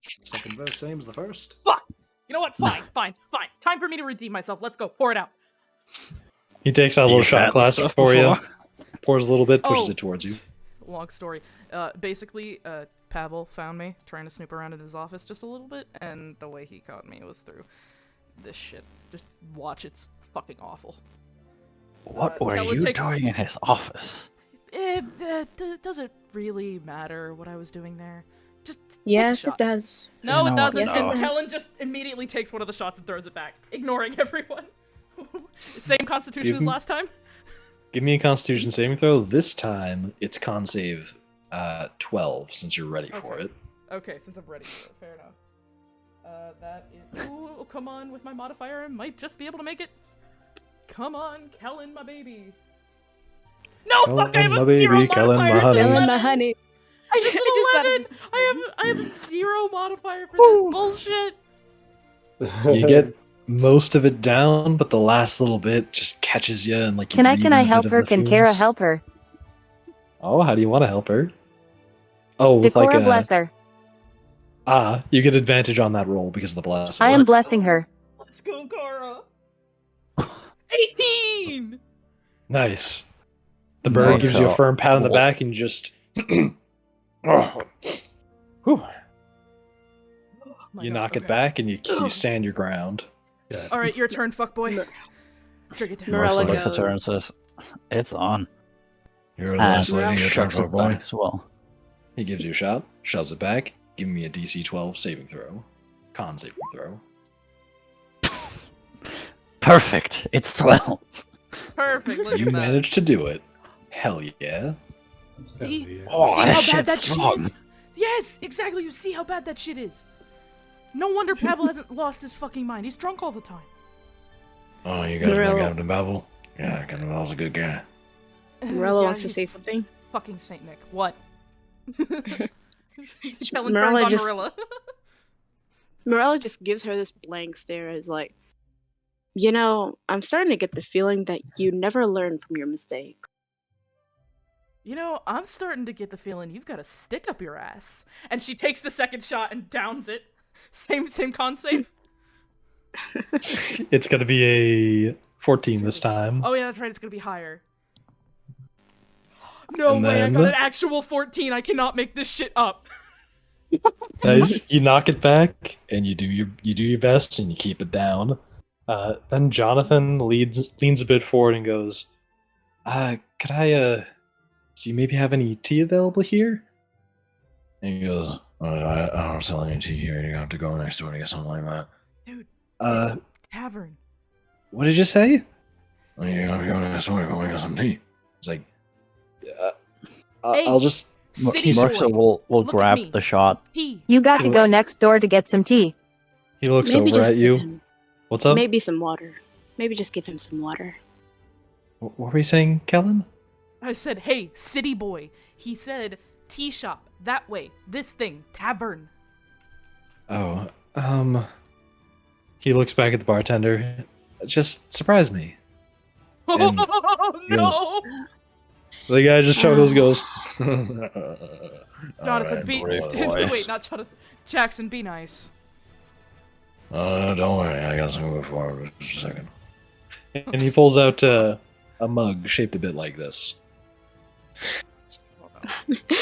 Second verse, same as the first. Fuck! You know what? Fine. Time for me to redeem myself. Let's go. Pour it out. He takes out a little You've had shot glass this stuff for you. before? Pours a little bit, pushes Oh. it towards you. Long story. Basically, Pavel found me trying to snoop around in his office just a little bit, and the way he caught me was through this shit. Just watch, it's fucking awful. What were Helen you takes- doing in his office? Does it really matter what I was doing there? Just take a Yes, shot. it does. No, it No, doesn't. yes, and it does. Kellen just immediately takes one of the shots and throws it back, ignoring everyone. Same constitution as Give- last time. Give me a Constitution saving throw. This time, it's con save 12, since you're ready for Okay. it. Okay, since I'm ready for it, fair enough. That is. Ooh, come on, with my modifier, I might just be able to make it. Come on, Kellen, my baby. No, fuck! I have Kellen, a my zero baby, Kellen, my modifier. honey. It's an Kellen, my 11. honey. It's an I just thought of 11. I have a 0 modifier for this bullshit. You get most of it down, but the last little bit just catches you and like. you Can I breathe in a help bit of her? the Can Kara fumes. help her? Oh, how do you want to help her? Oh, with Decora like a. bless her. You get advantage on that roll because of the blessing. I am blessing her. Let's go, Kara. 18. Nice. The bird Nice. gives you a firm pat on the back and you just. Oh. Whew. My You God, knock it okay. back and you stand your ground. Yeah. All right, your turn, fuckboy. Drink it down. Mirella Looks at goes. her and says, "It's on." You're a And nice lady, you're a shoves truck it boy. back as well. He gives you a shot, shoves it back, give me a DC 12 saving throw. Con saving throw. Perfect. It's 12. Perfect. Look You at that. managed to do it. Hell yeah. See? Oh, See that how bad shit's that shit strong. is? Yes, exactly. You see how bad that shit is. No wonder Pavel hasn't lost his fucking mind. He's drunk all the time. Oh, you guys know Mirella. Captain Babel? Yeah, Captain Babel's a good guy. Mirella Yeah, wants to he's say something. Fucking Saint Nick. What? Helen Mirella burns on just- Mirella. Mirella just gives her this blank stare as like, you know, I'm starting to get the feeling that you never learn from your mistakes. You know, I'm starting to get the feeling you've got a stick up your ass. And she takes the second shot and downs it. Same con save. It's going to be a 14 this time. Oh yeah, that's right. It's gonna be higher. No And way! I then- got an actual 14. I cannot make this shit up. Guys, you knock it back and you do your best and you keep it down. Then Johnathan leans a bit forward and goes, could I do you maybe have any tea available here? And he goes, I don't sell any tea here. You have to go next door to get something like that. Dude, Uh, it's a tavern. what did you say? Well, you have to go next door to go get some tea. It's like, Hey, I'll just City Marcia boy. will Look at grab me. the shot. He. You got to go next door to get some tea. He looks Maybe over just at give you. him- What's up? Maybe some water. Maybe just give him some water. What were you saying, Kellen? I said, hey, city boy. He said, tea shop. That way. This thing. Tavern. Oh, He looks back at the bartender. Just surprise me. And Oh he goes, no! The guy just chuckles and goes, Jonathan, be. brave boys. Wait, not Jonathan. Jackson, be nice. Don't worry, I got some good for him. Just a second. and he pulls out a mug shaped a bit like this.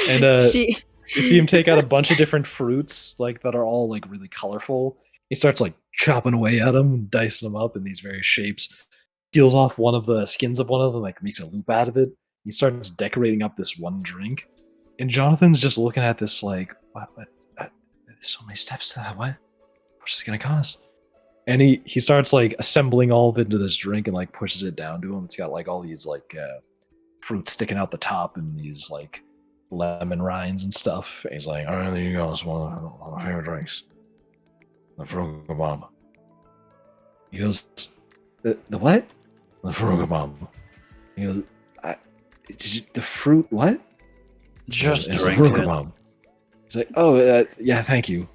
And She you see him take out a bunch of different fruits, like that are all like really colorful. He starts like chopping away at them, dicing them up in these various shapes. Peels off one of the skins of one of them, like makes a loop out of it. He starts decorating up this one drink, and Jonathan's just looking at this like, what there's so many steps to that. What's this gonna cost? And he starts like assembling all of it into this drink and like pushes it down to him. It's got like all these like fruit sticking out the top and these like lemon rinds and stuff. And he's like, All right, there you go. It's one of my favorite drinks. The Frugal Bomb. he goes, the what? The Frugal Bomb. He goes, the fruit what? Just It's drink the Frugal it. Bomb. He's like, oh yeah, thank you.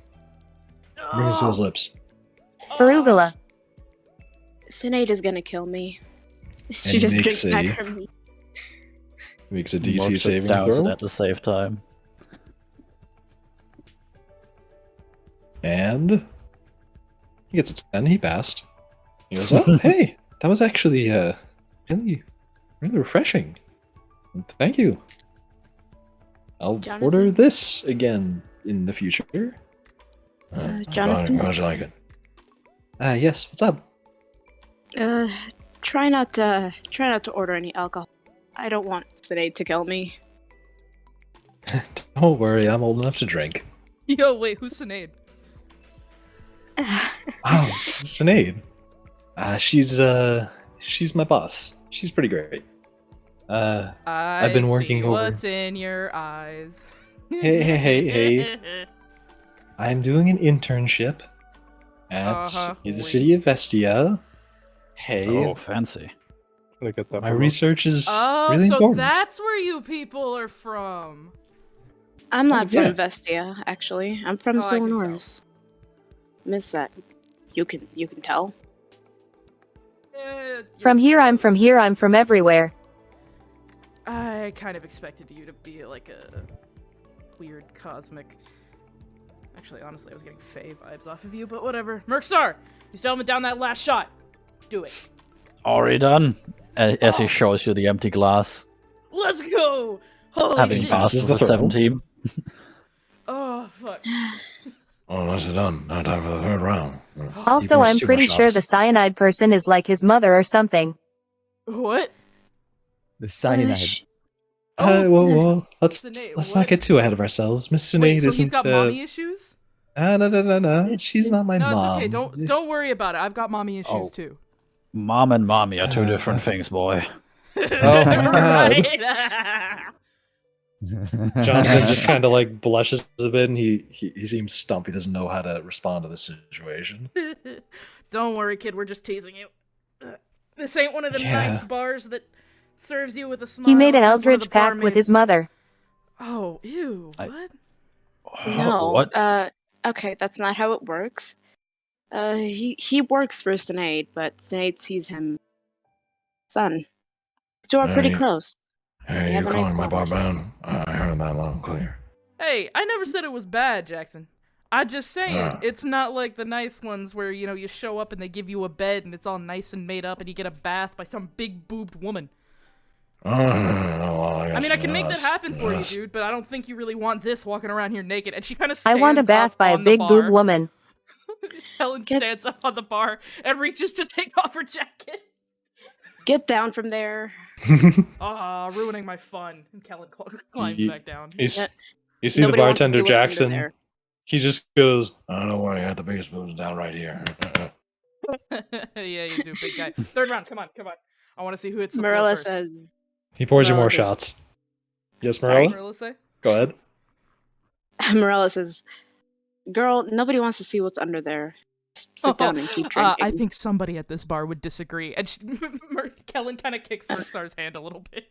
Brings it to his lips. Arugula. Cynade is gonna kill me. She he just makes drinks back a- her meat. Makes a DC Marcia saving downs throw. it at the same time. And he gets a 10. He passed. He goes, oh, hey, that was actually really, really refreshing. Thank you. I'll Jonathan? order this again in the future. Jonathan? How'd you like it? Yes, what's up? Try not to order any alcohol. I don't want Cynade to kill me. Don't worry, I'm old enough to drink. Yo, wait, who's Cynade? Oh, Cynade. She's my boss. She's pretty great. I've been working see over. what's in your eyes. Hey. I'm doing an internship at the city of Vestia. Hey, Oh, fancy. I get that my from research is Oh, really so important. that's where you people are from. I'm not yeah. from Vestia, actually. I'm from Oh, I can tell. Silanoris. Miss that. You can tell. From here, I'm from here, I'm from everywhere. I kind of expected you to be like a weird cosmic Actually, honestly, I was getting Faye vibes off of you, but whatever. Merkstar, you still haven't down that last shot. Do it. Already done. As he shows you the empty glass. Let's go! Holy Having shit! passed with the 17. Oh, fuck. Oh, nicely done. Now time for the third round. Also, I'm pretty sure the cyanide person is like his mother or something. What? The cyanide. Well, let's Cynade, not get too ahead of ourselves. Miss Cynade Wait, so isn't. he's got mommy issues? No. She's not my No, mom. it's okay. Don't worry about it. I've got mommy issues too. Mom and mommy are two different things, boy. Oh my god. Johnathan just kind of like blushes a bit, and he seems stumped. He doesn't know how to respond to this situation. Don't worry, kid. We're just teasing you. This ain't one of them nice bars that serves you with a smile. He made an like it's one of eldritch the pact with his barmaids. mother. Oh, ew. What? No. What? Okay, that's not how it works. He works for Cynade, but Cynade sees him son. The two are pretty Hey. close. They Hey, have you a nice calling my bar bond. down? I heard that loud and clear. Hey, I never said it was bad, Jackson. I just saying, Ah. it's not like the nice ones where, you know, you show up and they give you a bed and it's all nice and made up and you get a bath by some big-boobed woman. I mean, I can make that happen for you, dude, but I don't think you really want this walking around here naked. And she kind of I stands want a bath up by a on the big bar. boob woman. Helen stands up on the bar and reaches to take off her jacket. Get down from there. Ah, ruining my fun. And Kellen climbs back down. You see the Nobody wants to bartender see what's under Jackson. there. He just goes, I don't worry, I got the biggest boobs down right here. Yeah, you do, big guy. Third round, come on. I want to see who hits the floor Morella first. says, he pours you Morella more says- shots. Yes, Sorry? Mirella? Morella say? Go ahead. Morella says, girl, nobody wants to see what's under there. Just sit down and keep drinking. I think somebody at this bar would disagree. And Kellen kind of kicks Merksar's hand a little bit.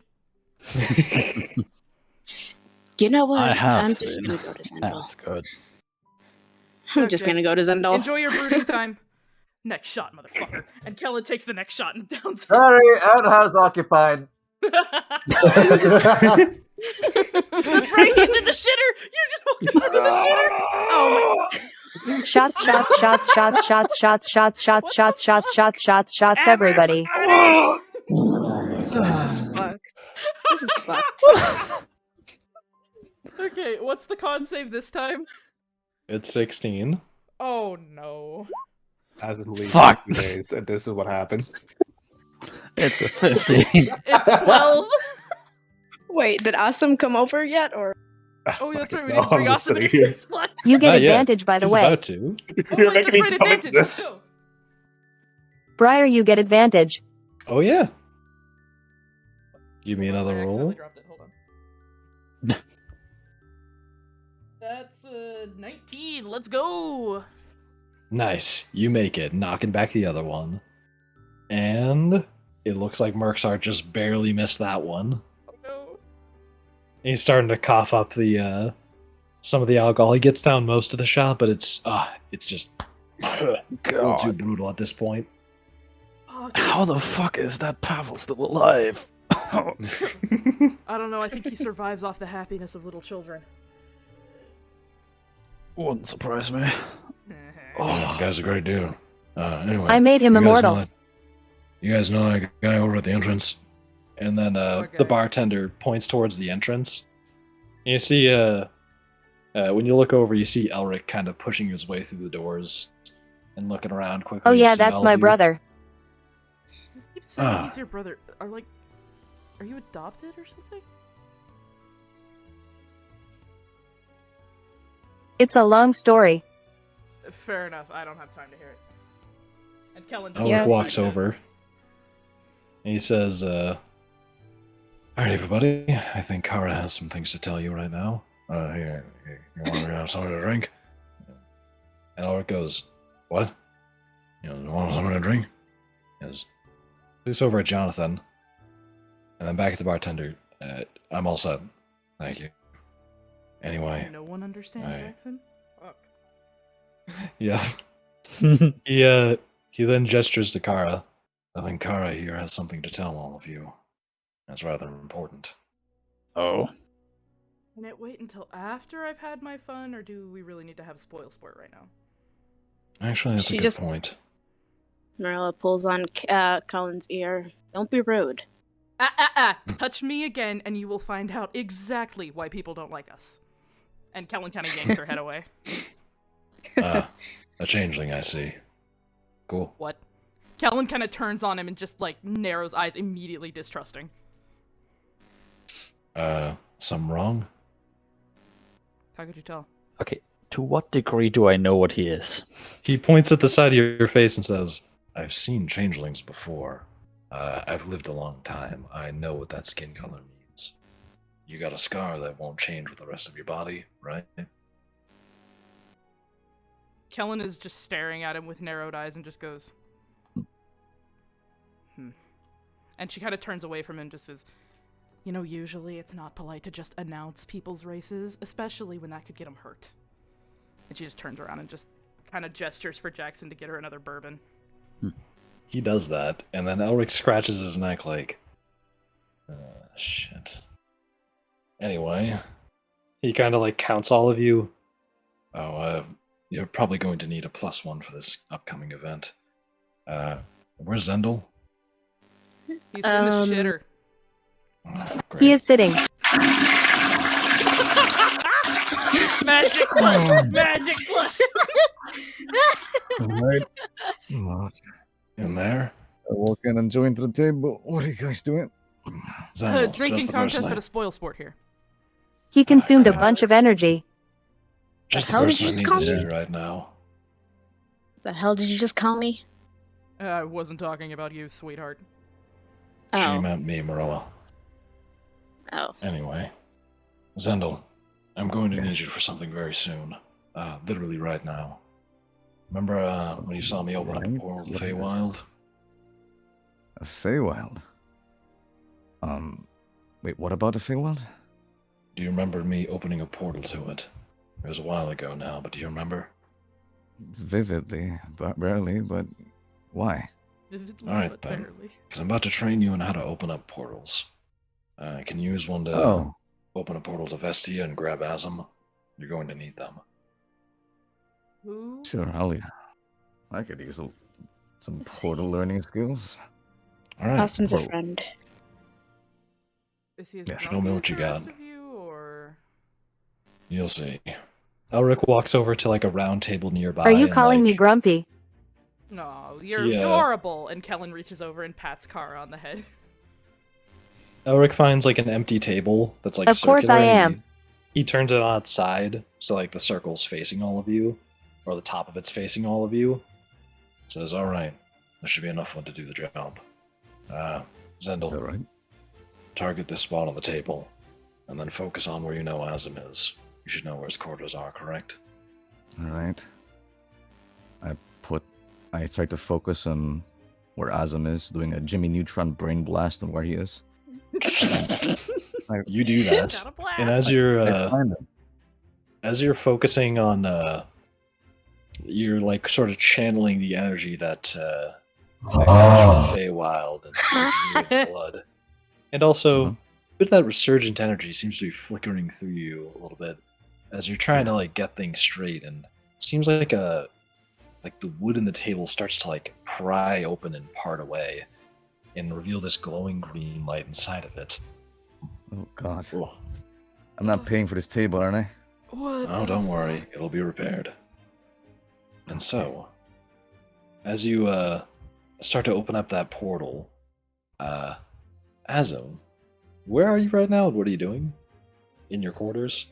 You know what? I have I'm just seen. gonna go to Zendel. That's good. I'm just Okay. gonna go to Zendel. Enjoy your brooding time. Next shot, motherfucker. And Kellen takes the next shot and downs. Sorry, outhouse occupied. That's right, he's in the shitter! You just in the shitter! Oh my Shots, everybody. This is fucked. This is fucked. Okay, what's the con save this time? It's 16. Oh no. Hasn't leave Fuck. 50 days, and this is what happens. It's a 50. It's 12. Wait, did Awesome come over yet, or? Oh, that's right, we No, didn't bring I'm Awesome just into sitting this slot. You get Not yet. advantage, by the He's way. about to. Oh, You're wait, that's making me right, come advantage. into Let's this. go. Briar, you get advantage. Oh, yeah. Give me another I roll. accidentally dropped it. Hold on. That's 19. Let's go. Nice. You make it, knocking back the other one. And it looks like Merksar just barely missed that one. Oh no. And he's starting to cough up the some of the alcohol. He gets down most of the shot, but it's just a little too brutal at this point. Oh, How the fuck is that Pavel still alive? I don't know. I think he survives off the happiness of little children. Wouldn't surprise me. Oh, you guys are great dude. Anyway, I made him you guys immortal. know that- You guys know that guy over at the entrance? And then Okay. the bartender points towards the entrance. And you see when you look over, you see Elric kind of pushing his way through the doors and looking around quickly. Oh to yeah, see that's all my of you. brother. You said Ah. he's your brother. Are you adopted or something? It's a long story. Fair enough. I don't have time to hear it. And Kellen Elric Yes. walks over. And he says, Alright, everybody. I think Kara has some things to tell you right now. Here, you want to have something to drink? and Elric goes, What? You want something to drink? Yes. Looks over at Johnathan. And then back at the bartender. I'm all set. Thank you. Anyway, No one understands Aye. Jackson? Fuck. Yeah. He then gestures to Kara. I think Kara here has something to tell all of you. That's rather important. Oh. Can it wait until after I've had my fun, or do we really need to have spoil sport right now? Actually, that's She a good just- point. Mirella pulls on Colin's ear. Don't be rude. Touch me again, and you will find out exactly why people don't like us. And Kellen kind of yanks her head away. A changeling, I see. Cool. What? Kellen kind of turns on him and just, like, narrows eyes, immediately distrusting. Something wrong? How could you tell? Okay, to what degree do I know what he is? He points at the side of your face and says, I've seen changelings before. I've lived a long time. I know what that skin color means. You got a scar that won't change with the rest of your body, right? Kellen is just staring at him with narrowed eyes and just goes, And she kind of turns away from him and just says, you know, usually it's not polite to just announce people's races, especially when that could get them hurt. And she just turns around and just kind of gestures for Jackson to get her another bourbon. He does that, and then Elric scratches his neck like, shit. Anyway. He kind of like counts all of you. You're probably going to need a +1 for this upcoming event. Where's Zendel? He's in the shitter. Oh, He is sitting. Magic flush! Magic flush! Alright. In there? I walk in and join to the table. What are you guys doing? Zendel, Drinking just the contest person at a spoil sport here. He consumed a bunch of energy. Just the hell did person you I just need call to me? see right now. The hell did you just call me? I wasn't talking about you, sweetheart. She Oh. meant me, Mirella. Oh. Anyway. Zendel, I'm going to need you for something very soon. Literally right now. Remember when you saw me open up a portal to the Feywild? A Feywild? Wait, what about the Feywild? Do you remember me opening a portal to it? It was a while ago now, but do you remember? Vividly, but barely, but why? Alright then, because I'm about to train you on how to open up portals. Can you use one to open a portal to Vestia and grab Asm? You're going to need them. Sure, I could use some portal learning skills. Alright. Austin's a Well, friend. Is he as Yeah, show grumpy me as what you the got. rest of you, or... You'll see. Elric walks over to like a round table nearby. Are you and, calling like, me grumpy? No, you're Yeah. adorable. And Kellen reaches over and pats Kara on the head. Elric finds like an empty table that's like Of course I circular, and am. He turns it on its side, so like the circle's facing all of you, or the top of it's facing all of you. Says, alright, there should be enough one to do the job. Zendel, Alright. target this spot on the table, and then focus on where you know Asm is. You should know where his quarters are, correct? Alright. I try to focus on where Asm is, doing a Jimmy Neutron brain blast on where he is. You do that, Got a blast. And as you're focusing on, you're like sort of channeling the energy that comes from the Feywild and the blood, and also a bit of that resurgent energy seems to be flickering through you a little bit as you're trying to like get things straight, and it seems like the wood in the table starts to like pry open and part away, and reveal this glowing green light inside of it. Oh god. I'm not paying for this table, aren't I? What? Oh, don't worry, it'll be repaired. And so, as you start to open up that portal, Asm, where are you right now? What are you doing? In your quarters?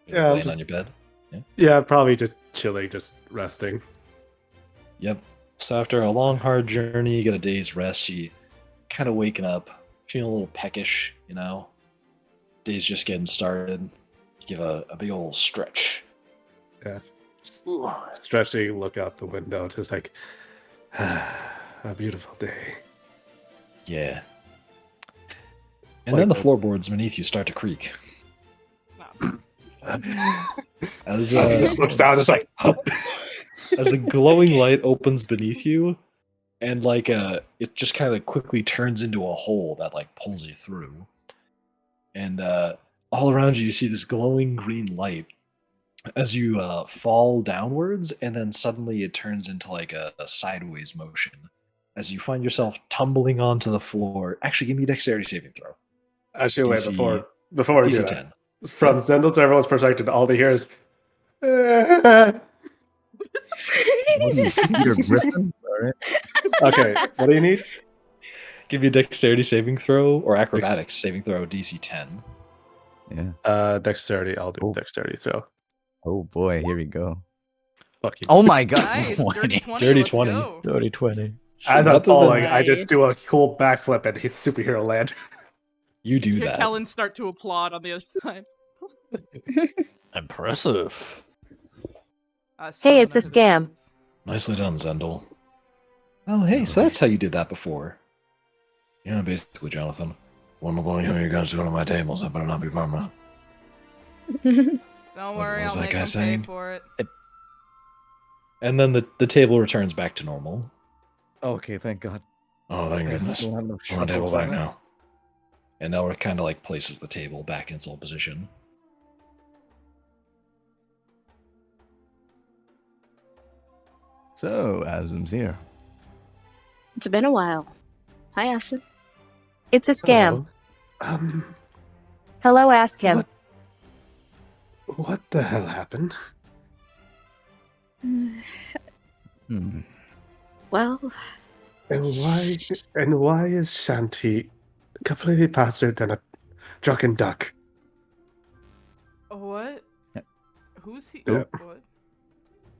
You're Yeah, laying on your bed. Yeah, probably just chilling, just resting. Yep. So after a long, hard journey, you get a day's rest. You kind of waking up, feeling a little peckish, you know. Day's just getting started. You give a big old stretch. Yeah. Just stretching, look out the window, just like, a beautiful day. Yeah. And then the floorboards beneath you start to creak. As he just looks down, just like, as a glowing light opens beneath you, and like it just kind of quickly turns into a hole that like pulls you through. And all around you, you see this glowing green light as you fall downwards, and then suddenly it turns into like a sideways motion as you find yourself tumbling onto the floor. Actually, give me a dexterity saving throw. Actually, wait, DC before we do DC that. 10. From Zendel to everyone's perspective, all they hear is. Peter Griffin? Alright. Okay, what do you need? Give me a dexterity saving throw or acrobatics saving throw, DC 10. Yeah. Dexterity. I'll do dexterity throw. Oh boy, here we go. Fuck you. Oh my god. Nice, dirty 20. Dirty Let's 20. go. Dirty 20. As I'm Rather falling, than- I just do a cool backflip and hit superhero land. You do Hear that. Kellen start to applaud on the other side. Impressive. Hey, it's a scam. Nicely done, Zendel. Oh, hey, so that's how you did that before. Yeah, basically, Johnathan. When I'm going to hear you guys doing on my tables, I better not be permanent. Don't worry, was I'll that make guy him saying? pay for it. And then the table returns back to normal. Okay, thank God. Oh, thank goodness. Don't have no Put my table shovels back on it. now. And Elric kind of like places the table back in its old position. So, Azim's here. It's been a while. Hi, Acid. It's a scam. Hello. Hello, ask him. What the hell happened? Hmm. Well, And why is Shanti completely bastard than a drunken duck? What? Who's he? Yeah. What?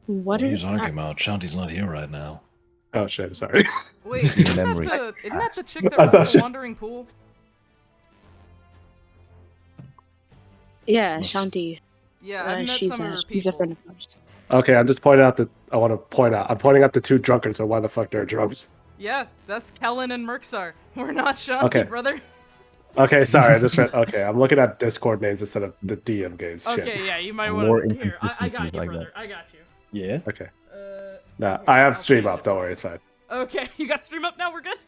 what He's are arguing about Shanti's not here right now. Oh shit, sorry. Wait, isn't Memory. that the chick that runs the wandering pool? Yeah, Yes. Shanti. Yeah, I've met she's some of her she's a people. friend of ours. Okay, I'm just pointing out that I want to point out. I'm pointing out the two drunkards, so why the fuck they're drunk? Yeah, that's Kellen and Merksar. We're not Shanti, Okay. brother. Okay, sorry, I just read. Okay, I'm looking at Discord names instead of the DM games. Shit. Okay, yeah, you might More want to. Here, I got you, inconsistencies like brother. I got you. Yeah. Okay. Uh, Nah, here, I have I'll stream change up. it. Don't worry, it's fine. Okay, you got stream up now. We're good.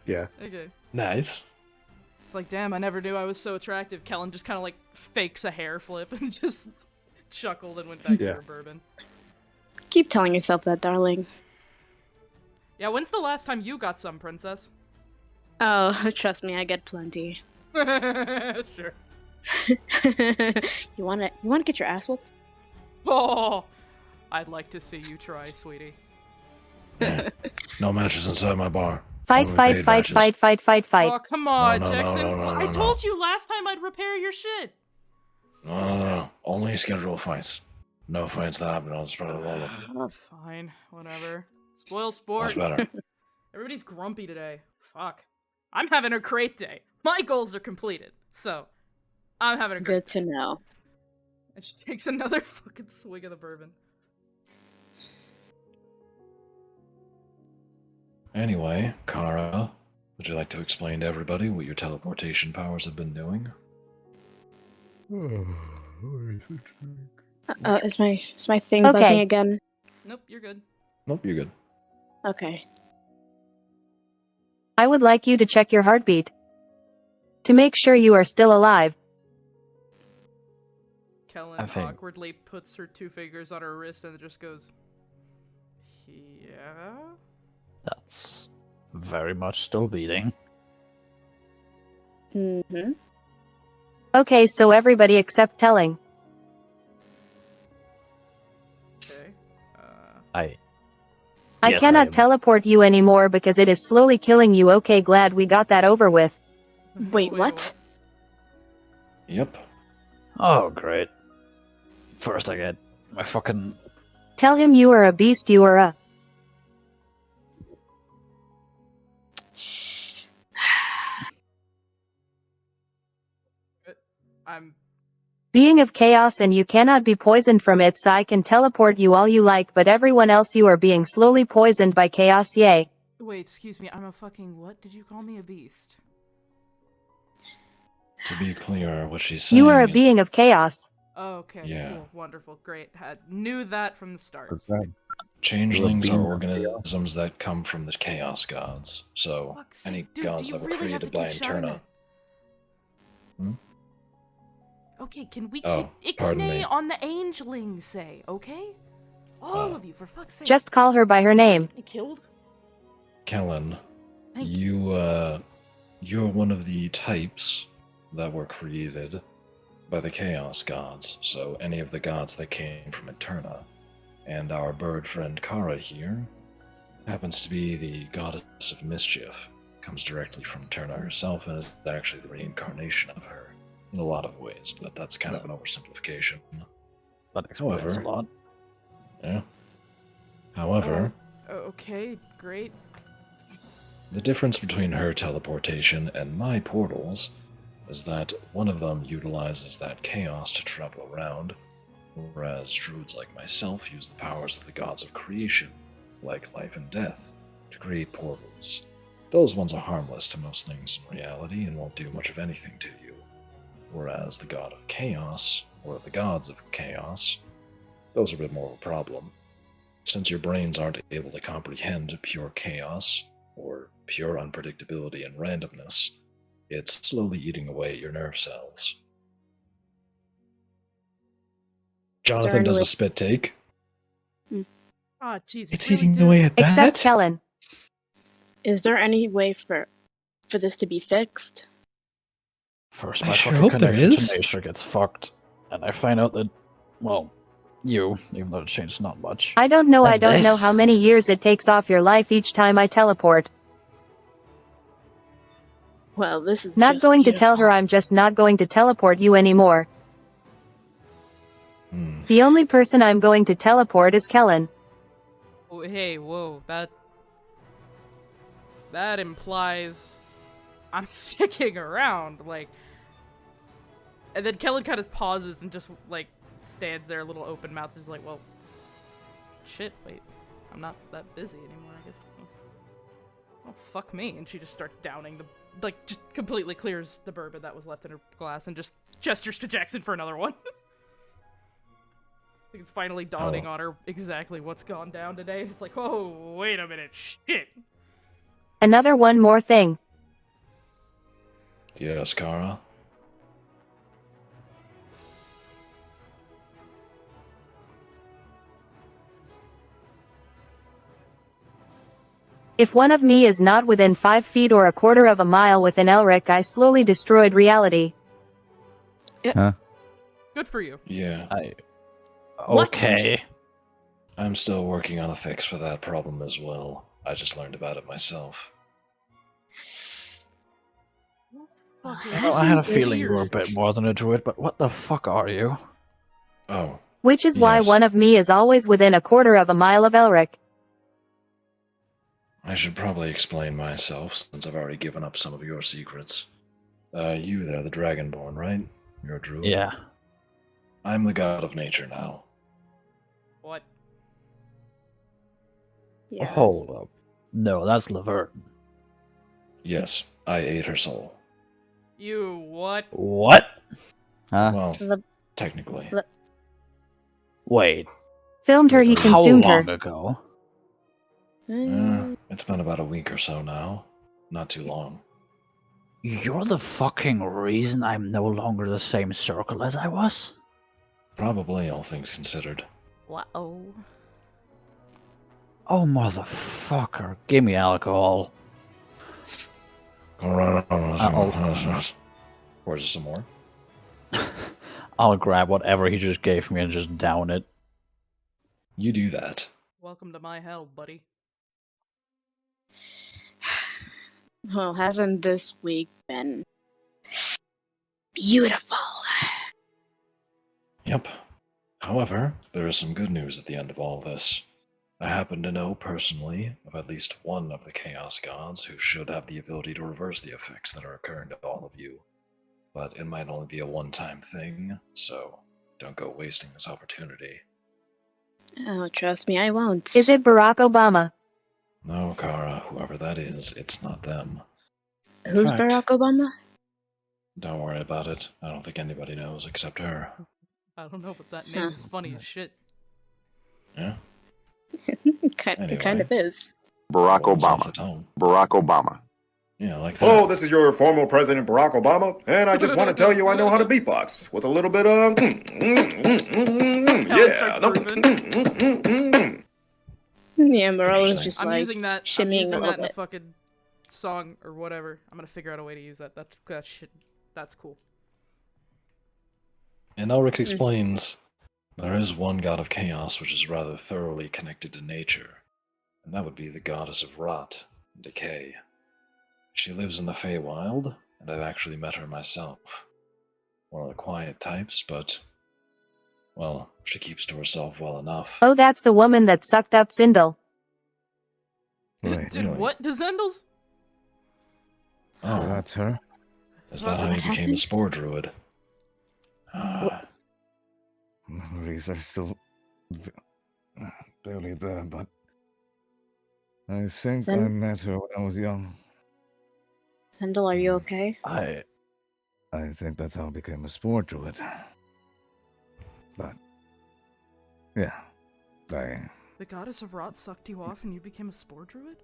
Yeah. Okay. Nice. It's like, damn, I never knew I was so attractive. Kellen just kind of like fakes a hair flip and just chuckled and went back to Yeah. her bourbon. Keep telling yourself that, darling. Yeah, when's the last time you got some, princess? Oh, trust me, I get plenty. Sure. You wanna get your ass whooped? Oh, I'd like to see you try, sweetie. No matches inside my bar. Fight, Only fight, paid fight, matches. fight, fight, fight, fight. Oh, come on, No, no, no, Jackson. no, no, I no, told you last time I'd repair your shit. No. Only scheduled fights. No fights that happen on the spread of the moment. Oh, fine, whatever. Spoil sport. Much better. Everybody's grumpy today. Fuck. I'm having a great day. My goals are completed, so I'm having a great Good to know. And she takes another fucking swig of the bourbon. Anyway, Kara, would you like to explain to everybody what your teleportation powers have been doing? Is my thing Okay. buzzing again? Nope, you're good. Nope, you're good. Okay. I would like you to check your heartbeat. To make sure you are still alive. Kellen I think- awkwardly puts her two fingers on her wrist and just goes, yeah? That's very much still beating. Mm-hmm. Okay, so everybody except telling. Okay. I I cannot teleport you anymore because it is slowly killing you. Okay, glad we got that over with. Wait, what? Yep. Oh, great. First I get my fucking... Tell him you are a beast, you are a... I'm... being of chaos and you cannot be poisoned from it, so I can teleport you all you like, but everyone else you are being slowly poisoned by chaos, yay. Wait, excuse me, I'm a fucking what? Did you call me a beast? To be clear, what she's saying You are a is- being of chaos. Oh, okay, Yeah. cool, wonderful, great. Knew that from the start. Changelings You're a are being of organisms that come from the chaos gods. So, Fuck's any sake, dude, gods do you that were really have to created by keep shouting Interna. it? Hmm? Okay, can we Oh, keep pardon me. Ixnay on the Angeling say, okay? All of you, for fuck's sake. Just call her by her name. I killed? Kellen, Thank you're one of the types that were created by the Chaos Gods, so any of the gods that came from Eterna. And our bird friend Kara here happens to be the goddess of mischief, comes directly from Eterna herself, and is actually the reincarnation of her in a lot of ways, but that's kind of an oversimplification. That explains a lot. Yeah. However, Okay, great. the difference between her teleportation and my portals is that one of them utilizes that chaos to travel around, whereas druids like myself use the powers of the gods of creation, like life and death, to create portals. Those ones are harmless to most things in reality and won't do much of anything to you, whereas the god of chaos, or the gods of chaos, those are a bit more of a problem. Since your brains aren't able to comprehend pure chaos, or pure unpredictability and randomness, it's slowly eating away at your nerve cells. Johnathan does a spit take. Oh, Jesus. It's eating away at that? Except Kellen. Is there any way for this to be fixed? First, I my sure fucking hope there connection is. to nature gets fucked, and I find out that, well, you, even though it changed not much. I don't know And how many years it takes off your life each time I teleport. Well, this is Not just going to tell her beautiful. I'm just not going to teleport you anymore. Hmm. The only person I'm going to teleport is Kellen. Oh, hey, whoa, that implies I'm sticking around, like. And then Kellen kind of pauses and just, like, stands there a little open mouthed, just like, well, shit, wait, I'm not that busy anymore, I guess. Oh, fuck me. And she just starts downing the, like, just completely clears the bourbon that was left in her glass and just gestures to Jackson for another one. I think it's finally dawning on her exactly what's gone down today. It's like, oh, wait a minute, shit. Another one more thing. Yes, Kara? If one of me is not within 5 feet or a quarter of a mile within Elric, I slowly destroyed reality. Huh? Good for you. Yeah. Okay. I'm still working on a fix for that problem as well. I just learned about it myself. I had a feeling you were a bit more than a druid, but what the fuck are you? Oh. Which is why Yes. one of me is always within a quarter of a mile of Elric. I should probably explain myself, since I've already given up some of your secrets. You there, the Dragonborn, right? You're a druid? Yeah. I'm the god of nature now. What? Yeah. Hold up. No, that's Laverne. Yes, I ate her soul. You what? What? Huh? Well, technically. Wait. Filmed her, he How consumed long her. ago? It's been about a week or so now. Not too long. You're the fucking reason I'm no longer the same circle as I was? Probably, all things considered. Wow. Oh, motherfucker. Give me alcohol. Where's there some more? I'll grab whatever he just gave me and just down it. You do that. Welcome to my hell, buddy. Well, hasn't this week been beautiful? Yep. However, there is some good news at the end of all this. I happen to know personally of at least one of the Chaos Gods who should have the ability to reverse the effects that are occurring to all of you. But it might only be a one-time thing, so don't go wasting this opportunity. Oh, trust me, I won't. Is it Barack Obama? No, Kara, whoever that is, it's not them. Who's fact- Barack Obama? Don't worry about it. I don't think anybody knows except her. I don't know, but that name is funny as shit. Yeah? It kind of is. Barack Rolls off Obama. the tongue. Barack Obama. Yeah, like that. Hello, this is your former President Barack Obama, and I just want to tell you I know how to beatbox with a little bit of. Yeah. Yeah, Morella's just I'm like using that. I'm shimmying using a that little in a bit. fucking song or whatever. I'm gonna figure out a way to use that. That's cool. And Elric explains, there is one god of chaos which is rather thoroughly connected to nature, and that would be the goddess of rot and decay. She lives in the Feywild, and I've actually met her myself. One of the quiet types, but, well, she keeps to herself well enough. Oh, that's the woman that sucked up Sindel. Right. Did what to Zendels? Oh, that's her. Is that how you became a spore druid? Memories are still barely there, but I think I met her when I was young. Sindel, are you okay? I think that's how I became a spore druid. But yeah, The goddess of rot sucked you off and you became a spore druid?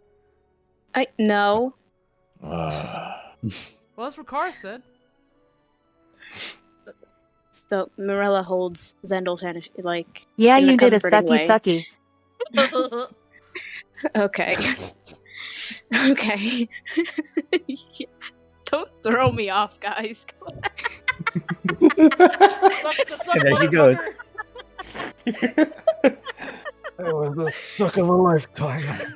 No. Well, that's what Kara said. So Mirella holds Zendel's hand, like. Yeah, in you did a comforting sucky way. sucky. Okay. Okay. Don't throw me off, guys. And there she goes. That was the suck of a lifetime.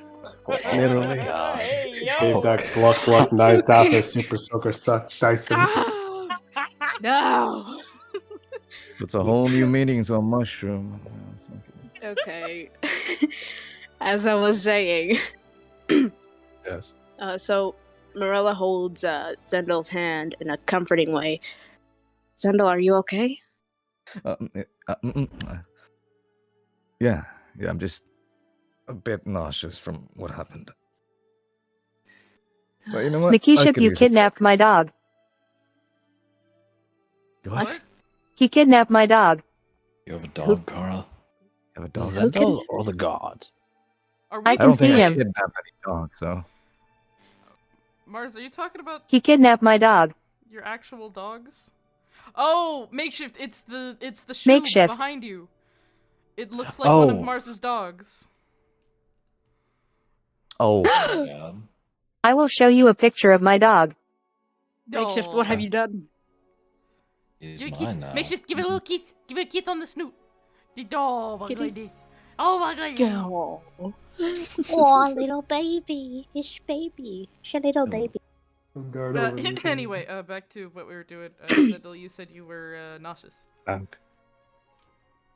Literally. Gave that Gluck 9000 Super Soaker Dyson. No. It's a whole new meaning to a mushroom. Okay. As I was saying. Yes. So Mirella holds Zendel's hand in a comforting way. Zendel, are you okay? Yeah, I'm just a bit nauseous from what happened. But you know what? Makeshift, you kidnapped my dog. What? He kidnapped my dog. You have a dog, Kara? You have a dog? Zendel or the god? I can see him. I kidnapped any dog, so. Mars, are you talking about He kidnapped my dog. your actual dogs? Oh, Makeshift, it's the shoe Makeshift. behind you. It looks like one of Mars's dogs. Oh. I will show you a picture of my dog. Makeshift, what have you done? He's Give it a kiss. mine now. Makeshift, give it a little kiss. Give it a kiss on the snoot. Oh my goodness. Oh my goodness. Oh, little baby. It's baby. It's a little baby. Anyway, back to what we were doing. Zendel, you said you were nauseous.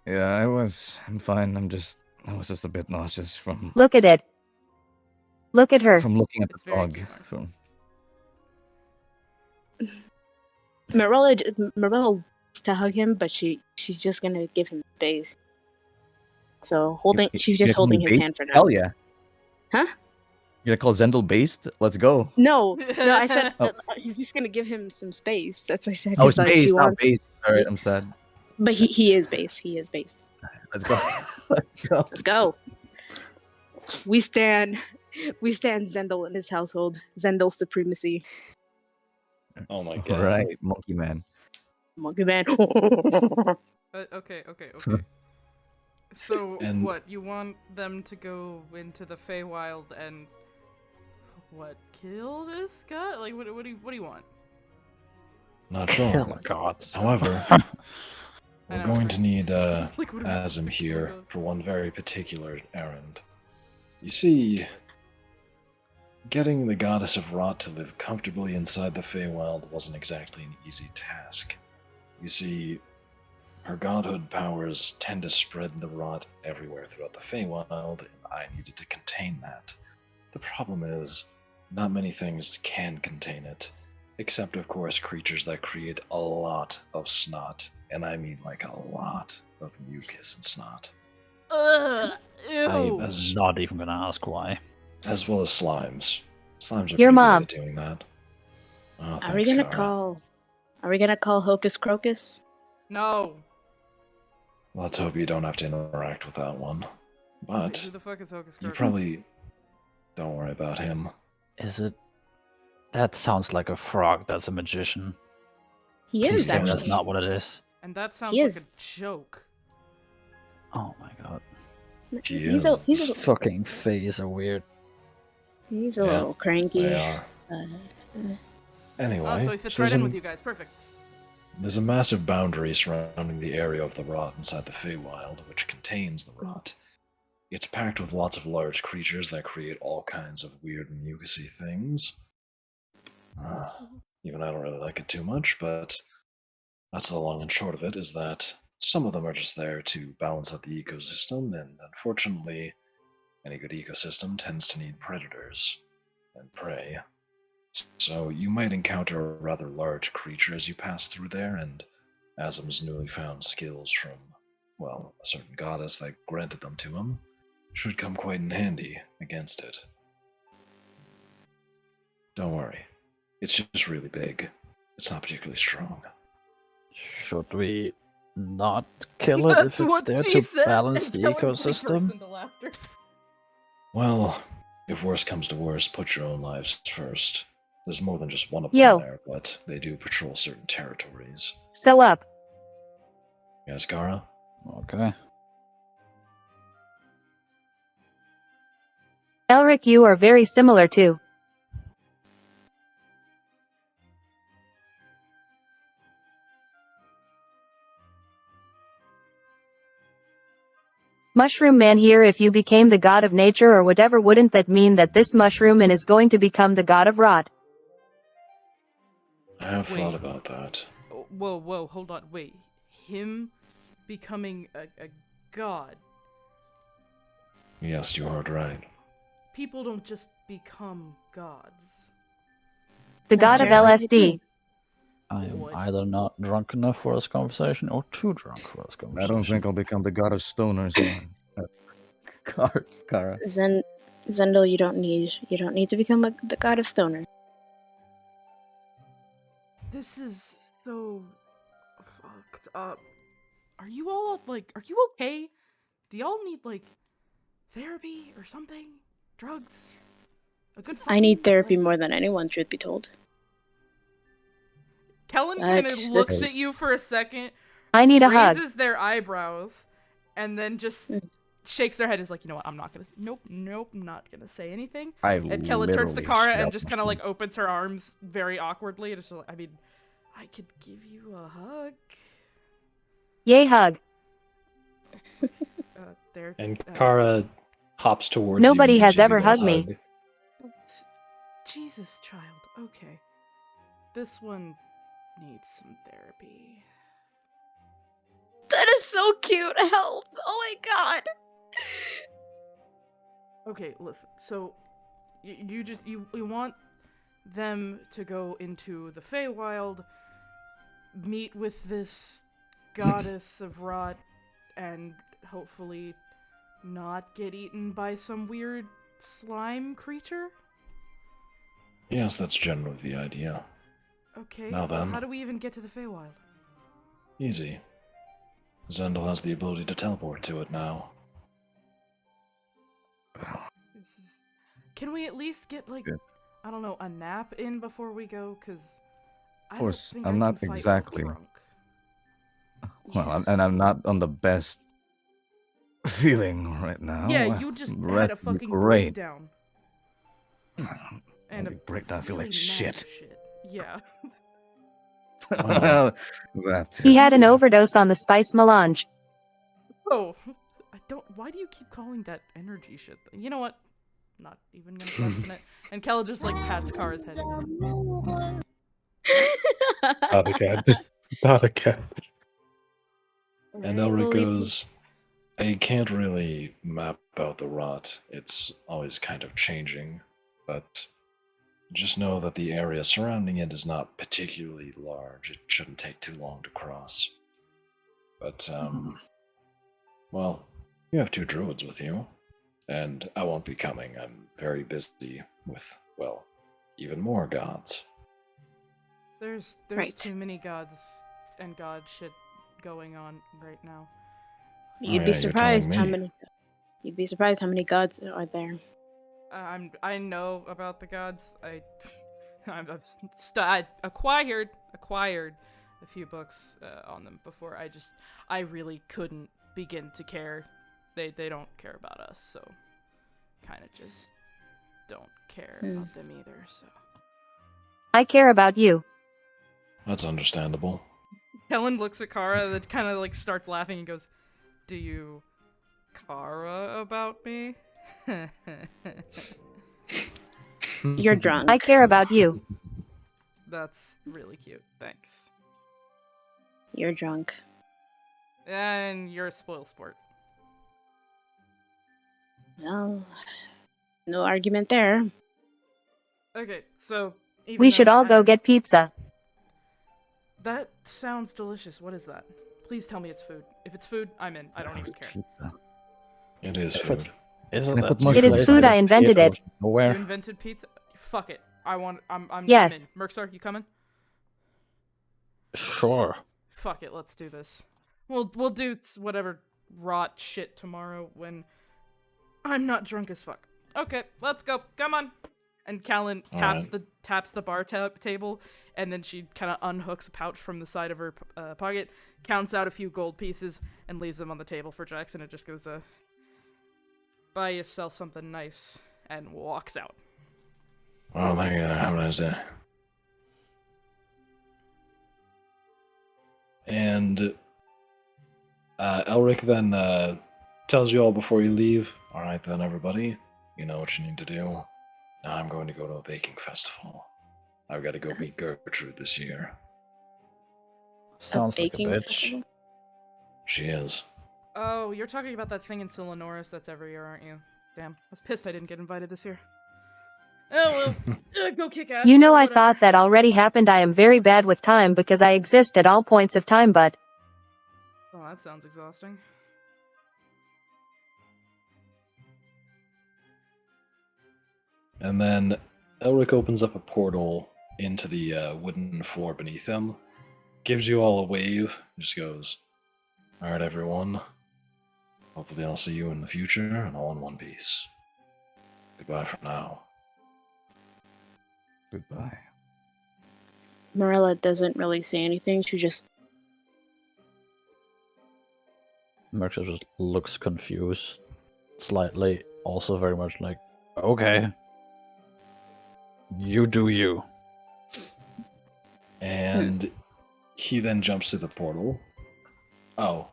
Yeah, I'm fine. I was just a bit nauseous from Look at it. Look at her. from looking at the very dog. cute, Mars. So. Mirella wants to hug him, but she's just gonna give him space. So she's just holding his hand for now. Hell yeah. Huh? You're gonna call Zendel based? Let's go. No, I said Oh. she's just gonna give him some space. That's what I said. Oh, 'cause, it's based, she not wants... based. Alright, I'm sad. But he is base. He is base. Let's go. Let's go. Let's go. We stand Zendel in his household. Zendel supremacy. Oh my god. Alright, Monkey Man. Monkey man. Okay. So, And- what? You want them to go into the Feywild and what? Kill this guy? Like, what do you want? Not sure. Oh my god. However, we're know. going to need Like, what are we Azim supposed to here do? for one very particular errand. You see, getting the goddess of rot to live comfortably inside the Feywild wasn't exactly an easy task. You see, her godhood powers tend to spread the rot everywhere throughout the Feywild, and I needed to contain that. The problem is, not many things can contain it, except, of course, creatures that create a lot of snot, and I mean like a lot of mucus and snot. Ew. I'm not even gonna ask why. As well as slimes. Slimes are Your pretty mom. good at doing that. Oh, Are we thanks, gonna Kara. call? Are we gonna call Hocus Crocus? No. Let's hope you don't have to interact with that one. But Who the fuck is Hocus you Crocus? probably don't worry about him. Is it That sounds like a frog that's a magician. He Please is tell me actually. that's not what it is. And that sounds He like is. a joke. Oh my god. He's a His fucking face are weird. he's a Yeah, little cranky. they are. Anyway, So he fits so right there's in a- with you guys. Perfect. There's a massive boundary surrounding the area of the rot inside the Feywild, which contains the rot. It's packed with lots of large creatures that create all kinds of weird and mucusy things. Even I don't really like it too much, but that's the long and short of it, is that some of them are just there to balance out the ecosystem, and unfortunately, any good ecosystem tends to need predators and prey. So you might encounter a rather large creature as you pass through there, and Azam's newly found skills from, well, a certain goddess that granted them to him should come quite in handy against it. Don't worry, it's just really big. It's not particularly strong. Should we not kill it if it's there to balance the ecosystem? Well, if worse comes to worse, put your own lives first. There's more than just one of Yo. them there, but they do patrol certain territories. So up. Yes, Gara? Okay. Elric, you are very similar to. Mushroom Man here. If you became the god of nature or whatever, wouldn't that mean that this mushroom man is going to become the god of rot? I have thought Wait. about that. Whoa, hold on. Wait. Him becoming a god. Yes, you heard right. People don't just become gods. The god of LSD. I am either not drunk enough for this conversation or too drunk for this conversation. I don't think I'll become the god of stoners. Kara. Zendel, you don't need to become the god of stoner. This is so fucked up. Are you all are you okay? Do y'all need therapy or something? Drugs? A good I need therapy more than anyone, truth be told. Kellen kind of That's- looks that's- at you for a second. I need a hug. Raises their eyebrows, and then just shakes their head. Is like, you know what? I'm not gonna. Nope, I'm not gonna say anything. And Kellen turns to literally Kara and scalped just kind of opens her arms very awkwardly. And it's just I mean, I could give you a hug. Yay, hug. There. And Kara hops towards Nobody you. and has gives you a ever big hugged old me. hug. Jesus, child. Okay. This one needs some therapy. That is so cute. Help! Oh my god. Okay, listen. So, you want them to go into the Feywild, meet with this goddess of rot, and hopefully not get eaten by some weird slime creature? Yes, that's generally the idea. Okay, Now well, then. how do we even get to the Feywild? Easy. Zendel has the ability to teleport to it now. Can we at least get I don't know, a nap in before we go? Cause Of course, I don't think I'm I not can fight exactly. drunk. Well, and I'm not on the best feeling right now. Yeah, you just had Rest a would be fucking great. breakdown. And a breakdown. I feel like really shit. massive Yeah. Well, that He had an overdose on the spice melange. Oh, I don't. Why do you keep calling that energy shit? You know what? Not even gonna question it. And Kella just pats Kara's head. Not again. Not again. And Elric goes, I can't really map out the rot. It's always kind of changing, but just know that the area surrounding it is not particularly large. It shouldn't take too long to cross. But, well, you have 2 druids with you, and I won't be coming. I'm very busy with, well, even more gods. There's Right. too many gods and god shit going on right now. You'd yeah, be you're surprised telling how me. many. You'd be surprised how many gods are there. I know about the gods. I acquired a few books on them before. I really couldn't begin to care. They don't care about us, so kind of just don't care about them either. So I care about you. That's understandable. Helen looks at Kara, that kind of like starts laughing and goes, "Do you Kara about me?" You're drunk. I care about you. That's really cute. Thanks. You're drunk. And you're a spoil sport. Well, no argument there. Okay, so We should all go get pizza. That sounds delicious. What is that? Please tell me it's food. If it's food, I'm in. I don't even care. Pizza. It is food. It is food. I invented it. You invented pizza? Fuck it. I'm Yes. in. Merksar, you coming? Sure. Fuck it. Let's do this. We'll do whatever rot shit tomorrow when I'm not drunk as fuck. Okay, let's go. Come on. And Callan taps the bar table, and then she kind of unhooks a pouch from the side of her pocket, counts out a few gold pieces, and leaves them on the table for Jackson. It just goes, buy yourself something nice, and walks out. Well, thank you. Have a nice day. And Elric then tells you all before you leave, all right then, everybody, you know what you need to do. Now I'm going to go to a baking festival. I've got to go meet Gertrude this year. Sounds like a bitch. Festival? She is. Oh, you're talking about that thing in Silanoris that's every year, aren't you? Damn, I was pissed I didn't get invited this year. Oh well, go kick ass. You know, I whatever. thought that already happened. I am very bad with time because I exist at all points of time, but Oh, that sounds exhausting. And then Elric opens up a portal into the wooden floor beneath him, gives you all a wave, just goes, all right, everyone. Hopefully I'll see you in the future and all in one piece. Goodbye for now. Goodbye. Mirella doesn't really say anything. She just Merksar just looks confused, slightly, also very much like, okay. You do you. And he then jumps through the portal. Oh.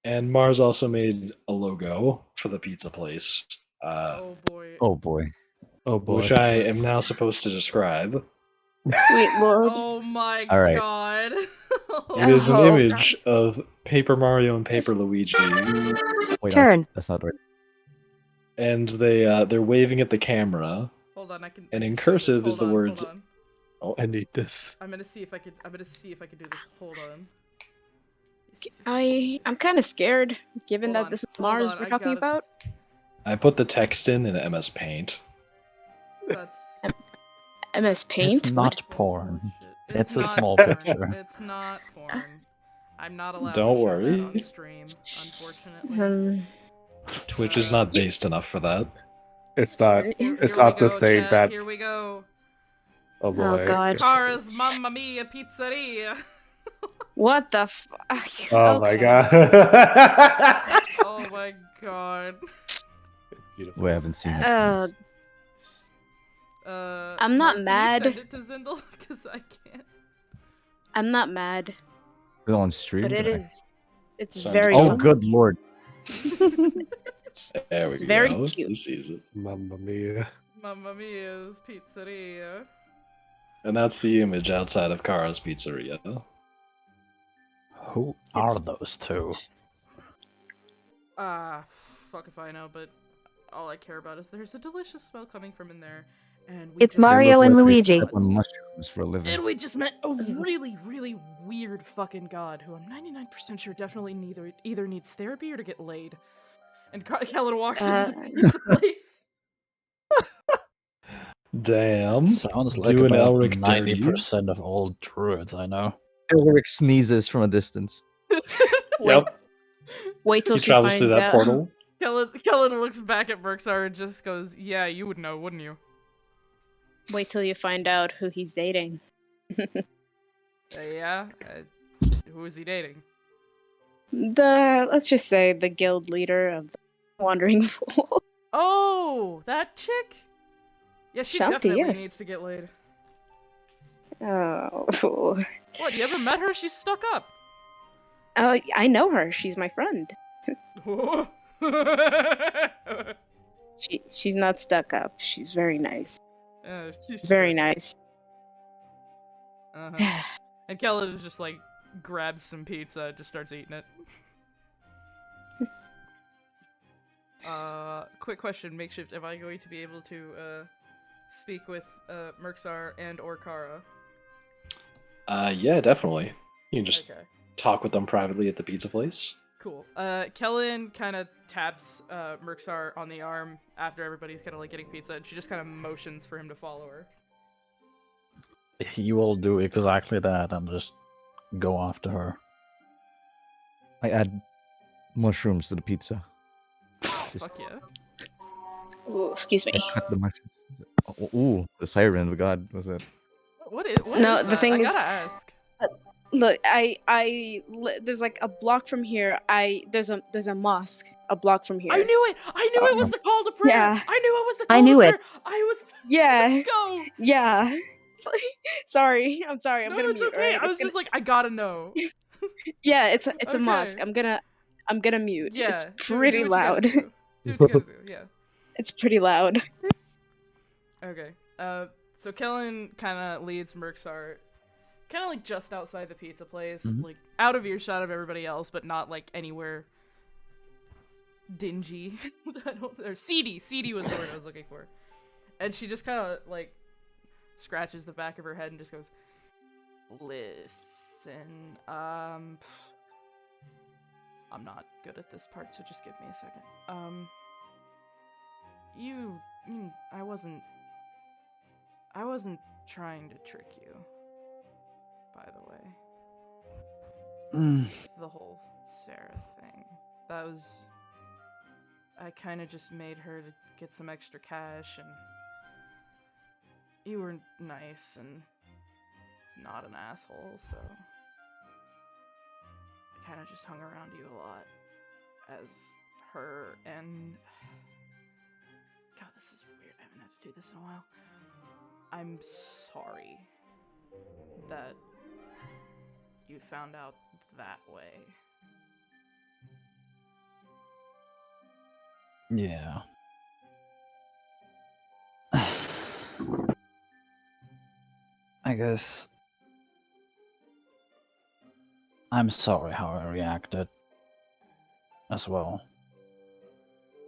And Mars also made a logo for the pizza place. Oh boy. Oh boy. Oh boy. Which I am now supposed to describe. Sweet lord. Oh my All right. god. It is an Oh, image of Paper Mario and Paper Luigi. Wait, Turn. No, that's not right. And they're waving at the camera. Hold on, I can. And in show this. cursive is Hold the on, words. hold on. Oh, I need this. I'm gonna see if I could do this. Hold on. I'm kind of scared, given Hold that on, this is hold Mars on, we're I talking gotta- about. I put the text in MS Paint. That's MS Paint. It's not porn. It's a not small porn. picture. It's not porn. I'm not allowed Don't to show worry. that on stream, unfortunately. Twitch is not based enough for that. It's not. Here It's we not the go, thing chat, that. Here we go. Oh boy. Oh god. Cara's Mamma Mia Pizzeria. What the fuck? Oh my god. Oh my god. We haven't seen it. I'm not Mars, mad. Can you send it to Zindel? Because I can't. I'm not mad, We're on stream. but it guys. is. It's Sounds very. Oh, fun. good lord. There we It's go. very cute. He sees it. Mamma mia. Mamma Mia's Pizzeria. And that's the image outside of Kara's Pizzeria. Who are those two? Fuck if I know, but all I care about is there's a delicious smell coming from in there. And we It's just Mario met and a Luigi. Step on mushrooms for a living. And we just met a really, really weird fucking god who I'm 99% sure definitely either needs therapy or to get laid. And Kellen walks into the pizza place. Damn. Sounds like Doing about Elric dirty. 90% of all druids I know. Elric sneezes from a distance. Yep. Wait till He she travels finds through that out. portal. Kellen looks back at Merksar and just goes, "Yeah, you would know, wouldn't you?" Wait till you find out who he's dating. Yeah? Who is he dating? Let's just say the guild leader of the Wandering Fool. Oh, that chick? Yeah, she Shanti, definitely yes. needs to get laid. Oh. What, you ever met her? She's stuck up. I know her. She's my friend. She's not stuck up. She's very nice. She's Very nice. Uh-huh. And Kellen just like grabs some pizza, just starts eating it. Quick question, Makeshift. Am I going to be able to speak with Merksar and or Kara? Yeah, definitely. You can just Okay. talk with them privately at the pizza place. Cool. Kellen kind of taps Merksar on the arm after everybody's kind of like getting pizza, and she just kind of motions for him to follow her. He will do exactly that and just go after her. I add mushrooms to the pizza. Fuck yeah. Ooh, excuse me. I cut the mushrooms. Ooh, the siren of God was it? What is No, is the that? thing I is- gotta ask. Look, there's like a block from here. There's a mosque a block from here. I knew it! I knew it was the call to prayer! Yeah. I knew it was the call I to knew prayer! it. I was... Yeah. Let's go! Yeah. Sorry. I'm sorry. I'm No, gonna it's mute. okay. Alright? I was just like, I gotta know. Yeah, it's a mosque. Okay. I'm gonna mute. Yeah. It's do pretty what you gotta loud. do. Do what you gotta do, yeah. It's pretty loud. Okay. So Kellen kind of leads Merksar kind of like just outside the pizza place, like out of earshot of everybody else, but not like anywhere dingy. Or seedy. Seedy was the word I was looking for. And she just kind of like scratches the back of her head and just goes, "Listen, I'm not good at this part, so just give me a second. I wasn't trying to trick you, by the way. The whole Sarah thing. That was... I kind of just made her to get some extra cash, and you were nice and not an asshole, so I kind of just hung around you a lot as her, and God, this is weird. I haven't had to do this in a while. I'm sorry that you found out that way. Yeah. I guess I'm sorry how I reacted as well.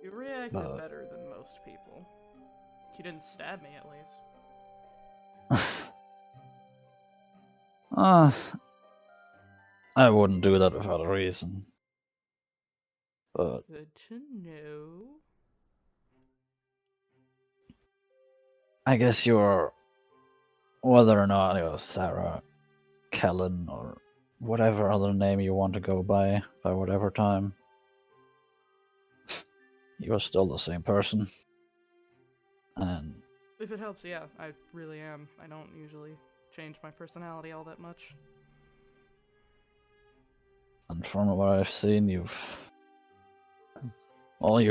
You reacted But- better than most people. You didn't stab me, at least. I wouldn't do that without a reason. But Good to know. I guess you're, whether or not you're Sarah, Kellen, or whatever other name you want to go by whatever time, you're still the same person. And If it helps, yeah, I really am. I don't usually change my personality all that much. from what I've seen, you've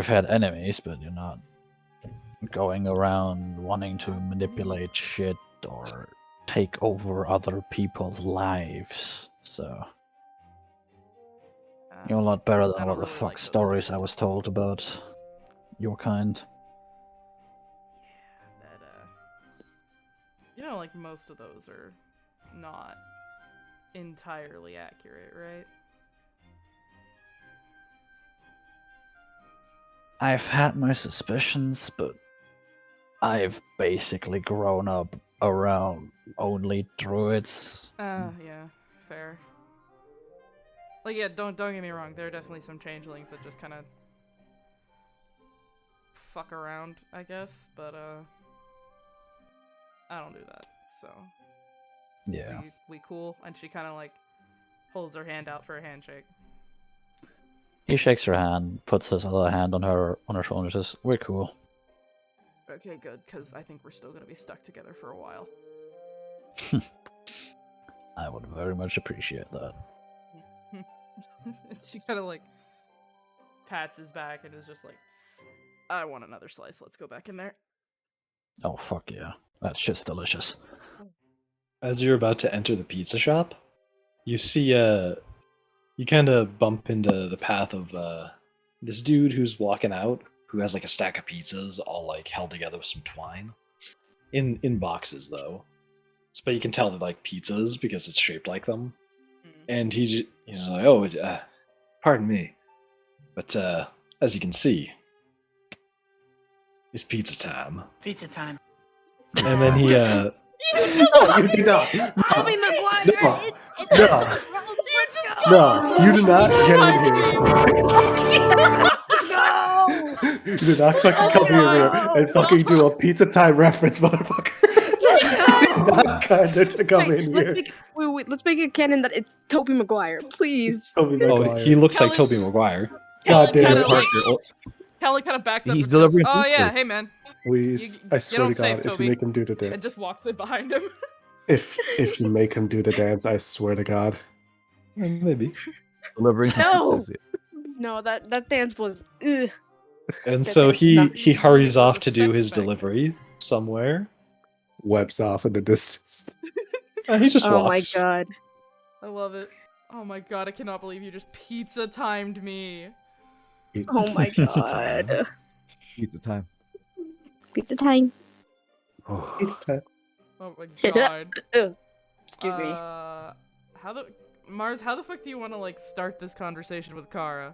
had enemies, but you're not going around wanting to manipulate shit or take over other people's lives. So you're a lot better than what the fuck stories I was told about your kind. You know, like, most of those are not entirely accurate, right? I've had my suspicions, but I've basically grown up around only druids. Yeah, fair. Like, yeah, don't get me wrong, there are definitely some changelings that just kind of fuck around, I guess, but, I don't do that, so... Yeah. We cool? And she kind of, like, holds her hand out for a handshake. He shakes her hand, puts his other hand on her shoulder, and says, "We're cool." Okay, good, because I think we're still gonna be stuck together for a while. I would very much appreciate that. She kind of like pats his back and is just like, I want another slice. Let's go back in there. Oh, fuck yeah. That's just delicious. As you're about to enter the pizza shop, you see you kind of bump into the path of this dude who's walking out, who has like a stack of pizzas all like held together with some twine, in boxes though. But you can tell they're like pizzas because it's shaped like them. And he's like, "Oh, pardon me, but as you can see, it's pizza time." Pizza time. And then he No, you did not. Toby Maguire. No, you did not get in here. Let's go. You did not fucking come here and fucking do a pizza time reference, motherfucker. Let's go. Not kinda to come in Let's here. let's make it canon that it's Toby Maguire, please. Toby Maguire. he looks like Toby Maguire. God damn Kinda like- it. Kelly kind of backs up. He's and goes, delivering oh food yeah, stuff. hey man. Please, I Get swear home to God, safe, if Toby. you make him do the And dance, just walks in behind him. if you make him do the dance, I swear to God. Maybe. Delivering some No. pizzas. No, that dance was. Ugh. And That so there's he nothing- hurries off a to do sex his thing. delivery somewhere. Webs off in the distance. He just Oh walks. my god. I love it. Oh my god, I cannot believe you just pizza timed me. Oh my Pizza time. god. Pizza time. Pizza time. It's time. Oh my god. Ugh. Excuse me. Mars, how the fuck do you want to like start this conversation with Kara?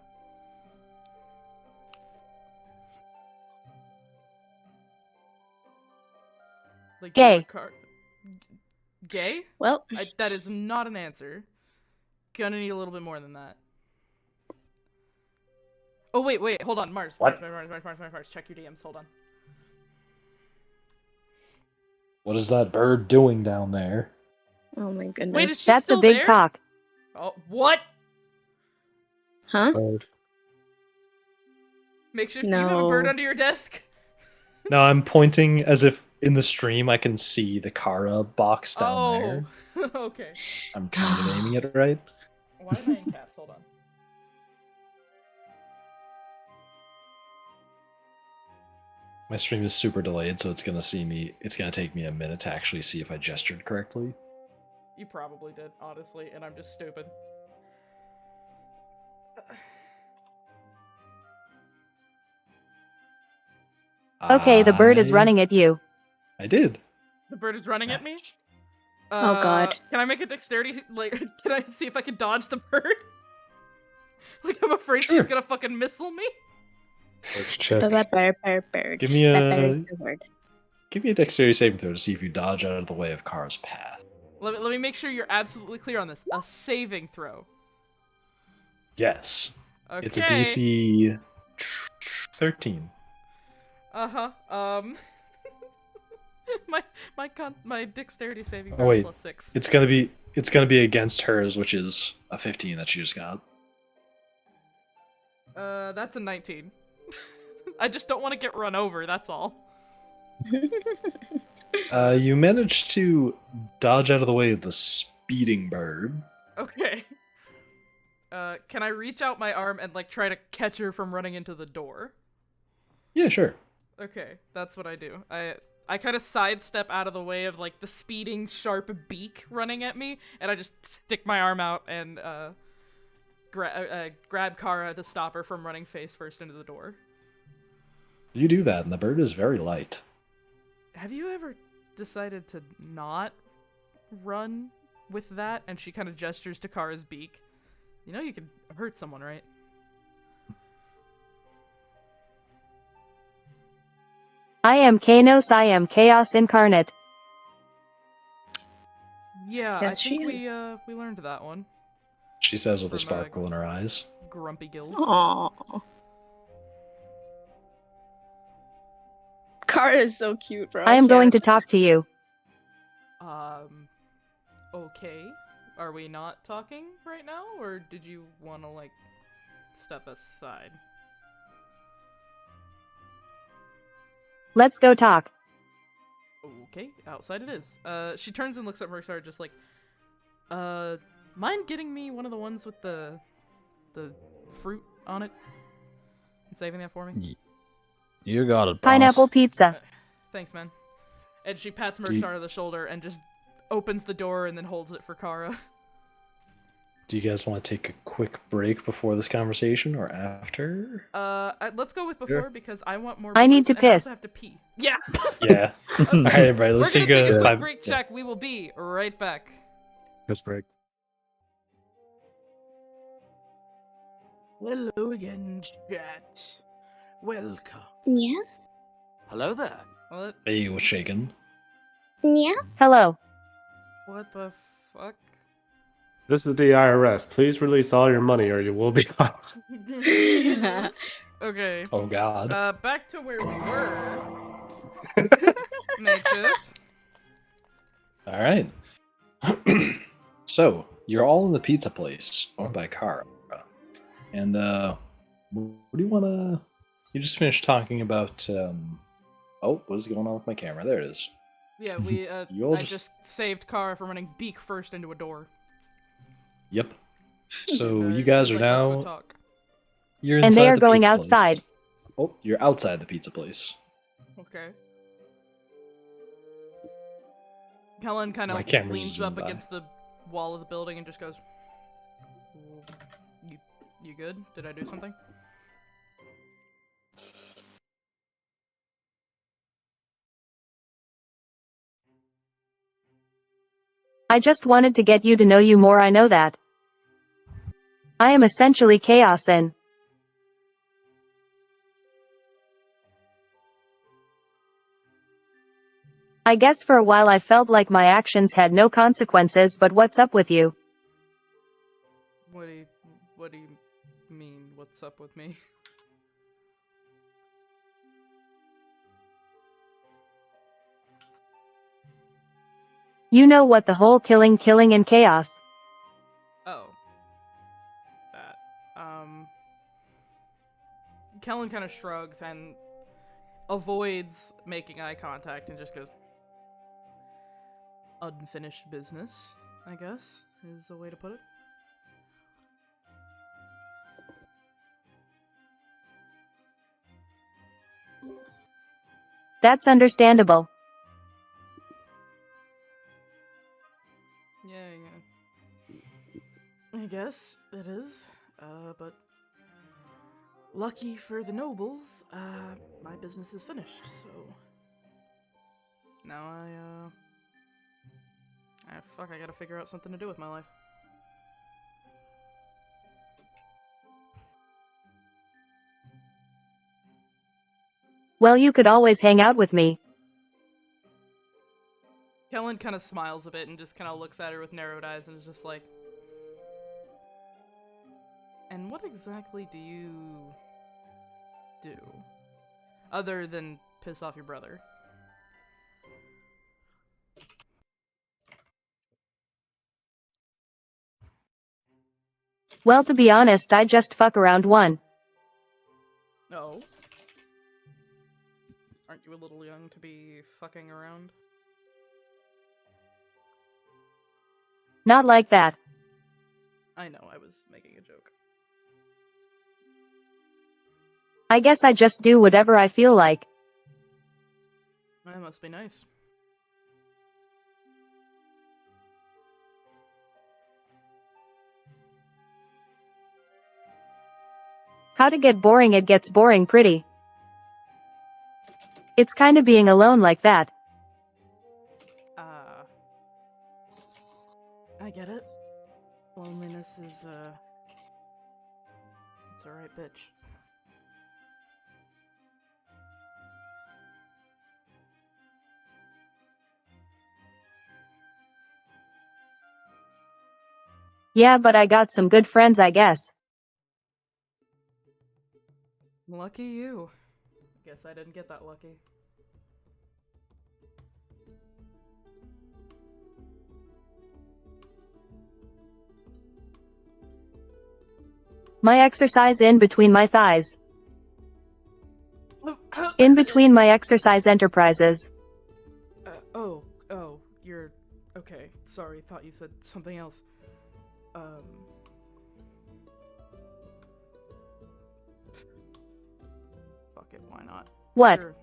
Like, do you Gay. want Gay? Well, That is not an answer. Gonna need a little bit more than that. Oh wait, hold on, Mars. What? Mars, check your DMs. Hold on. What is that bird doing down there? oh my goodness. Wait, is she That's a still big there? cock. Oh, what? Huh? Bird. Makeshift, do you have a bird No. under your desk? No, I'm pointing as if in the stream I can see the Kara box down there. Oh, okay. I'm kind of aiming it right. Why am I in caps? Hold on. My stream is super delayed, so it's gonna take me a minute to actually see if I gestured correctly. You probably did, honestly, and I'm just stupid. Okay, the bird is running at you. I did. The bird is running at me? Oh, God. Can I make a dexterity? Like, can I see if I can dodge the bird? Like, I'm afraid she's Sure. gonna fucking missile me. Let's check. That bird. Give me That bird a is the word. dexterity saving throw to see if you dodge out of the way of Kara's path. Let me make sure you're absolutely clear on this. A saving throw. Yes. Okay. It's a DC 13. Uh-huh. my dexterity saving Oh throw is wait, +6. it's gonna be against hers, which is a 15 that she just got. That's a 19. I just don't want to get run over, that's all. You managed to dodge out of the way of the speeding bird. Okay. Can I reach out my arm and, like, try to catch her from running into the door? Yeah, sure. Okay, that's what I do. I kind of sidestep out of the way of, like, the speeding, sharp beak running at me, and I just stick my arm out and, grab Kara to stop her from running face first into the door. You do that, and the bird is very light. Have you ever decided to not run with that? And she kind of gestures to Kara's beak. You know you could hurt someone, right? I am Kanos, I am chaos incarnate. Yeah, Yes, I she think is. we learned that one. She says with a From, sparkle in her eyes. Grumpy Gills. Aww. Kara is so cute, bro. I am going to can't. talk to you. Okay. Are we not talking right now, or did you want to, like, step aside? Let's go talk. Okay, outside it is. She turns and looks at Merksar just like, mind getting me one of the ones with the fruit on it? And saving that for me? You got it, boss. Pineapple pizza. Thanks, man. And she pats Merksar on the shoulder and just opens the door and then holds it for Kara. Do you guys want to take a quick break before this conversation or after? Let's go with before because I want more. I need to and I also piss. have to pee. Yeah. Yeah. All right, everybody. Let's take take a a quick break check. We will be right back. Piss break. Hello again, chat. Welcome. Yeah? Hello there. What? Hey, what's shaking? Yeah? Hello. What the fuck? This is the IRS. Please release all your money or you will be caught. Jesus. Okay. Oh God. Back to where we were. Makeshift. All right. So you're all in the pizza place owned by Kara, and what do you want to? You just finished talking about. Oh, what is going on with my camera? There it is. Yeah, we. I just saved Kara from running beak first into a door. Yep. So you guys are now. You're inside And they are the going pizza outside. place. Oh, you're outside the pizza place. Okay. Kellen kind My of camera's leans zoomed up by. against the wall of the building and just goes, "You good? Did I do something?" I just wanted to get you to know you more. I know that. I am essentially chaos and I guess for a while I felt like my actions had no consequences, but what's up with you? What do you mean? What's up with me? You know what, the whole killing and chaos. Oh. That. Kellen kind of shrugs and avoids making eye contact and just goes, "Unfinished business, I guess, is a way to put it." That's understandable. Yeah. I guess it is. But lucky for the nobles, my business is finished, so now I gotta figure out something to do with my life. Well, you could always hang out with me. Kellen kind of smiles a bit and just kind of looks at her with narrowed eyes and is just like, "And what exactly do you do? Other than piss off your brother?" Well, to be honest, I just fuck around one. Oh. Aren't you a little young to be fucking around? Not like that. I know, I was making a joke. I guess I just do whatever I feel like. That must be nice. How to get boring? It gets boring pretty. It's kinda being alone like that. I get it. Loneliness is, it's a right bitch. Yeah, but I got some good friends, I guess. Lucky you. Guess I didn't get that lucky. My exercise in between my thighs. In between my exercise enterprises. Oh, you're... Okay, sorry, thought you said something else. Fuck it, why not? What? Sure.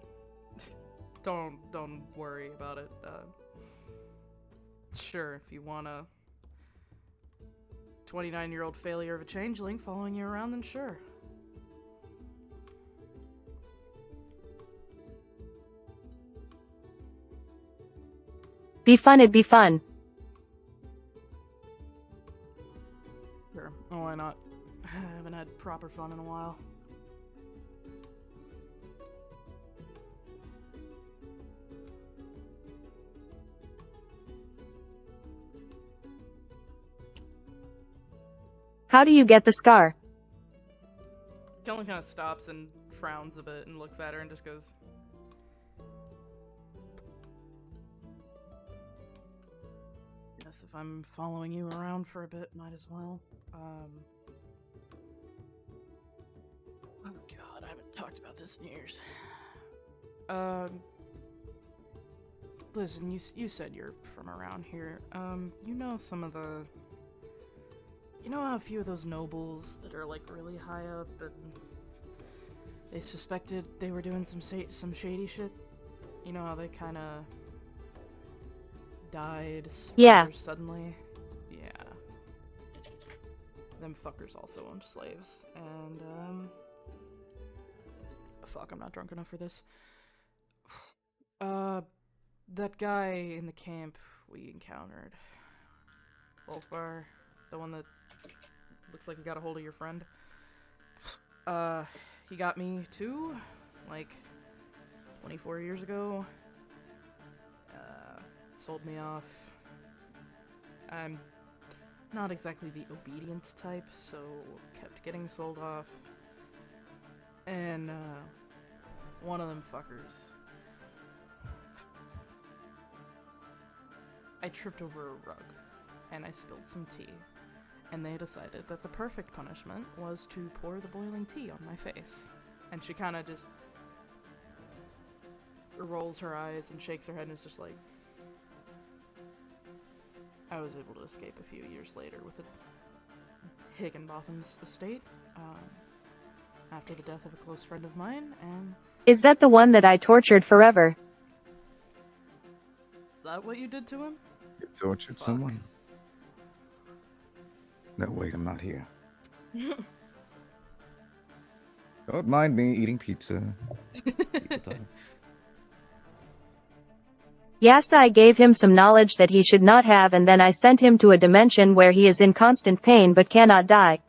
Don't worry about it. Sure, if you want a 29-year-old failure of a changeling following you around, then sure. Be fun, it'd be fun. Sure, why not? I haven't had proper fun in a while. How do you get the scar? Kellen kind of stops and frowns a bit and looks at her and just goes, "Guess if I'm following you around for a bit, might as well." Oh god, I haven't talked about this in years. Listen, you said you're from around here. You know some of the... You know how a few of those nobles that are, like, really high up and they suspected they were doing some shady shit? You know how they kind of died Yeah. suddenly? Yeah. Them fuckers also owned slaves, and, fuck, I'm not drunk enough for this. That guy in the camp we encountered. Volkvar, the one that looks like he got a hold of your friend. He got me too, like 24 years ago. Sold me off. I'm not exactly the obedient type, so kept getting sold off. And, one of them fuckers. I tripped over a rug, and I spilled some tea. And they decided that the perfect punishment was to pour the boiling tea on my face. And she kind of just rolls her eyes and shakes her head and is just like... I was able to escape a few years later with the Higginbotham's estate, after the death of a close friend of mine, and... Is that the one that I tortured forever? Is that what you did to him? You tortured someone? No, wait, I'm not here. Don't mind me eating pizza. Pizza time. Yes, I gave him some knowledge that he should not have, and then I sent him to a dimension where he is in constant pain but cannot die.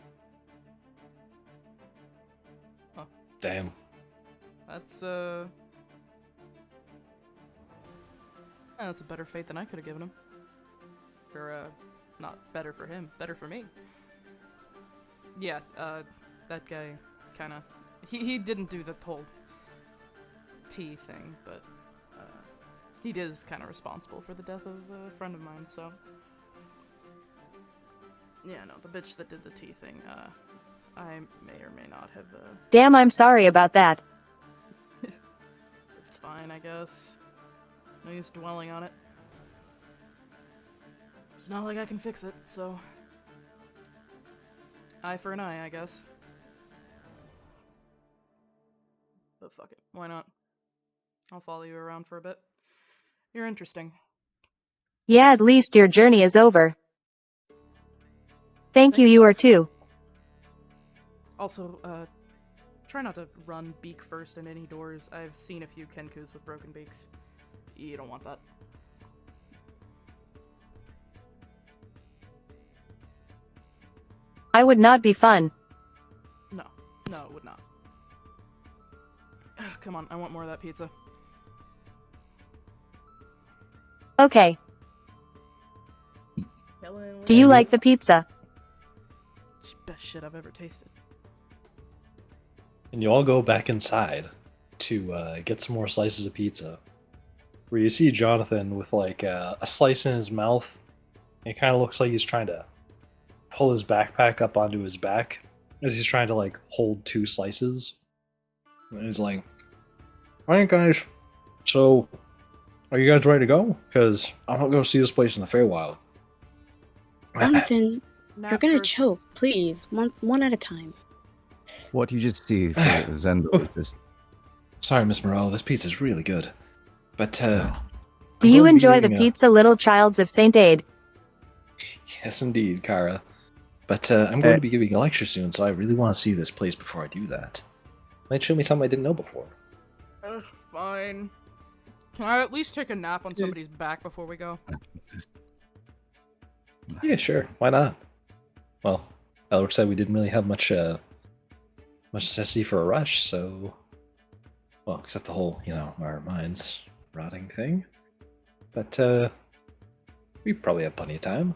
Damn. That's a better fate than I could have given him. Or, not better for him, better for me. Yeah, that guy kinda... He didn't do the whole tea thing, but, he is kinda responsible for the death of a friend of mine, so... Yeah, no, the bitch that did the tea thing, I may or may not have, Damn, I'm sorry about that. It's fine, I guess. No use dwelling on it. It's not like I can fix it, so... Eye for an eye, I guess. But fuck it, why not? I'll follow you around for a bit. You're interesting. Yeah, at least your journey is over. Thank you, you are too. Also, try not to run beak first in any doors. I've seen a few Kenkus with broken beaks. You don't want that. I would not be fun. No, it would not. Come on, I want more of that pizza. Okay. Do you like the pizza? Best shit I've ever tasted. And you all go back inside to get some more slices of pizza. Where you see Johnathan with like a slice in his mouth. And it kind of looks like he's trying to pull his backpack up onto his back as he's trying to like hold two slices. And he's like, Alright, guys. So, are you guys ready to go? Because I want to go see this place in the Feywild. Jonathan, Nap you're gonna first. choke. Please, one at a time. What you just see for Zendo is just. Sorry, Miss Mirella, this pizza's really good. But, Do you enjoy the pizza, little childs of Saint Aid? Yes, indeed, Kara. But I'm going to be giving a lecture soon, so I really want to see this place before I do that. Might show me something I didn't know before. Fine. Can I at least take a nap on somebody's back before we go? Yeah, sure. Why not? Well, Elric said we didn't really have much necessity for a rush, so... Well, except the whole, our minds rotting thing. But, we probably have plenty of time.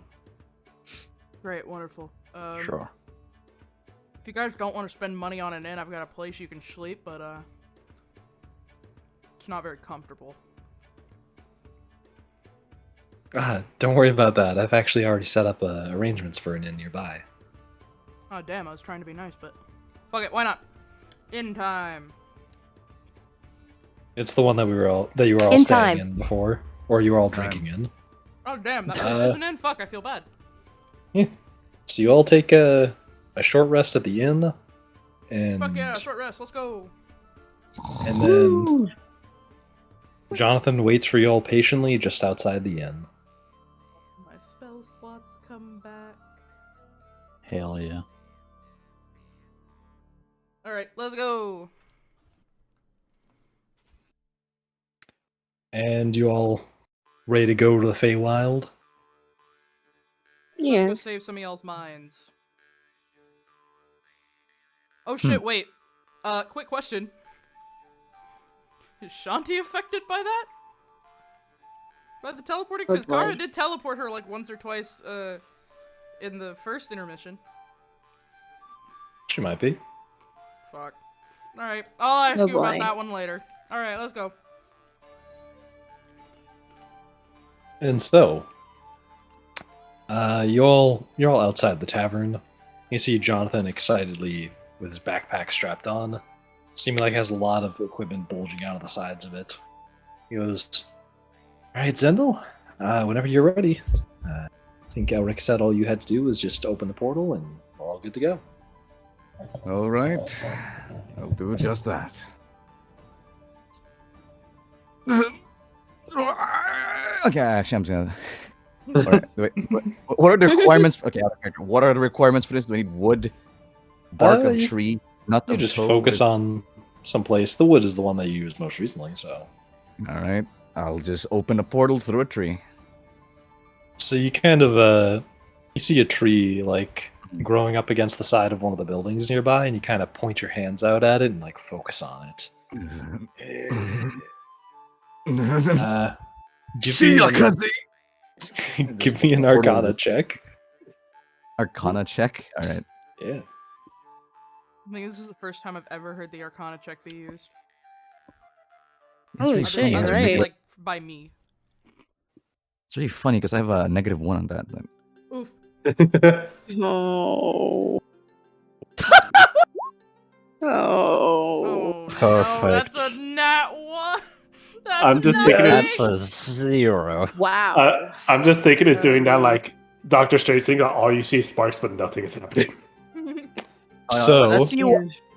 Great, wonderful. Sure. If you guys don't want to spend money on an inn, I've got a place you can sleep, but, it's not very comfortable. Don't worry about that. I've actually already set up arrangements for an inn nearby. Oh, damn, I was trying to be nice, but... Fuck it, why not? Inn time. It's the one that you were all staying in before, or you were all drinking in. Oh, damn, that place isn't in? Fuck, I feel bad. Yeah. So you all take a short rest at the inn, and Fuck yeah, short rest, let's go. And then Johnathan waits for you all patiently just outside the inn. My spell slots come back. Hell yeah. Alright, let's go. And you all ready to go to the Feywild? Yes. Let's go save some of y'all's minds. Oh shit, wait. Quick question. Is Shanti affected by that? By the teleporting? Because Kara did teleport her like once or twice, in the first intermission. She might be. Fuck. Alright, I'll ask you about that one later. Alright, let's go. And so, you're all outside the tavern. You see Johnathan excitedly with his backpack strapped on, seeming like he has a lot of equipment bulging out of the sides of it. He goes, "Alright, Zendel, whenever you're ready. I think Elric said all you had to do was just open the portal and we're all good to go." All right, I'll do just that. Okay, actually, I'm just gonna. Alright, wait, what are the requirements? Okay, what are the requirements for this? Do we need wood, bark of tree, nut You of just toad? focus on someplace. The wood is the one that you used most recently, so. All right, I'll just open a portal through a tree. So you kind of you see a tree like growing up against the side of one of the buildings nearby, and you kind of point your hands out at it and like focus on it. Give me an Arcana check. Arcana check. All right. Yeah. I think this is the first time I've ever heard the Arcana check be used. Holy shit, you're Other than, right. like, by me. It's really funny because I have a -1 on that. Oof. Oh. Oh. Perfect. That's a nat 1. I'm just thinking That's a 0. Wow. I'm just thinking it's doing that like Doctor Strange thing. All you see is sparks, but nothing is happening. So let's see.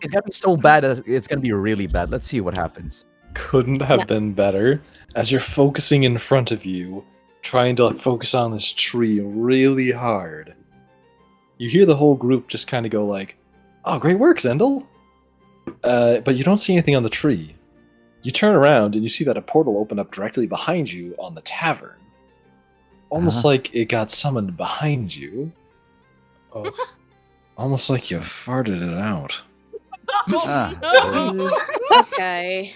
It's gonna be so bad. It's gonna be really bad. Let's see what happens. couldn't have been better. As you're focusing in front of you, trying to focus on this tree really hard, you hear the whole group just kind of go like, "Oh, great work, Zendel!" But you don't see anything on the tree. You turn around and you see that a portal opened up directly behind you on the tavern. Almost like it got summoned behind you. Oh. Almost like you farted it out. Okay.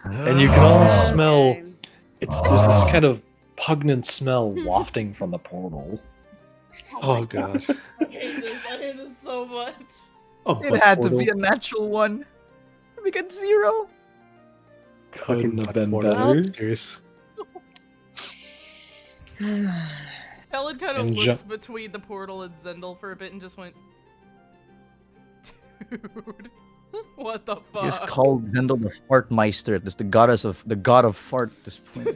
And you can all smell... There's this kind of pungent smell wafting from the portal. Oh god. I hate this so much. Oh, It had to be a natural one. We got 0. Couldn't have been better. Serious. Helen kind of And looks between the portal and Zendel for a bit and just went, "Dude." What the fuck? Just called Zendel the Fartmeister. This the god of fart. This point.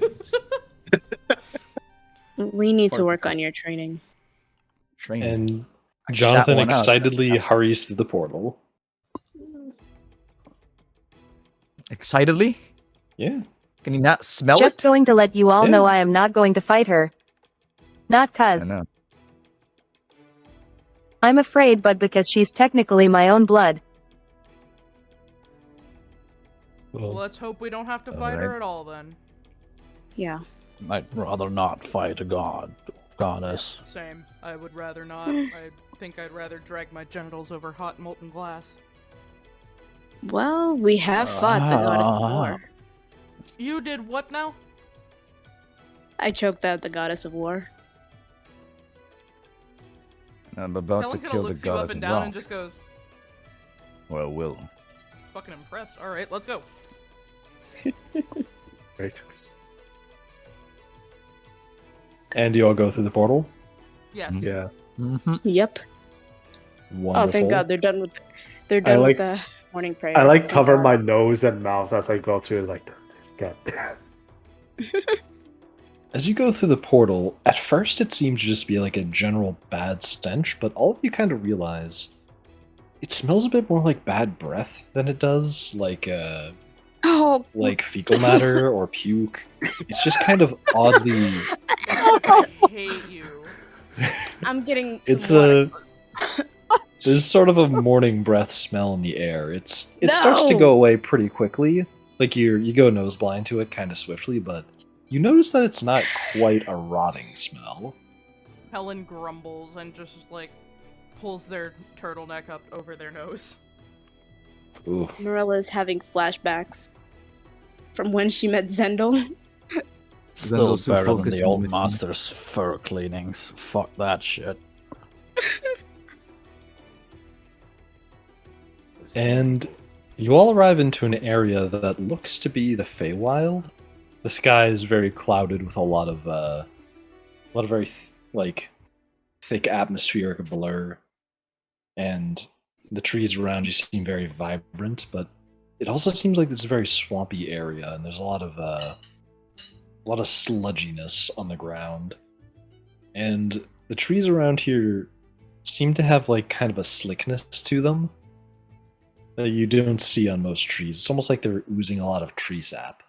We need to work on your training. And I shot Johnathan one out. excitedly hurries through the portal. Excitedly? Yeah. Can you not smell Just it? going to let you all Yeah. know I am not going to fight her. Not I cuz. know. I'm afraid, but because she's technically my own blood. Well, let's hope we don't have to fight her at all then. Yeah. I'd rather not fight a goddess. Same. I would rather not. I think I'd rather drag my genitals over hot molten glass. Well, we have fought the goddess of war. You did what now? I choked out the goddess of war. I'm about Helen to kind kill of the looks you up goddess and of down rock. and just goes, Well, will. fucking impressed. Alright, let's go. Great. And you all go through the portal? Yes. Yeah. Yep. Wonderful. Oh, thank God, they're done with the morning prayer. I like Thank cover God. my nose and mouth as I go through like God damn. As you go through the portal, at first it seems to just be like a general bad stench, but all of you kind of realize it smells a bit more like bad breath than it does like like fecal matter or puke. It's just kind of oddly. I hate you. I'm getting. It's some water. there's sort of a morning breath smell in the air. It starts to go away pretty quickly. Like you go nose blind to it kind of swiftly, but you notice that it's not quite a rotting smell. Helen grumbles and just like pulls their turtleneck up over their nose. Ooh. Mirella is having flashbacks from when she met Zendel. Still Zendel's too better than focused the on old mission. master's fur cleanings. Fuck that shit. And you all arrive into an area that looks to be the Feywild. The sky is very clouded with a lot of very thick atmospheric blur, and the trees around you seem very vibrant. But it also seems like it's a very swampy area, and there's a lot of sludginess on the ground. And the trees around here seem to have like kind of a slickness to them that you don't see on most trees. It's almost like they're oozing a lot of tree sap.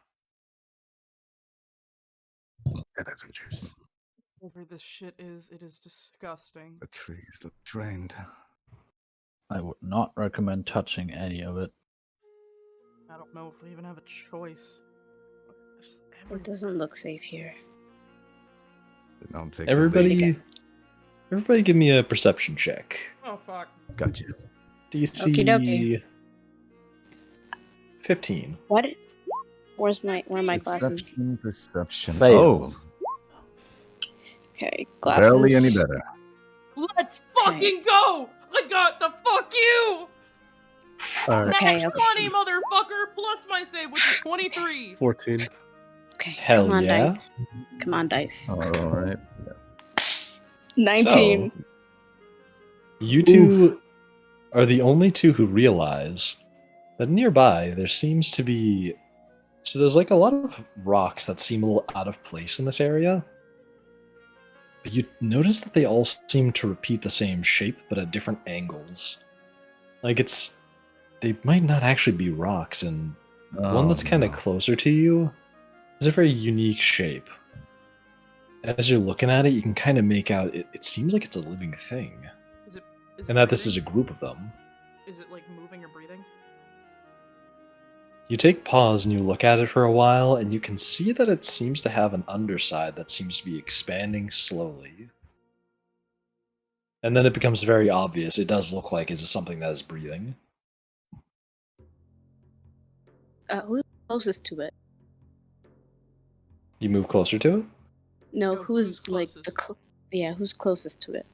Whatever this shit is, it is disgusting. The trees look drained. I would not recommend touching any of it. I don't know if we even have a choice. It doesn't look safe here. Don't take Everybody give me a perception check. Oh fuck. Gotcha. DC Okie dokie. 15. What? Where are my glasses? Perception. Fail. Oh, Okay, glasses. barely any better. Let's fucking go! I got the fuck you! Okay, Next 20, motherfucker! Plus my save, which is 23. 14. Okay, Hell come on, yeah. dice. Come on, dice. All right. 19. So, you two are the only two who realize that nearby there seems to be. So there's like a lot of rocks that seem a little out of place in this area. But you notice that they all seem to repeat the same shape, but at different angles. Like they might not actually be rocks, and one that's kind of closer to you is a very unique shape. As you're looking at it, you can kind of make out it seems like it's a living thing. Is it And that this is breathing? a group of them. Is it like moving or breathing? You take pause and you look at it for a while, and you can see that it seems to have an underside that seems to be expanding slowly. And then it becomes very obvious. It does look like it is something that is breathing. Who's closest to it? You move closer to it? No, who's like the who's closest to it?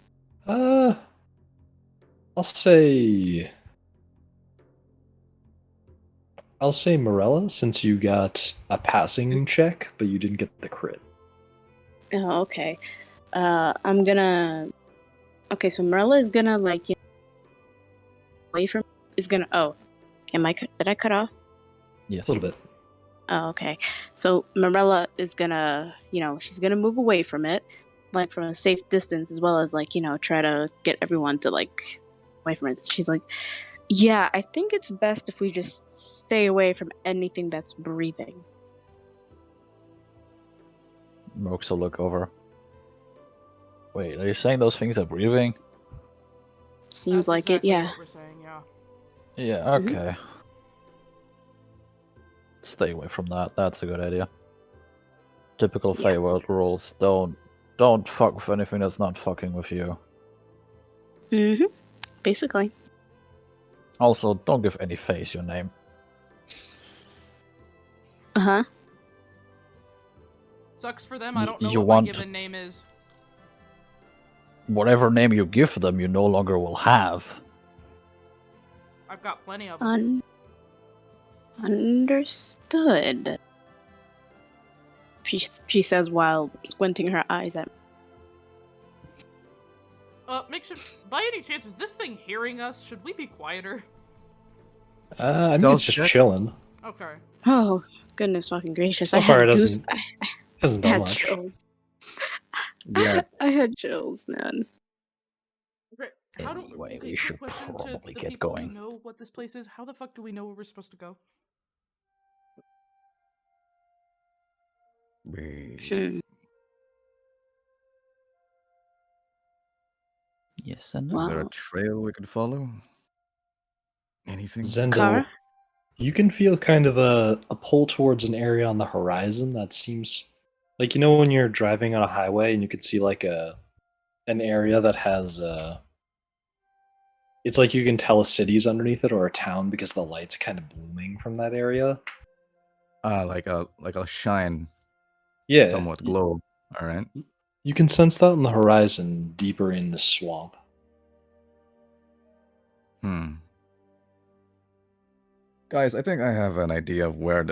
I'll say Mirella, since you got a passing check, but you didn't get the crit. Oh, okay. I'm gonna. Okay, so Mirella is gonna like away from. Is gonna. Oh, Did I cut off? Yes. A little bit. Oh, okay. So Mirella is gonna, she's gonna move away from it, like from a safe distance, as well as like, try to get everyone to like away from it. She's like, yeah, I think it's best if we just stay away from anything that's breathing. Mooks will look over. Wait, are you saying those things are breathing? Seems like it, yeah. What we're saying, yeah. Yeah, okay. Stay away from that. That's a good idea. Typical Feywild rules. Don't fuck with anything that's not fucking with you. Basically. Also, don't give any face your name. Uh-huh. Sucks for them. I don't know You what want- my given name is. Whatever name you give them, you no longer will have. I've got plenty of them. Understood. She says while squinting her eyes at me. Makeshift, by any chance, is this thing hearing us? Should we be quieter? I think it's just chilling. Okay. Oh, goodness fucking gracious. So I far, had it goose- hasn't I done had much. chills. Yeah. I had chills, man. Anyway, we should probably get people going. Who know what this place is? How the fuck do we know where we're supposed to go? Yes and Is no. there a trail we could follow? Anything? Zendel, you can feel kind of a pull towards an area on the horizon that seems like, when you're driving on a highway and you can see like an area that has it's like you can tell a city's underneath it or a town because the light's kind of blooming from that area. Like a shine. Yeah. Somewhat glow. All right. You can sense that on the horizon deeper in the swamp. Guys, I think I have an idea of where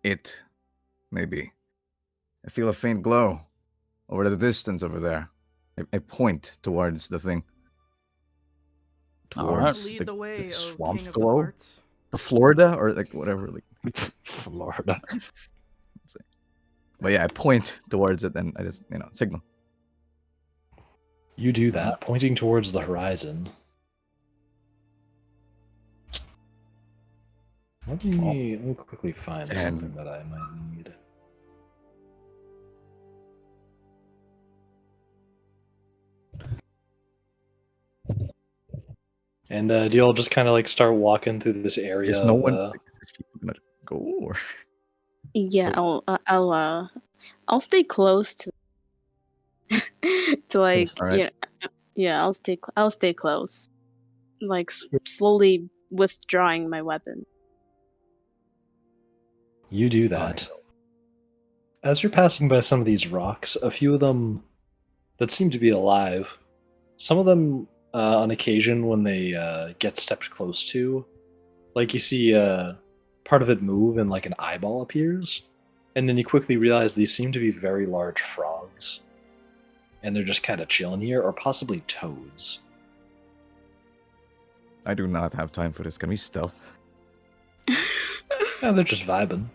it may be. I feel a faint glow over the distance over there. I point towards the thing. Towards Lead the way, the O swamp king of the glow? farts. The Florida? Or like whatever. Like Florida. But yeah, I point towards it and I just, signal. You do that, pointing towards the horizon. Let me quickly find something that I might need. And do y'all just kind of like start walking through this area? Is no one is people gonna go or Yeah, I'll stay close to like Alright. yeah, I'll stay close, like slowly withdrawing my weapon. You do that. As you're passing by some of these rocks, a few of them that seem to be alive, some of them on occasion when they get stepped close to, like you see part of it move and like an eyeball appears, and then you quickly realize these seem to be very large frogs, and they're just kind of chilling here, or possibly toads. I do not have time for this. Can we stealth? Yeah, they're just vibing.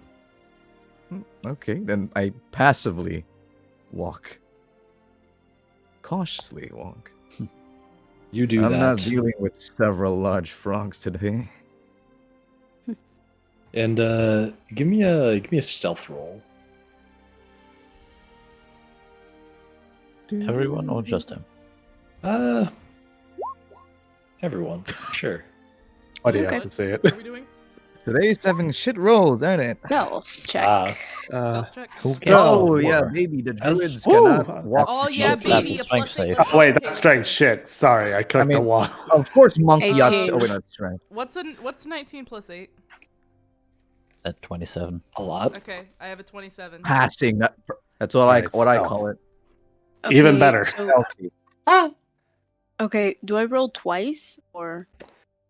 Okay, then I passively walk. Cautiously walk. You do I'm that. not dealing with several large frogs today. And give me a stealth roll. Everyone or just him? Everyone. Sure. Why do you have to say it? What are we doing? Today's 7 shit rolls, aren't it? No, check. Stealth check. Oh yeah, baby, the druids cannot walk. Oh yeah, baby, a plus 8. Oh, wait, that's strength shit. Sorry, I clicked the wall. Of course, monkey yachts. 18. Oh wait, that's strength. What's 19 plus 8? At 27. A lot. Okay, I have a 27. Passing. That's what I call it. Even better. Okay, do I roll twice or?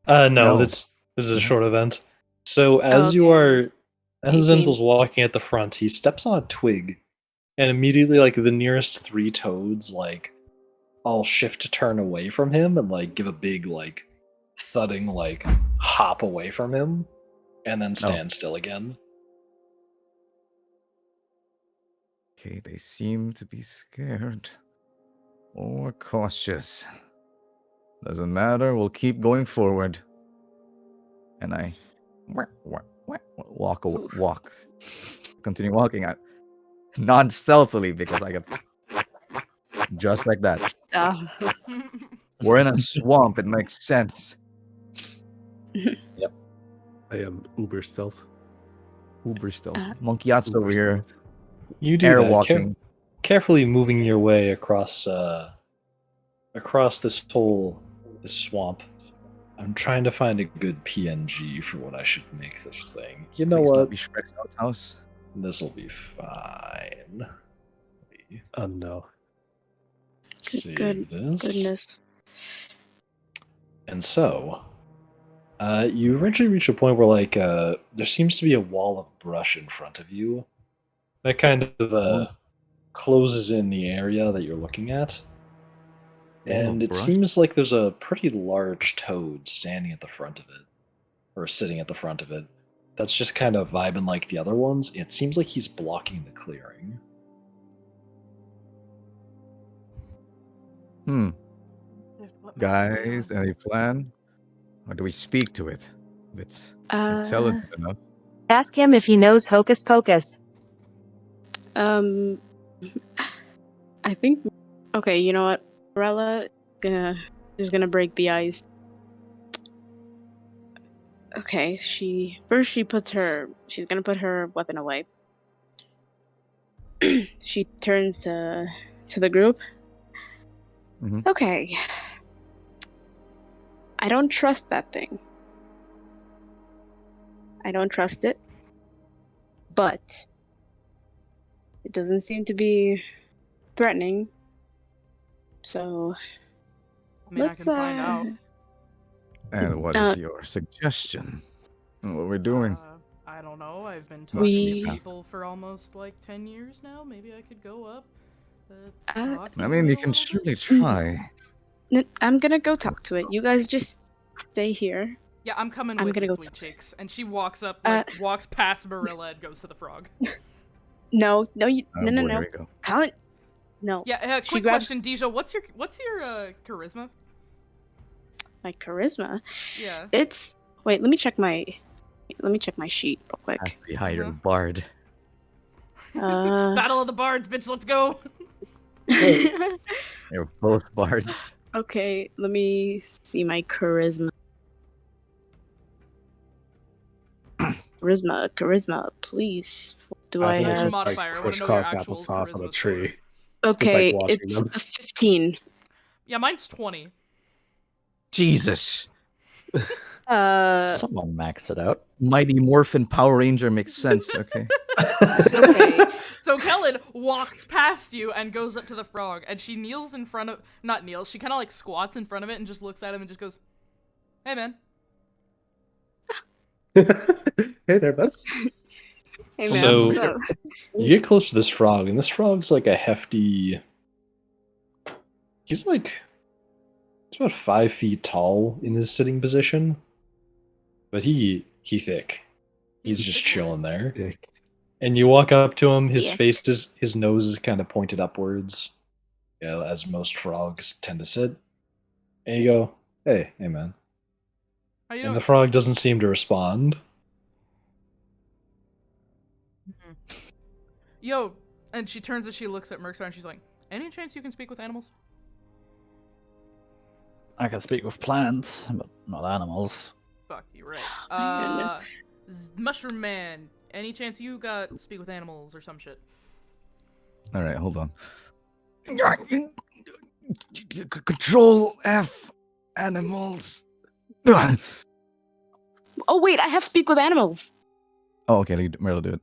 No, this is a short event. So as you are, as 18. Zendel's walking at the front, he steps on a twig, and immediately, like the nearest 3 toads, like all shift to turn away from him and like give a big like thudding like hop away from him, and then stand still again. Okay, they seem to be scared or cautious. Doesn't matter. We'll keep going forward. And I walk. Continue walking out, non-stealthily because I got just like that. We're in a swamp. It makes sense. Yep. I am uber stealth. Uber stealth. Monkey Yacht's over here. You do Air that, walking. carefully moving your way across this swamp. I'm trying to find a good PNG for what I should make this thing. You know Please what? not be Shrek's outhouse. This will be fine. Oh no. Save Good this. goodness. And so, you eventually reach a point where, like, there seems to be a wall of brush in front of you that kind of closes in the area that you're looking at. And it brush? seems like there's a pretty large toad standing at the front of it, or sitting at the front of it. That's just kind of vibing like the other ones. It seems like he's blocking the clearing. Guys, any plan? Or do we speak to it? If it's intelligent enough. Ask him if he knows Hocus Pocus. I think. Okay, you know what? Mirella is gonna break the ice. Okay, she's gonna put her weapon away. She turns to the group. Mm-hmm. Okay. I don't trust that thing. I don't trust it. But it doesn't seem to be threatening. So I mean, let's I can find out. And what is your suggestion? What we're doing? I don't know. I've been talking to people for almost like 10 years now. Maybe I could go up. I mean, you can surely try. I'm gonna go talk to it. You guys just stay here. Yeah, I'm coming I'm with gonna you, go sweet cheeks. And she walks up, like, walks past Mirella and goes to the frog. No, boy, here no. we go. Colin, no. Yeah, She quick grabs- question, Deja. What's your charisma? My charisma. Yeah. It's wait. Let me check my sheet real quick. That's the higher bard. Battle of the Bards, bitch. Let's go. They're both bards. Okay, let me see my charisma. Charisma, please. What do I think it's have? just like Modifier, I wanna know your crisscross actual applesauce on a charisma tree. Okay, Just like watching it's them. a 15. Yeah, mine's 20. Jesus. Someone maxed it out. Mighty Morphin Power Ranger makes sense. Okay. Okay. So Kellen walks past you and goes up to the frog, and she kneels in front of, not kneels, she kind of like squats in front of it and just looks at him and just goes, "Hey, man." Hey there, bud. Hey man, So what's up? you get close to this frog, and this frog's like a hefty. He's about 5 feet tall in his sitting position, but he thick. He's just chilling there. And you walk up to him. His his nose is kind of pointed upwards, as most frogs tend to sit. And you go, "Hey, man." How you And doing? the frog doesn't seem to respond. Yo, and she turns and she looks at Merkstar and she's like, "Any chance you can speak with animals?" I can speak with plants, but not animals. Fuck, you're right. my Mushroom Man, any chance you got speak with animals or some shit? All right, hold on. Control F animals. Oh wait, I have speak with animals. Oh, okay. Merrill, do it.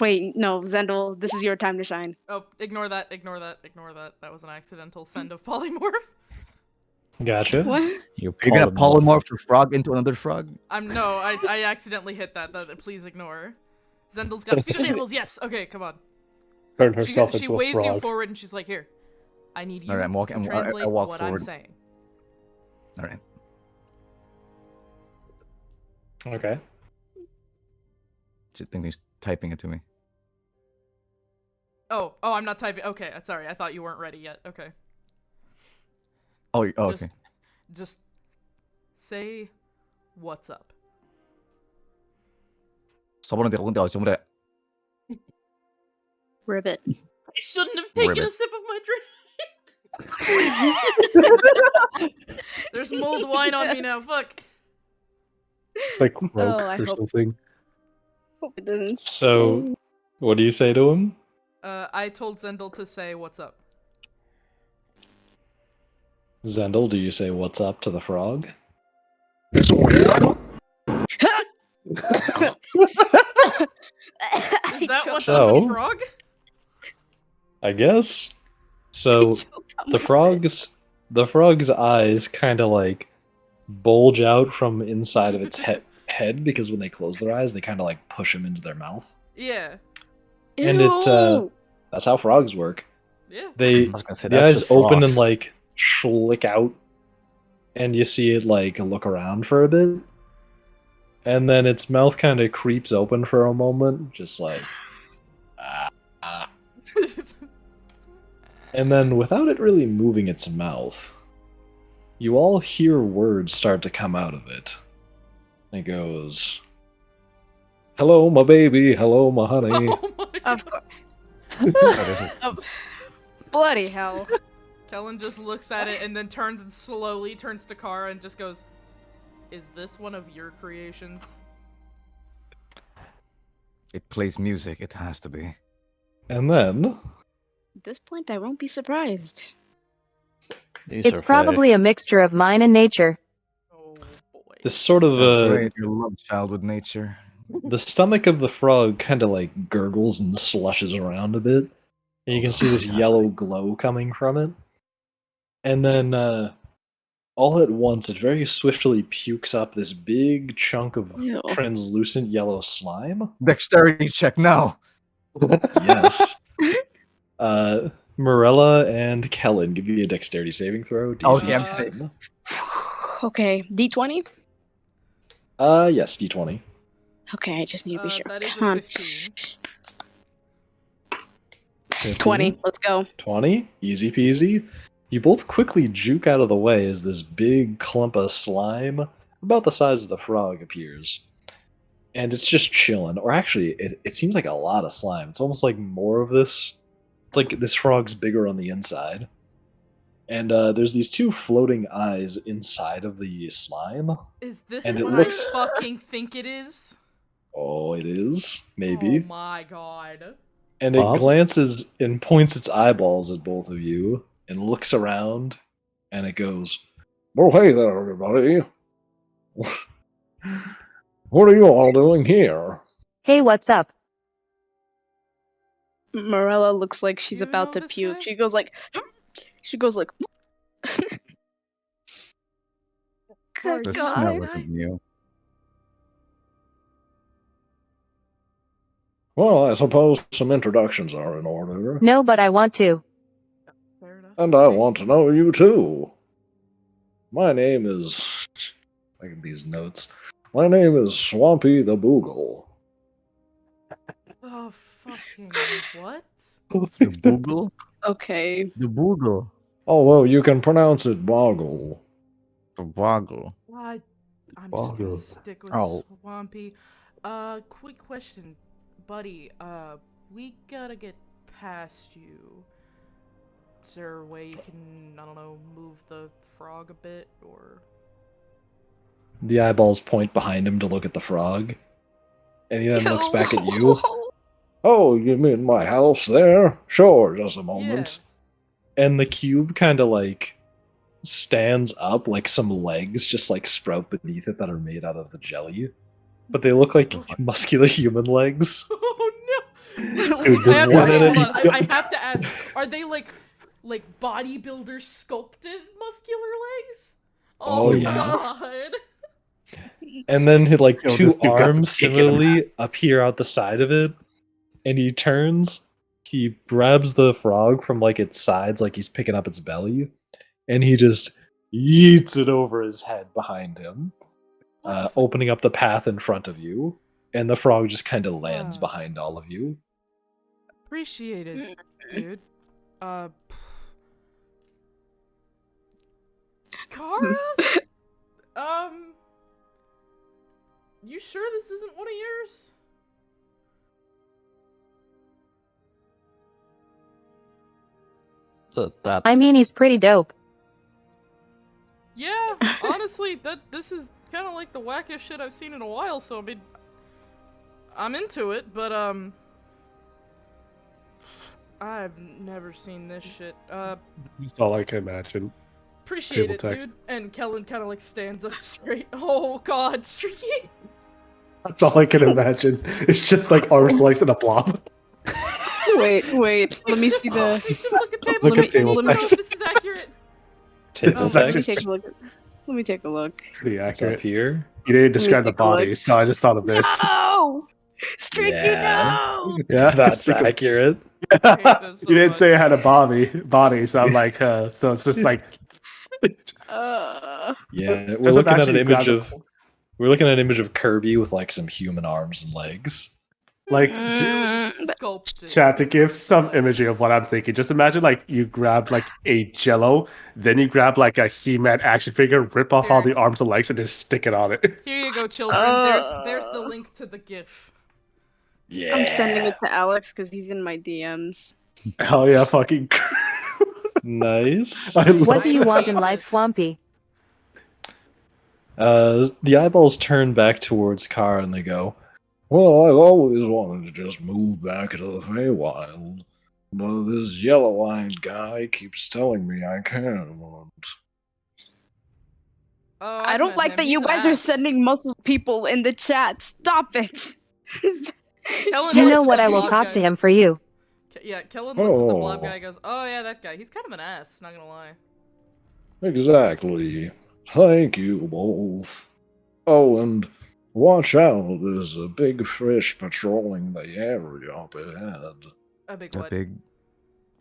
Wait, no, Zendel, this is your time to shine. Oh, ignore that. That was an accidental send of polymorph. Gotcha. What? You're gonna polymorph the frog into another frog? I accidentally hit that. Please ignore. Zendel's got speak with animals. Yes. Okay, come on. Turn herself She into a waves frog. you forward and she's like, "Here, I need you All right, I'm walking. to translate I walk what forward. I'm saying." All right. Okay. I think he's typing it to me. Oh, I'm not typing. Okay, sorry. I thought you weren't ready yet. Okay. Okay. Just say what's up. Ribbit. I shouldn't have taken a Ribbit. sip of my drink. There's mulled wine on me now. Fuck. Like croak I or hope- something. Hope it doesn't. So, what do you say to him? I told Zendel to say what's up. Zendel, do you say what's up to the frog? Is that what's So- up with frog? I guess. So the frog's eyes kind of like bulge out from inside of its head because when they close their eyes, they kind of like push them into their mouth. Yeah. And that's how frogs work. Yeah. They I was gonna say, the that's eyes just open frogs. and like schlick out, and you see it like look around for a bit, and then its mouth kind of creeps open for a moment, just like and then without it really moving its mouth, you all hear words start to come out of it. It goes, "Hello, my baby. Hello, my honey." Of course. Oh, bloody hell. Kellen just looks at it and then turns and slowly turns to Kara and just goes, "Is this one of your creations?" It plays music. It has to be. And then At this point, I won't be surprised. It's probably a mixture of mine and nature. this sort of Great, your love child with nature. the stomach of the frog kind of like gurgles and slushes around a bit, and you can see this yellow glow coming from it. And then all at once, it very swiftly pukes up this big chunk of Ew. translucent yellow slime. Dexterity check now. Yes. Mirella and Kellen, give you a dexterity saving throw. DC Okay, I'm 10. Okay, D20? Yes, D20. Okay, I just need to be sure. That is Come a on. 15. 20, let's go. 20, easy peasy. You both quickly juke out of the way as this big clump of slime, about the size of the frog, appears. And it's just chilling. Or actually, it seems like a lot of slime. It's almost like more of this. It's like this frog's bigger on the inside. And there's these two floating eyes inside of the slime. Is this And it what looks- I fucking think it is? Oh, it is? Oh Maybe. my god. And it Bob? glances and points its eyeballs at both of you and looks around and it goes, "Well, hey there, everybody. What are you all doing here?" Hey, what's up? Mirella looks like she's You about to know this puke. guy? She goes like, Good The God. smell isn't new. Well, I suppose some introductions are in order. No, but I want to. Fair enough. And I want to know you too. My name is... Look at these notes. My name is Swampy the Boogle. Oh, fucking what? The boogle? Okay. The boogle. Although you can pronounce it Boggle. The boggle. I'm just gonna Boggle. stick with Oh. Swampy. Quick question, buddy. We gotta get past you. Is there a way you can, I don't know, move the frog a bit, or... The eyeballs point behind him to look at the frog. And he then looks back at you. Oh, you mean my house there? Sure, just a Yeah. moment. And the cube kind of like stands up, like some legs just like sprout beneath it that are made out of the jelly. But they look like muscular human legs. Oh no! Dude, I have, this one- hold on, I have to ask, are they like bodybuilder sculpted muscular legs? Oh, my yeah. god! And then like Yo, two this dude got some arms kick in him. similarly appear out the side of it. And he turns, he grabs the frog from like its sides, like he's picking up its belly, and he just yeets it over his head behind him. opening up the path in front of you, and the frog just kind of lands behind all of you. Appreciate it, dude. Kara? You sure this isn't one of yours? I mean, he's pretty dope. Yeah, honestly, this is kind of like the wackiest shit I've seen in a while, so I mean, I'm into it, but I've never seen this shit. That's all I can imagine. Appreciate it, text. dude. And Kellen kind of like stands up straight. Oh god, Streaky! That's all I can imagine. It's just like arms, legs, and a blob. Wait. Let me see the. You should look at table Look at text. table Let me know if text. this is accurate. This is Let me actually take a look. Let me take a look. pretty It's accurate. up here. You didn't describe the take a look. body, so I just thought of this. No, Streaky, no. Yeah, That's accurate. You didn't say it had a body, so I'm like, so it's just like. Yeah, So- we're does it looking at an actually image grab of Kirby with like some human arms and legs. Like, Sculpted. chat, to give some imagery of what I'm thinking, just imagine like you grab like a jello, then you grab like a He-Man action figure, rip off all the arms and legs, and just stick it on it. Here you go, children. There's the link to the GIF. Yeah. I'm sending it to Alex because he's in my DMs. Hell yeah, fucking nice. What do you want in life, Swampy? The eyeballs turn back towards Kara and they go, "Well, I've always wanted to just move back to the Feywild, but this yellow-eyed guy keeps telling me I can't." I don't like that you guys are sending muscle people in the chat. Stop it. You know what? I will talk to him for you. Yeah, Kellen looks at the blob guy and goes, "Oh yeah, that guy. He's kind of an ass, not gonna lie." Exactly. Thank you both. Oh, and watch out, there's a big fish patrolling the area up ahead. A big A what? big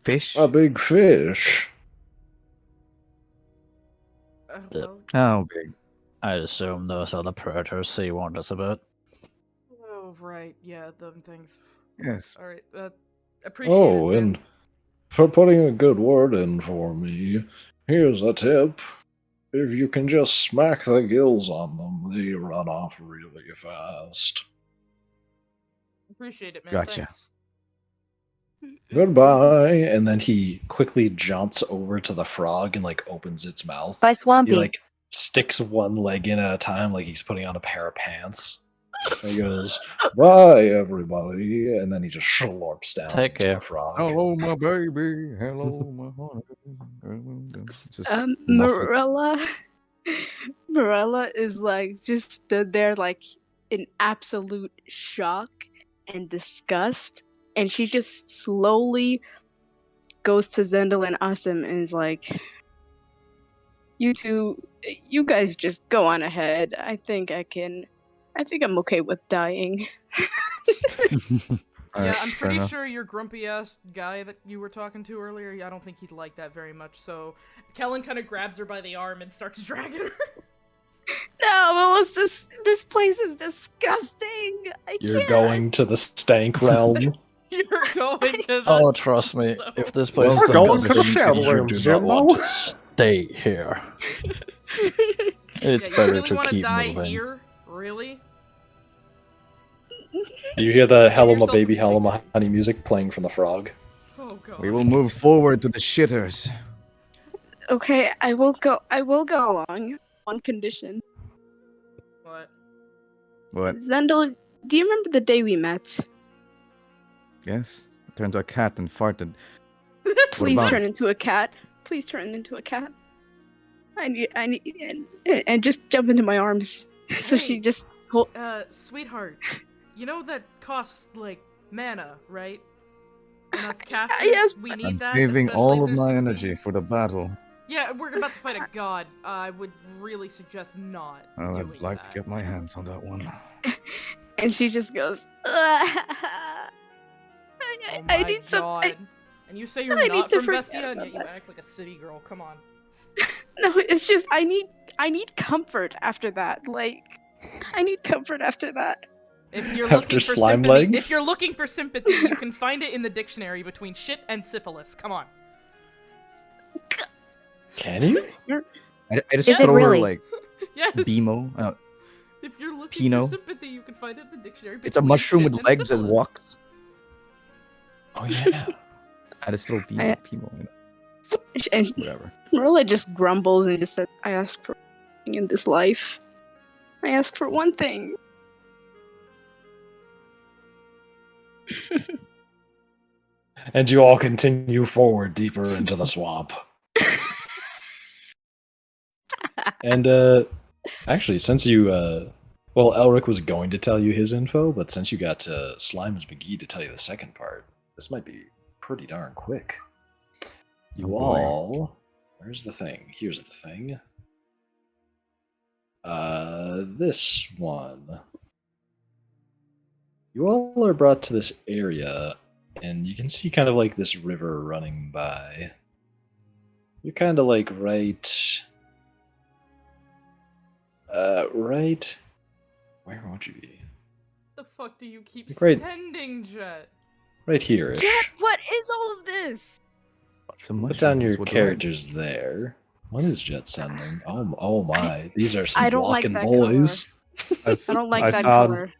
fish? A big fish. How big? I assume those are the predators he warned us about. Oh right, yeah, them things. Yes. All right, appreciate Oh, it. man. and for putting a good word in for me, here's a tip. If you can just smack the gills on them, they run off really fast. Appreciate it, man. Gotcha. Thanks. Goodbye. And then he quickly jaunts over to the frog and like opens its mouth. Bye, Swampy. He like sticks one leg in at a time, like he's putting on a pair of pants. And he goes, "Bye, everybody," and then he just slurps down Take to care. the frog. Hello, my baby. Hello, my honey. Just Mirella. Mirella is like just stood there like in absolute shock and disgust, and she just slowly goes to Zendel and Asim and is like, "You two, you guys just go on ahead. I think I'm okay with dying." Yeah, I'm pretty sure your grumpy ass guy that you were talking to earlier, I don't think he'd like that very much. So Kellen kind of grabs her by the arm and starts dragging her. No, it was this place is disgusting. You're going to the stank realm. You're going to the. Oh, trust me, if this place We're is going to the disgusting, shell you room, do not Jimbo. want to stay here. It's Yeah, you better really to want to keep die moving. here? Really? You hear the "Hello, my yourself baby, some hello, my honey" music playing from the frog. Oh god. We will move forward to the shitters. Okay, I will go along on condition. What? What? Zendel, do you remember the day we met? Yes. I turned to a cat and farted. Please about turn it? into a cat. Please turn into a cat. I need and just jump into my arms. So she just Sweetheart, you know that costs like mana, right? And us casters, Yes. we need I'm that. saving especially all if of my there's- energy for the battle. Yeah, we're about to fight a god. I would really suggest not. Well, doing I'd like that. to get my hands on that one. and she just goes. Oh I my need some. god. And you say you're I need not to from forget Vestia, and about yet you that. act like a city girl. Come on. No, it's just I need comfort after that. Like I need comfort after that. If you're After looking for slime sympathy, legs? if you're looking for sympathy, you can find it in the dictionary between shit and syphilis. Come on. Can you? I just Is it throw her really? like Yes. BMO. If you're looking Pinot. for sympathy, you can find it in the dictionary. It's a between mushroom shit with and legs as syphilis. walks. Oh yeah. I just throw I- Pimo. And Whatever. Mirella just grumbles and just said, I asked for nothing in this life. I asked for one thing. And you all continue forward deeper into the swamp. And actually, since you well, Elric was going to tell you his info, but since you got Slimes McGee to tell you the second part, this might be pretty darn quick. You Oh, boy. all, where's the thing? Here's the thing. This one. You all are brought to this area, and you can see kind of like this river running by. You're kind of like right. Where would you be? The fuck do you keep Great. sending, Jet? Right here-ish. Jet, what is all of this? Put down your characters there. What is Jet sending? Oh my! These are some I don't like walking that boys. I don't like that color.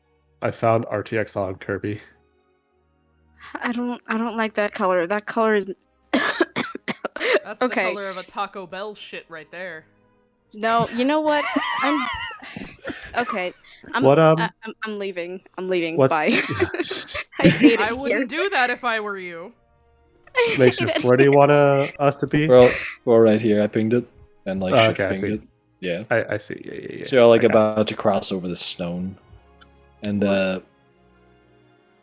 I found RTX on Kirby. I don't like that color. That color is That's the Okay. color of a Taco Bell shit right there. No, you know what? I'm okay. I'm What, I'm leaving. I'm leaving. what- Bye. I hate it I here. wouldn't do that if I were you. Makeshift, where do you want us to be? We're right here. I pinged it, and like Oh, shift okay, I pinged see. it. Yeah. I see. Yeah. So you're like I got about to cross over the stone, and there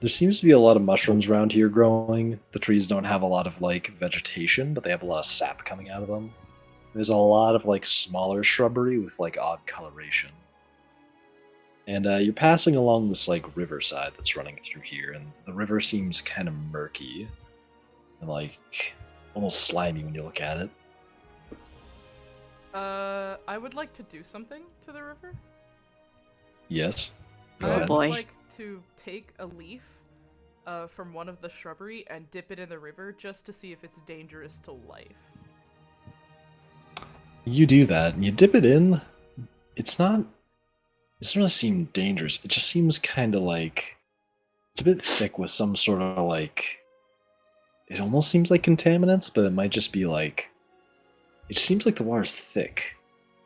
seems to be a lot of mushrooms around here growing. The trees don't have a lot of like vegetation, but they have a lot of sap coming out of them. There's a lot of like smaller shrubbery with like odd coloration. And you're passing along this like riverside that's running through here, and the river seems kind of murky and like almost slimy when you look at it. I would like to do something to the river. Yes. Go I ahead. would like to take a leaf from one of the shrubbery and dip it in the river just to see if it's dangerous to life. You do that, and you dip it in. It doesn't really seem dangerous. It just seems kind of like it's a bit thick with some sort of like. It almost seems like contaminants, but it might just be like. It just seems like the water's thick,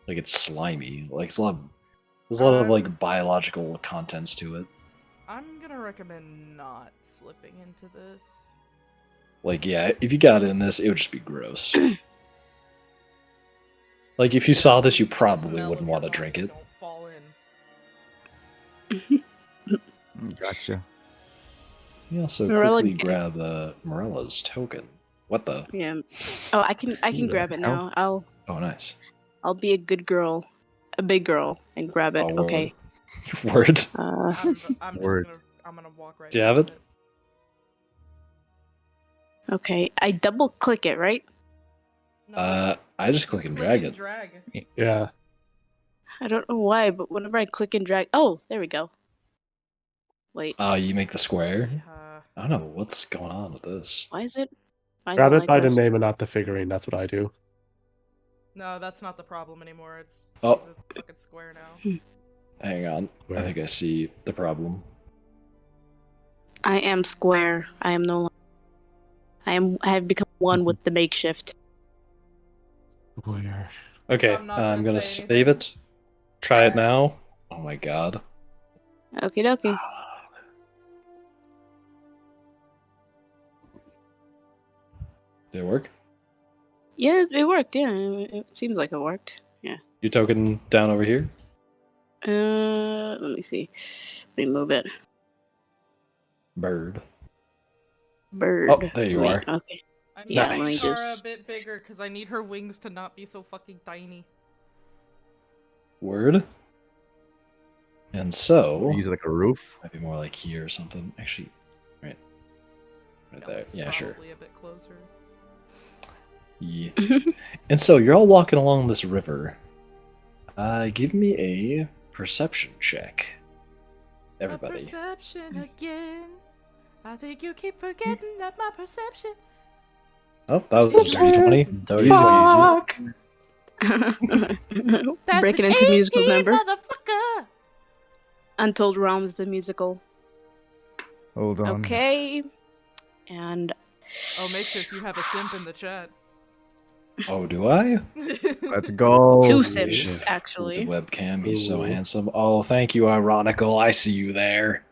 like it's slimy. Like there's a lot of like biological contents to it. I'm gonna recommend not slipping into this. Like yeah, if you got in this, it would just be gross. Like if you saw this, you probably wouldn't want to drink it. Don't fall in. Gotcha. You also Mirella quickly g- grab Morella's token. What the? Yeah. Oh, I can grab it now. I'll Oh, nice. be a good girl, a big girl, and grab it. Oh, Okay. Word. I'm Word. I'm gonna walk right. Do you have it? past Okay. I double click it, right? No, I just click and drag it. drag. Yeah. I don't know why, but whenever I click and drag, oh, there we go. Wait, Oh, you make the square? Uh, I don't know what's going on with this. why is it? Why is Grab it like by the this? name and not the figurine. That's what I do. no, that's not the problem anymore. It's Oh. she's a fucking square now. Hang on. I think I see the problem. I am square. I am no longer. I have become one with the makeshift. Where? Okay, I'm not I'm gonna gonna say save it. Try it now. Oh my god. Okie dokie. Did it work? Yeah, it worked. Yeah, it seems like it worked. Yeah. Your token down over here? Let me see. Let me move it. Bird. Bird. Oh, there you are. Okay. I'm Yeah, making let me Sara just. a bit bigger because I need her wings to not be so fucking tiny. Word. And so Use it like a roof. might be more like here or something. Actually, right there. It's Yeah, sure. probably a bit closer. Yeah. And so you're all walking along this river. Give me a perception check. Everybody. Perception again. I think you keep forgetting that my perception. Oh, that was a dirty 20. Dirty Easy, Fuck! That's Breaking an into musical 18, number. motherfucker. Untold Realms, the musical. Hold on. Okay. And Oh, Makeshift, you have a simp in the chat. Oh, do I? Let's go. two Holy sims, shit. With actually. the webcam, he's so Ooh. handsome. Oh, thank you, Ironical. I see you there.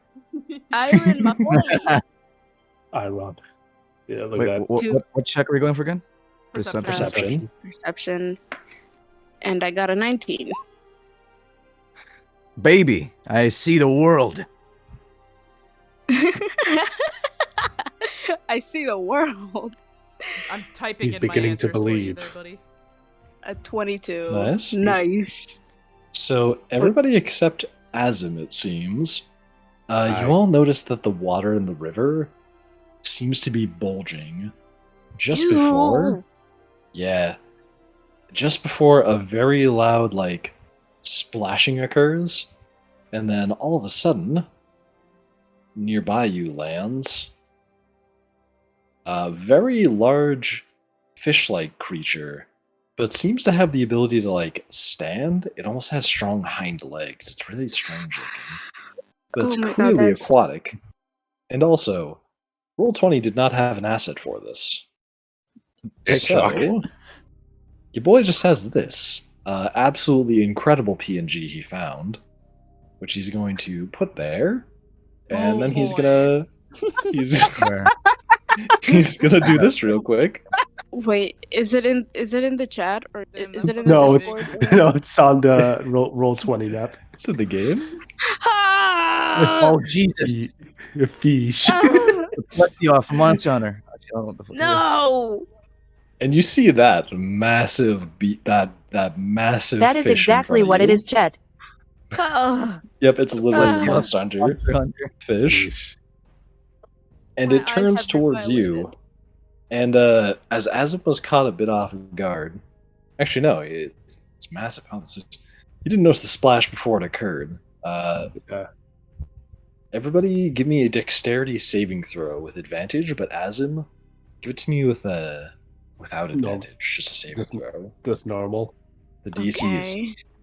Iron, my boy. Iron. Yeah, look Wait, at that. what check are we going for again? Perception. Perception. And I got a 19. Baby, I see the world. I see the world. I'm typing He's in my beginning to answers for you believe. there, buddy. A 22. Nice. Nice. So, everybody except Azim, it seems. You Aye. all notice that the water in the river seems to be bulging just Ew. before. Yeah. Just before a very loud, like, splashing occurs. And then all of a sudden, nearby you lands a very large fish-like creature, but seems to have the ability to, like, stand. It almost has strong hind legs. It's really strange looking. But it's Oh my God, clearly that's- aquatic. And also, Roll20 did not have an asset for this. Big shock. So, your boy just has this absolutely incredible PNG he found, which he's going to put there, and Oh, then he's boy. gonna he's Where? he's gonna do this real quick. Wait, is it in the chat or is it in the No, it's Discord? no, it's on the roll 20 map. It's in the game. Ah! Oh Jesus! Fish. Plexio from Monster Hunter. I don't know what the fuck it is. No. And you see that massive that massive That is fish in exactly front of what it you. is, Chet. Oh. Yep, it's literally Ah. a Monster Hunter Monster Hunter. fish. And My it eyes turns have towards you. dilated. And as it was caught a bit off guard, actually no, it's massive. How this is, you didn't notice the splash before it occurred. Everybody, give me a dexterity saving throw with advantage, but Azim, give it to me with without advantage, just a saving throw. That's normal. The DC is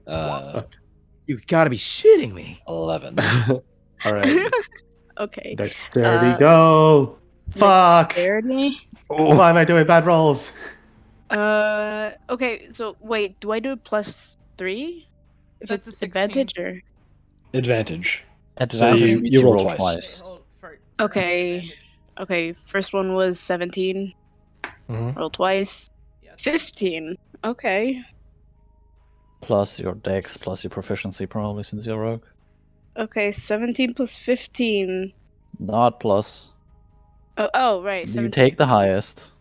Okay. You gotta be shitting me. 11. All right. Okay. Dexterity, go. Fuck. Dexterity. Oh, why am I doing bad rolls? Okay, so wait, do I do +3? If That's a it's 16. advantage or Advantage. So Advantage means you you roll roll twice. Okay. Okay, first one was 17. Mhm. Roll twice. 15. Okay. Plus your dex, plus your proficiency, probably, since you're rogue. Okay, 17 plus 15. Not plus. Oh, right. You 17. take the highest.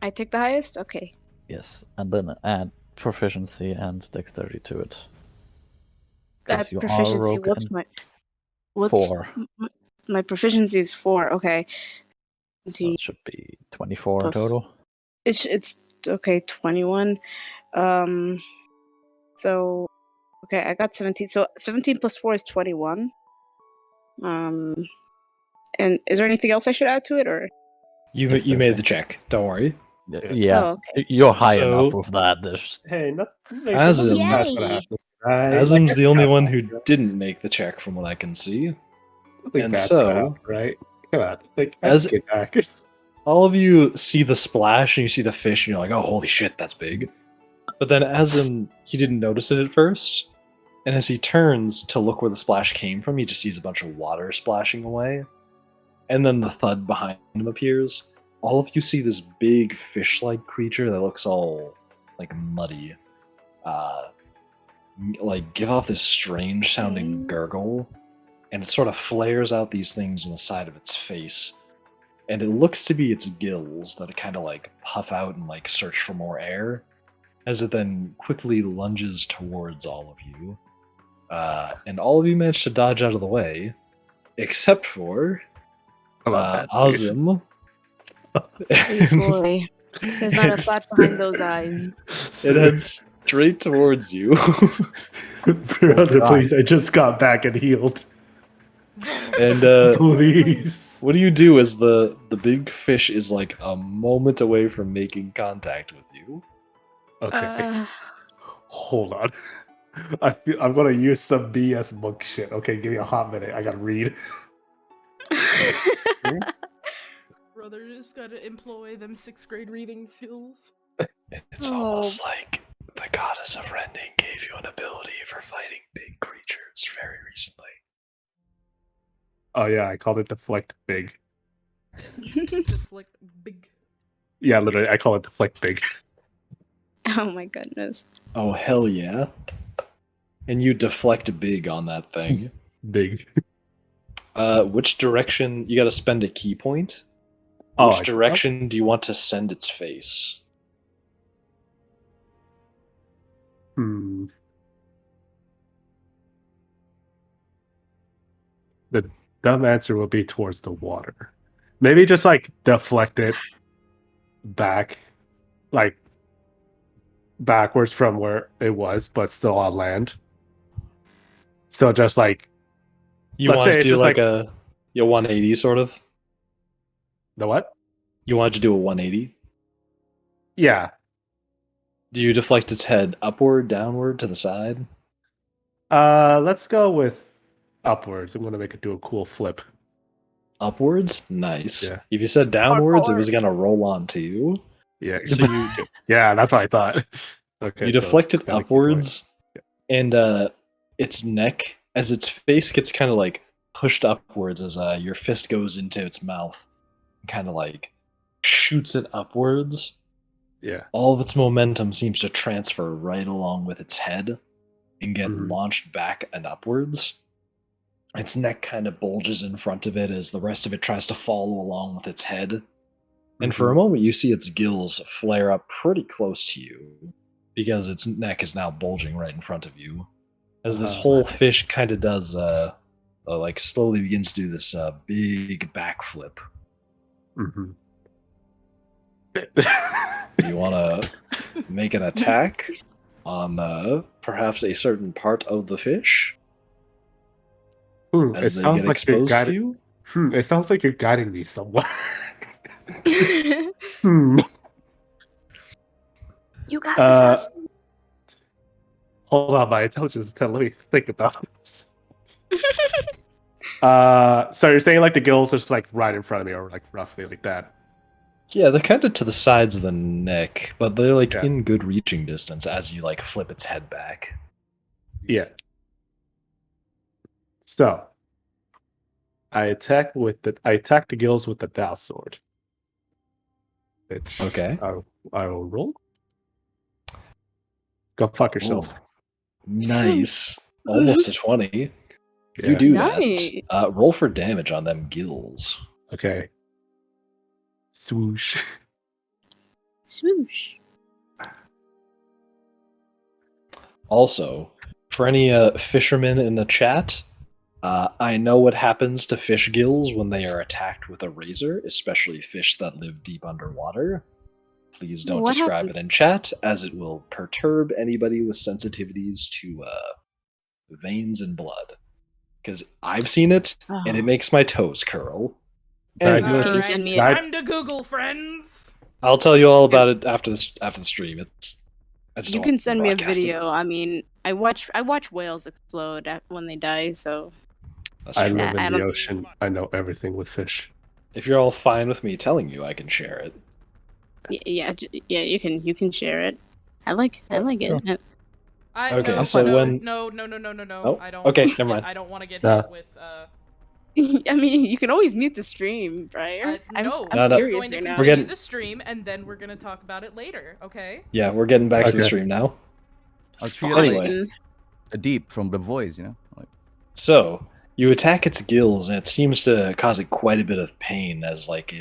I take the highest? Okay. Yes, and then add proficiency and dexterity to it. 'Cause That you are proficiency, rogue what's and my... What's 4. My proficiency is 4, okay. So it should be 24 Plus- total. It's okay, 21. So okay, I got 17. So 17 plus 4 is 21. And is there anything else I should add to it, or? You made the check. Don't worry. Yeah, Oh, okay. you're high So- enough with that. There's Hey, Azim, Right? Azim's the only one who didn't make the check, from what I can see. And so, right? Come on, like, as- get back. all of you see the splash and you see the fish, and you're like, "Oh, holy shit, that's big!" But then, Azim, he didn't notice it at first, and as he turns to look where the splash came from, he just sees a bunch of water splashing away, and then the thud behind him appears. All of you see this big fish-like creature that looks all like muddy, like give off this strange-sounding gurgle, and it sort of flares out these things on the side of its face. And it looks to be its gills that kind of like puff out and like search for more air, as it then quickly lunges towards all of you. And all of you manage to dodge out of the way, except for Azim. Sweet boy. There's not a thought behind those eyes. It heads straight towards you. Brother, please, I just got back and healed. And please. What do you do as the big fish is like a moment away from making contact with you? Okay. Hold on. I'm gonna use some BS monk shit. Okay, give me a hot minute. I gotta read. Brother just gotta employ them 6th grade reading skills. It's almost like the goddess of rending gave you an ability for fighting big creatures very recently. Oh yeah, I called it deflect big. Deflect big. Yeah, literally, I call it deflect big. Oh my goodness. Oh hell yeah! And you deflect big on that thing. Big. Which direction? You got to spend a key point. Oh, Which direction do you want to send its face? The dumb answer will be towards the water. Maybe just like deflect it back, like backwards from where it was, but still on land. So just like You want to do like a 180 sort of? The what? You wanted to do a 180? Yeah. Do you deflect its head upward, downward, to the side? Let's go with upwards. I'm gonna make it do a cool flip. Upwards? Nice. Yeah. If you said downwards, it was gonna roll onto you. Yeah. Yeah, that's what I thought. Okay. You deflect it upwards, and its neck, as its face gets kind of like pushed upwards as your fist goes into its mouth, kind of like shoots it upwards. Yeah. All of its momentum seems to transfer right along with its head and get launched back and upwards. Its neck kind of bulges in front of it as the rest of it tries to follow along with its head. And for a moment, you see its gills flare up pretty close to you because its neck is now bulging right in front of you. As this whole fish kind of does, like slowly begins to do this big backflip. You want to make an attack on perhaps a certain part of the fish? It sounds like you're guiding. It sounds like you're guiding me somewhere. You got this. Hold on, my intelligence. Let me think about this. So you're saying like the gills are just like right in front of me, or like roughly like that? Yeah, they're kind of to the sides of the neck, but they're like in good reaching distance as you like flip its head back. Yeah. So I attack the gills with the Dao sword. Okay. I will roll. Go fuck yourself. Ooh, nice. Almost a 20. Yeah. You do that. Roll for damage on them gills. Okay. Swoosh. Swoosh. Also, for any fishermen in the chat, I know what happens to fish gills when they are attacked with a razor, especially fish that live deep underwater. Please don't describe it in chat, as it will perturb anybody with sensitivities to veins and blood. Because I've seen it, and it makes my toes curl. And Time to Google, friends. I'll tell you all about it after the stream. You can send me a video. I mean, I watch whales explode when they die, so. I live in the ocean. I know everything with fish. If you're all fine with me telling you, I can share it. Yeah, you can share it. I like it. Okay, no, so when no. Oh, I don't. Okay, never mind. I don't want to get hit with. I mean, you can always mute the stream, Briar. No, I'm we're curious going to right now. continue the stream, and then we're going to talk about it later. Okay? Yeah, we're getting back to the stream now. I'll treat it Anyway, a deep from the voice, you know. So you attack its gills, and it seems to cause it quite a bit of pain, as like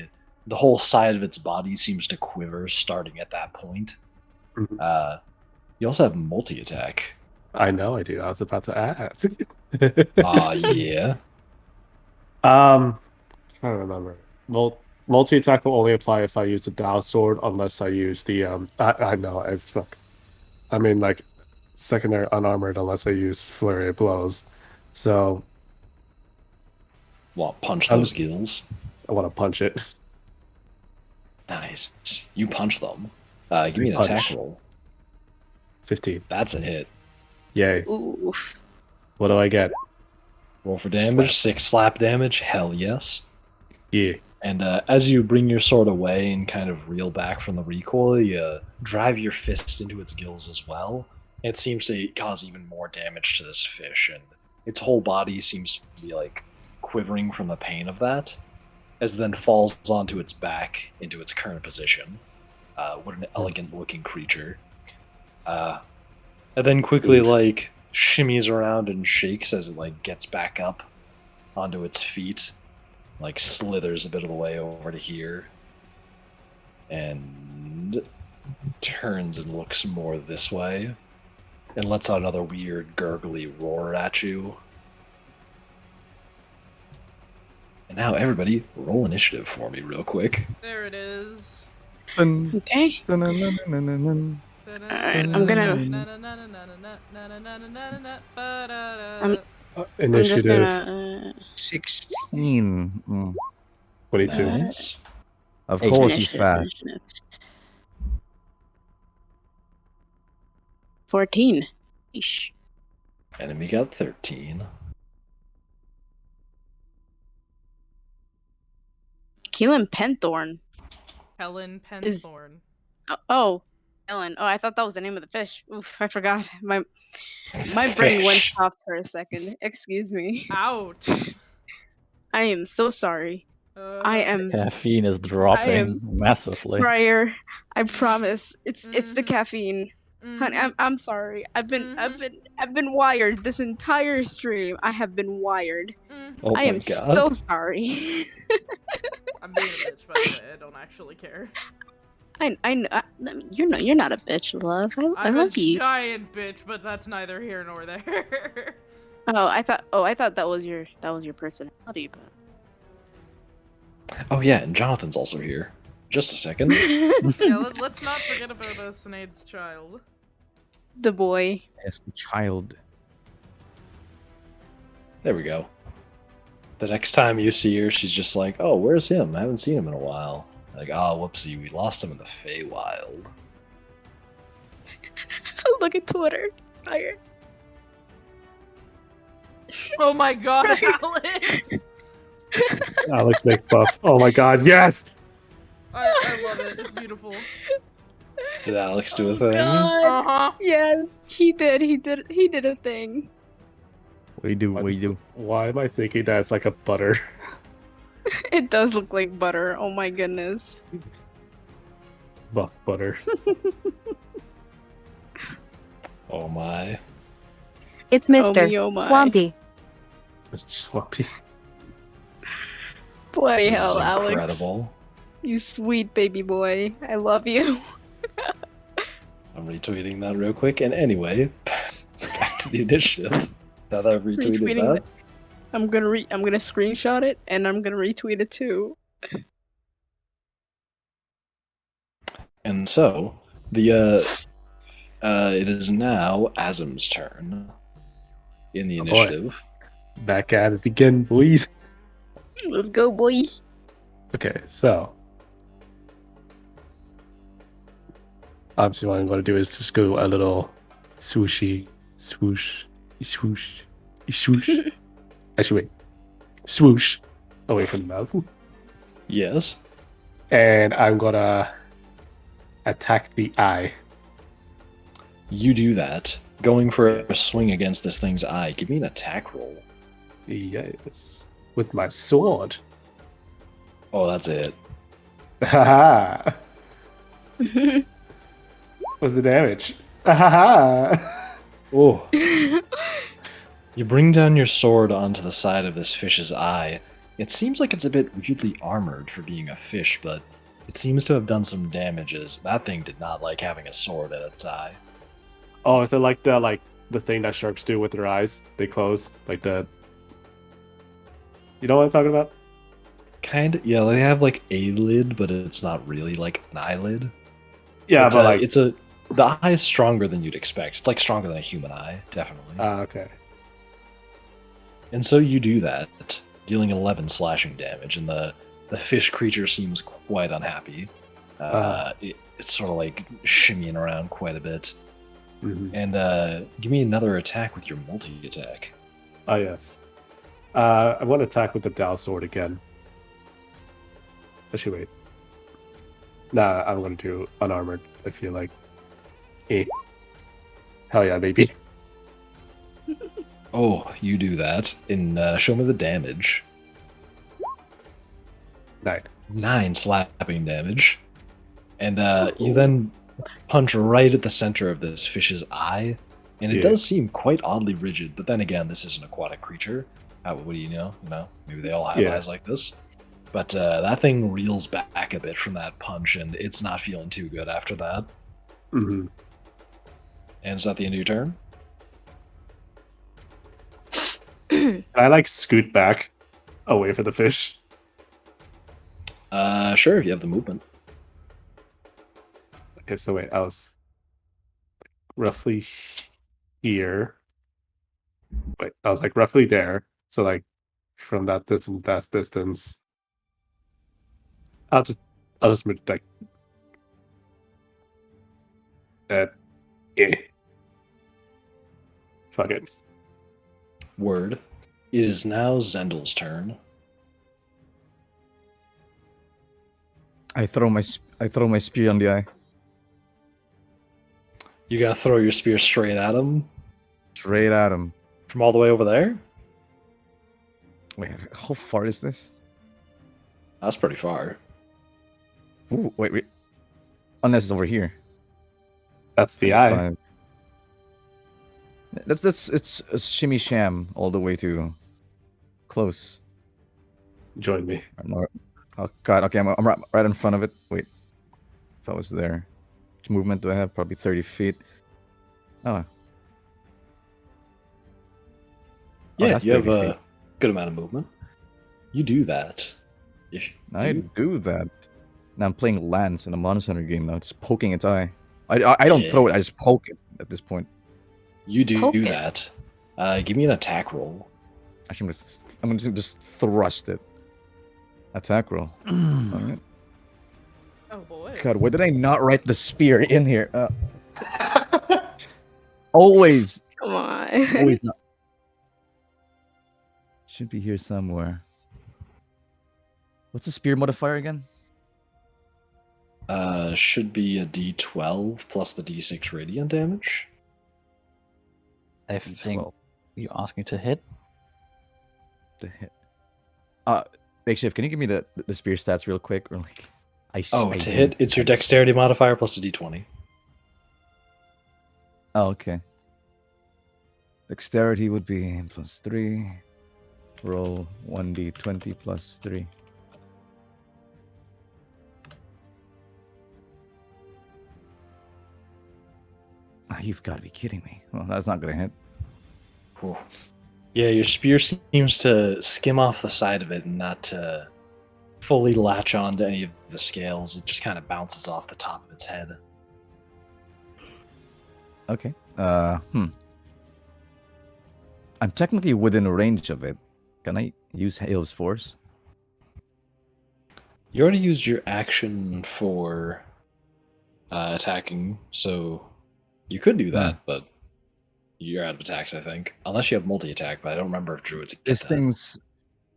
the whole side of its body seems to quiver, starting at that point. You also have multi-attack. I know I do. I was about to ask. Yeah. Trying to remember. Multi-attack will only apply if I use the Dao sword, unless I use the I know I mean, like, secondary unarmored unless I use flurry of blows. So. What, punch those gills? I want to punch it. Nice. You punch them. Give me an attack roll. 15. That's a hit. Yay. Oof. What do I get? Roll for damage. 6 slap damage. Hell yes. Yeah. And as you bring your sword away and kind of reel back from the recoil, you drive your fist into its gills as well. It seems to cause even more damage to this fish, and its whole body seems to be like quivering from the pain of that, as it then falls onto its back into its current position. What an elegant-looking creature. And then quickly, like, shimmies around and shakes as it, like, gets back up onto its feet. Like, slithers a bit of the way over to here. And turns and looks more this way. And lets out another weird, gurgly roar at you. And now, everybody, roll initiative for me real quick. There it is. Okay. Alright, I'm gonna. I'm just Initiative. gonna. 16. 22. Nice. Of course he's fat. Initiative. 14. Eesh. Enemy got 13. Keelan Penthorn. Helen Penthorn. Oh, Ellen. Oh, I thought that was the name of the fish. Oof, I forgot. My brain went soft for a second. Excuse me. Ouch. I am so sorry. I am. Caffeine is dropping massively. Prior, I promise. It's the caffeine. Honey, I'm sorry. I've been wired this entire stream. I have been wired. Oh I am my God. so sorry. I'm being a bitch, by the way. I don't actually care. I know you're not a bitch, love. I I'm love a you. giant bitch, but that's neither here nor there. I thought that was your personality, but Oh yeah, and Jonathan's also here. Just a second. Yeah, let's not forget about Cynade's child. the boy. Yes, the child. There we go. The next time you see her, she's just like, "Oh, where's him? I haven't seen him in a while." Like, "Ah, whoopsie, we lost him in the Feywild." Look at Twitter. Fire. Oh my God, Alex! Alex McBuff. Oh my god, yes! I love it. It's beautiful. Did Alex do a thing? Uh-huh. Yes, he did. He did a thing. We do. Why am I thinking that's like a butter? It does look like butter. Oh my goodness. Buck butter. Oh my. It's Mr. Oh my. Swampy. Mr. Swampy. Bloody This hell, is Alex. incredible. You sweet baby boy. I love you. I'm retweeting that real quick. And anyway, back to the initiative. Now that I've retweeted Retweeting that. I'm gonna screenshot it and I'm gonna retweet it too. And so, it is now Azim's turn in the Oh, boy. initiative. Back at it again, boys. Let's go, boy. Okay, so obviously what I'm going to do is just go a little swooshy, swoosh, swoosh, swoosh. Actually, wait, swoosh away from the mouth. Yes. And I'm gonna attack the eye. You do that. Going for a swing against this thing's eye. Give me an attack roll. Yes, with my sword. Oh, that's it. Haha. What's the damage? Haha. Oh. You bring down your sword onto the side of this fish's eye. It seems like it's a bit weirdly armored for being a fish, but it seems to have done some damages. That thing did not like having a sword at its eye. Oh, is it like the thing that sharks do with their eyes? They close like the. You know what I'm talking about? Kind of, yeah. They have like a lid, but it's not really like an eyelid. Yeah, but like it's a the eye is stronger than you'd expect. It's like stronger than a human eye, definitely. Okay. And so you do that, dealing 11 slashing damage, and the fish creature seems quite unhappy. It's sort of like shimmying around quite a bit. And give me another attack with your multi-attack. Oh, yes. I want to attack with the Dao Sword again. Actually, wait. Nah, I'm going to do unarmored, I feel like. Hell yeah, baby. Oh, you do that. And show me the damage. 9 slapping damage. And you then punch right at the center of this fish's eye. And it does seem quite oddly rigid, but then again, this is an aquatic creature. What do you know? Maybe they all have eyes like this. But that thing reels back a bit from that punch, and it's not feeling too good after that. Mm-hmm. And is that the end of your turn? Can I, like, scoot back away from the fish? Sure, if you have the movement. Okay, so wait, I was roughly here. Wait, I was like roughly there. So like from that distance. I'll just move like that. Fuck it. Word. It is now Zendel's turn. I throw my spear on the eye. You gotta throw your spear straight at him? Straight at him. From all the way over there? Wait, how far is this? That's pretty far. Ooh, wait. Unless it's over here. That's the eye. It's a shimmy sham all the way to close. Join me. Oh god, okay, I'm right in front of it. Wait. If I was there. Which movement do I have? Probably 30 feet. Oh. Yeah, you have a good amount of movement. You do that. I do that. Now I'm playing Lance in a Monster Hunter game now, just poking its eye. I don't throw it, I just poke it at this point. You do that. Give me an attack roll. Actually, I'm gonna just thrust it. Attack roll. Alright. Oh boy. God, why did I not write the spear in here? Always. Come on. Always not. Should be here somewhere. What's the spear modifier again? Should be a D12 plus the D6 radiant damage. I think you're asking to hit. To hit. Makeshift, can you give me the spear stats real quick? Or like, to hit, it's your dexterity modifier plus a D20. Oh, okay. Dexterity would be +3. Roll 1d20 plus 3. You've got to be kidding me. Well, that's not going to hit. Whew. Yeah, your spear seems to skim off the side of it and not to fully latch onto any of the scales. It just kind of bounces off the top of its head. Okay. I'm technically within range of it. Can I use Hail's Force? You already used your action for attacking, so you could do that, but you're out of attacks, I think. Unless you have multi-attack, but I don't remember if druids get that.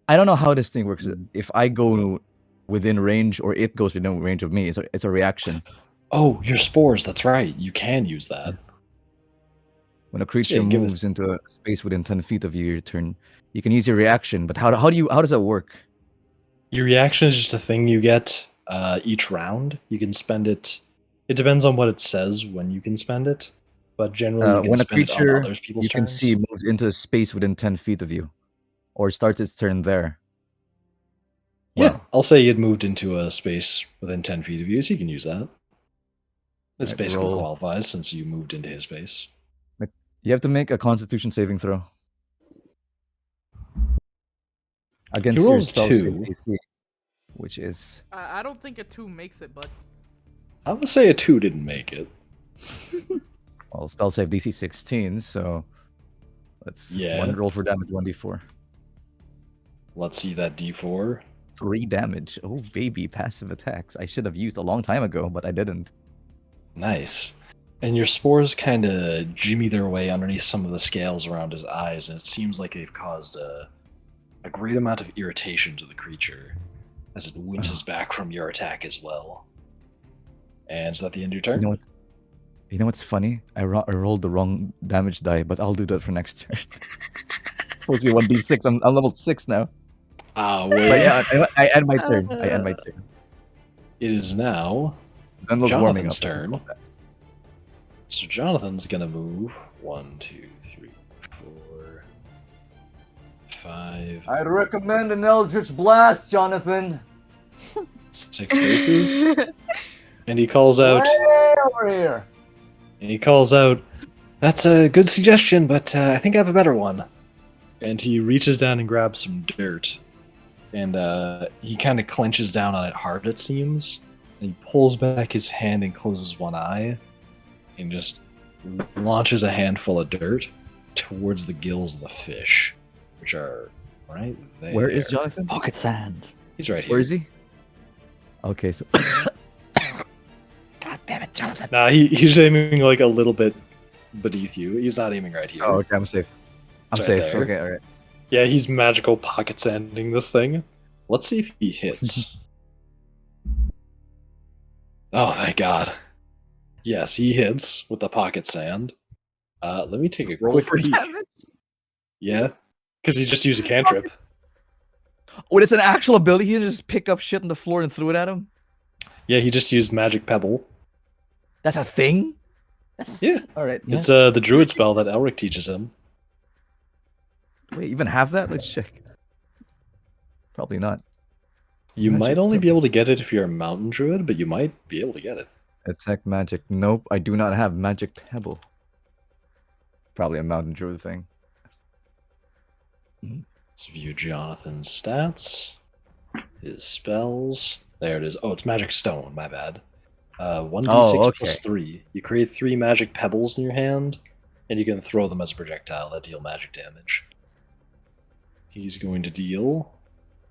I don't know how this thing works. If I go within range or it goes within range of me, it's a reaction. Oh, your spores, that's right. You can use that. When a creature moves into a space within 10 feet of you, your turn, you can use your reaction, but how does that work? Your reaction is just a thing you get each round. You can spend it. It depends on what it says when you can spend it, but generally you can when a spend creature it on other people's you can turns. see moves into a space within 10 feet of you, or starts its turn there. Yeah, I'll say you'd moved into a space within 10 feet of you, so you can use that. It's basically qualifies since you moved into his space. You have to make a Constitution saving throw against your spell save AC, which is. I don't think a 2 makes it, bud. I would say a 2 didn't make it. Well, spell save DC 16, so let's one roll for damage, 1d4. Let's see that d4. 3 damage. Oh, baby, passive attacks. I should have used a long time ago, but I didn't. Nice. And your spores kind of jimmy their way underneath some of the scales around his eyes, and it seems like they've caused a great amount of irritation to the creature as it winces back from your attack as well. And is that the end of your turn? You know what's funny? I rolled the wrong damage die, but I'll do that for next turn. Supposed to be 1d6. I'm level 6 now. Ah, But yeah, I end my turn. I end my turn. It is now Jonathan's turn. So Jonathan's gonna move 1, 2, 3, 4, 5. I'd recommend an Eldritch Blast, Johnathan. 6 faces. And he calls out. Way over here. And he calls out, "That's a good suggestion, but I think I have a better one." And he reaches down and grabs some dirt. And he kind of clenches down on it hard, it seems. And he pulls back his hand and closes one eye. And just launches a handful of dirt towards the gills of the fish, which are right there. Where is Johnathan? Pocket sand. He's right here. Where is he? Okay, so... God damn it, Jonathan. Nah, he's aiming like a little bit beneath you. He's not aiming right here. Oh, okay, I'm safe. I'm It's safe. right there. Okay, alright. Yeah, he's magical pocket sanding this thing. Let's see if he hits. Oh, thank God. Yes, he hits with the pocket sand. Let me take a quick peek. Yeah, because he just used a cantrip. Oh, it's an actual ability? You just pick up shit on the floor and threw it at him? Yeah, he just used magic pebble. That's a thing? Yeah. Alright. It's the druid spell that Elric teaches him. Wait, even have that? Let's check. Probably not. You Magic might only be pebble. able to get it if you're a mountain druid, but you might be able to get it. Attack magic. Nope, I do not have magic pebble. Probably a mountain druid thing. Let's view Jonathan's stats. His spells. There it is. Oh, it's magic stone, my bad. 1d6 plus 3. You create 3 magic pebbles in your hand, and you can throw them as a projectile that deal magic damage. He's going to deal...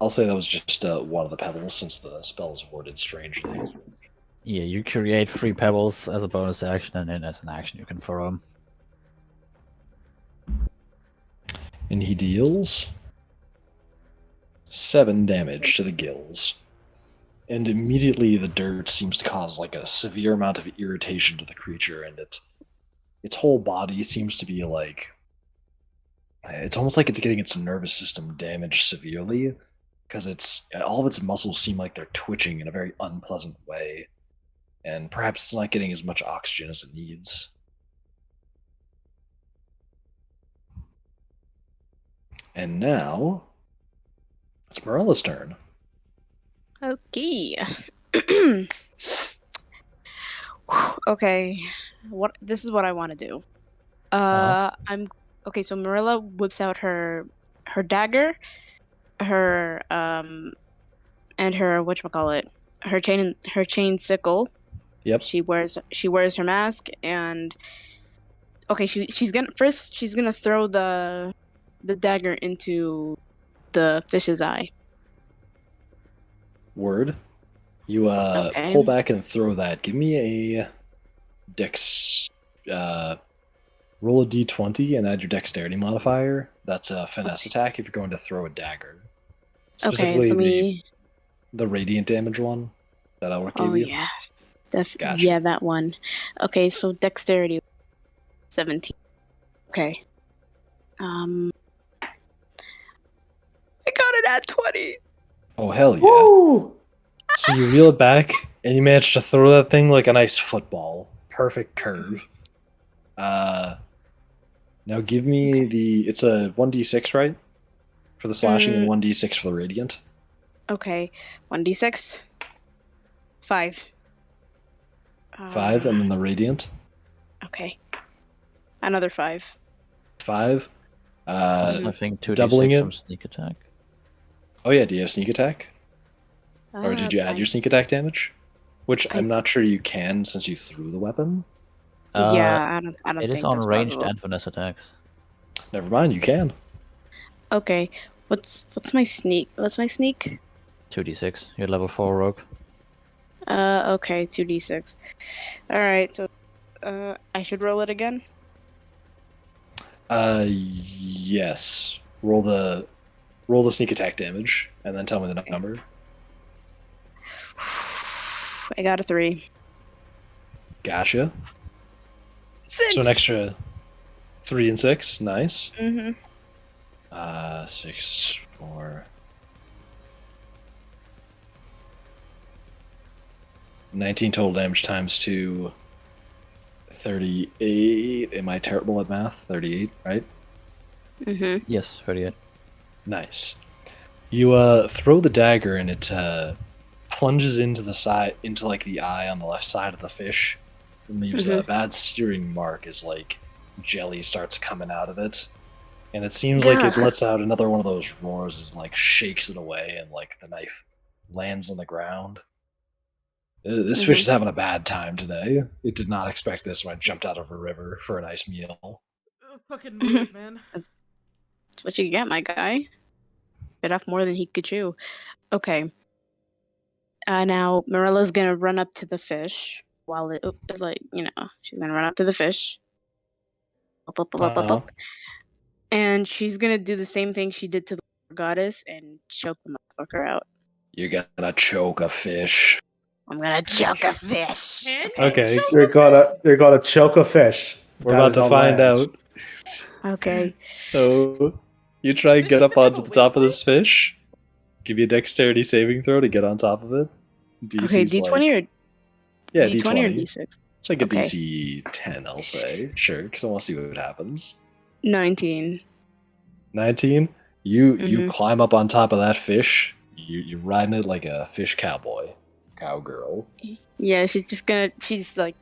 I'll say that was just one of the pebbles, since the spell is worded strangely. Yeah, you create 3 pebbles as a bonus action, and then as an action you can throw them. And he deals 7 damage to the gills. And immediately the dirt seems to cause like a severe amount of irritation to the creature, and its whole body seems to be like... It's almost like it's getting its nervous system damaged severely, because all of its muscles seem like they're twitching in a very unpleasant way. And perhaps it's not getting as much oxygen as it needs. And now, it's Mirella's turn. Okay. Okay. This is what I want to do. I'm okay. So Mirella whips out her dagger, her and her whatchamacallit, her chain sickle. Yep. She wears her mask, and okay, she's gonna throw the dagger into the fish's eye. Word. You Okay. pull back and throw that. Give me a dex. Roll a d20 and add your dexterity modifier. That's a finesse attack if you're going to throw a dagger. Specifically, Okay, the radiant damage one that Elric gave Oh you. yeah, Gotcha. yeah, that one. Okay, so dexterity, 17. Okay. I got it at 20. Oh hell yeah! So you reel it back and you manage to throw that thing like a nice football. Perfect curve. Now give me it's a 1d6, right? For the slashing and 1d6 for the radiant. Okay, 1d6. 5. 5 and then the radiant. Okay. Another 5. 5. I think 2d6 doubling it. from sneak attack. Oh yeah, do you have sneak attack? Or did you add your sneak attack damage? Which I'm not sure you can since you threw the weapon. Yeah, I don't It think is on that's ranged possible. and finesse attacks. Never mind, you can. Okay, what's my sneak? What's my sneak? 2d6. You're level 4 rogue. Okay, 2d6. All right, so I should roll it again. Yes. Roll the sneak attack damage, and then tell me the number. I got a 3. Gotcha. 6. So an extra 3 and 6. Nice. Mm-hmm. 6, 4. 19 total damage times 2. 38. Am I terrible at math? 38, right? Mm-hmm. Yes, 38. Nice. You throw the dagger and it plunges into the side, into like the eye on the left side of the fish, and leaves a bad searing mark as like jelly starts coming out of it. And it seems like it lets out another one of those roars as like shakes it away, and like the knife lands on the ground. This fish is having a bad time today. It did not expect this when it jumped out of a river for a nice meal. Fucking weird, man. That's what you get, my guy. Bit off more than he could chew. Okay. Now Mirella's gonna run up to the fish while it like, she's gonna run up to the fish. Up. And she's gonna do the same thing she did to the goddess and choke the motherfucker out. You're gonna choke a fish. I'm gonna choke a fish. Okay. You're gonna choke a fish. We're That about is to on find land. out. Okay. So you try and get up onto the top of this fish. Give you a dexterity saving throw to get on top of it. Okay, D20 or yeah, D20 or D20. D6? It's like a Okay. DC 10, I'll say. Sure, because I want to see what happens. 19. 19. You climb up on top of that fish. You're riding it like a fish cowgirl. Yeah, she's like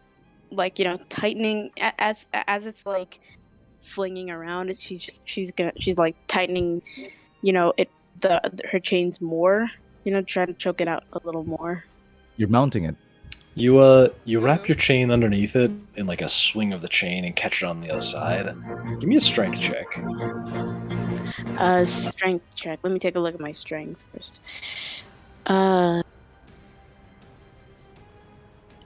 tightening as it's like flinging around. She's like tightening, her chains more. Trying to choke it out a little more. You're mounting it. You wrap your chain underneath it in like a swing of the chain and catch it on the other side. Give me a strength check. Strength check. Let me take a look at my strength first.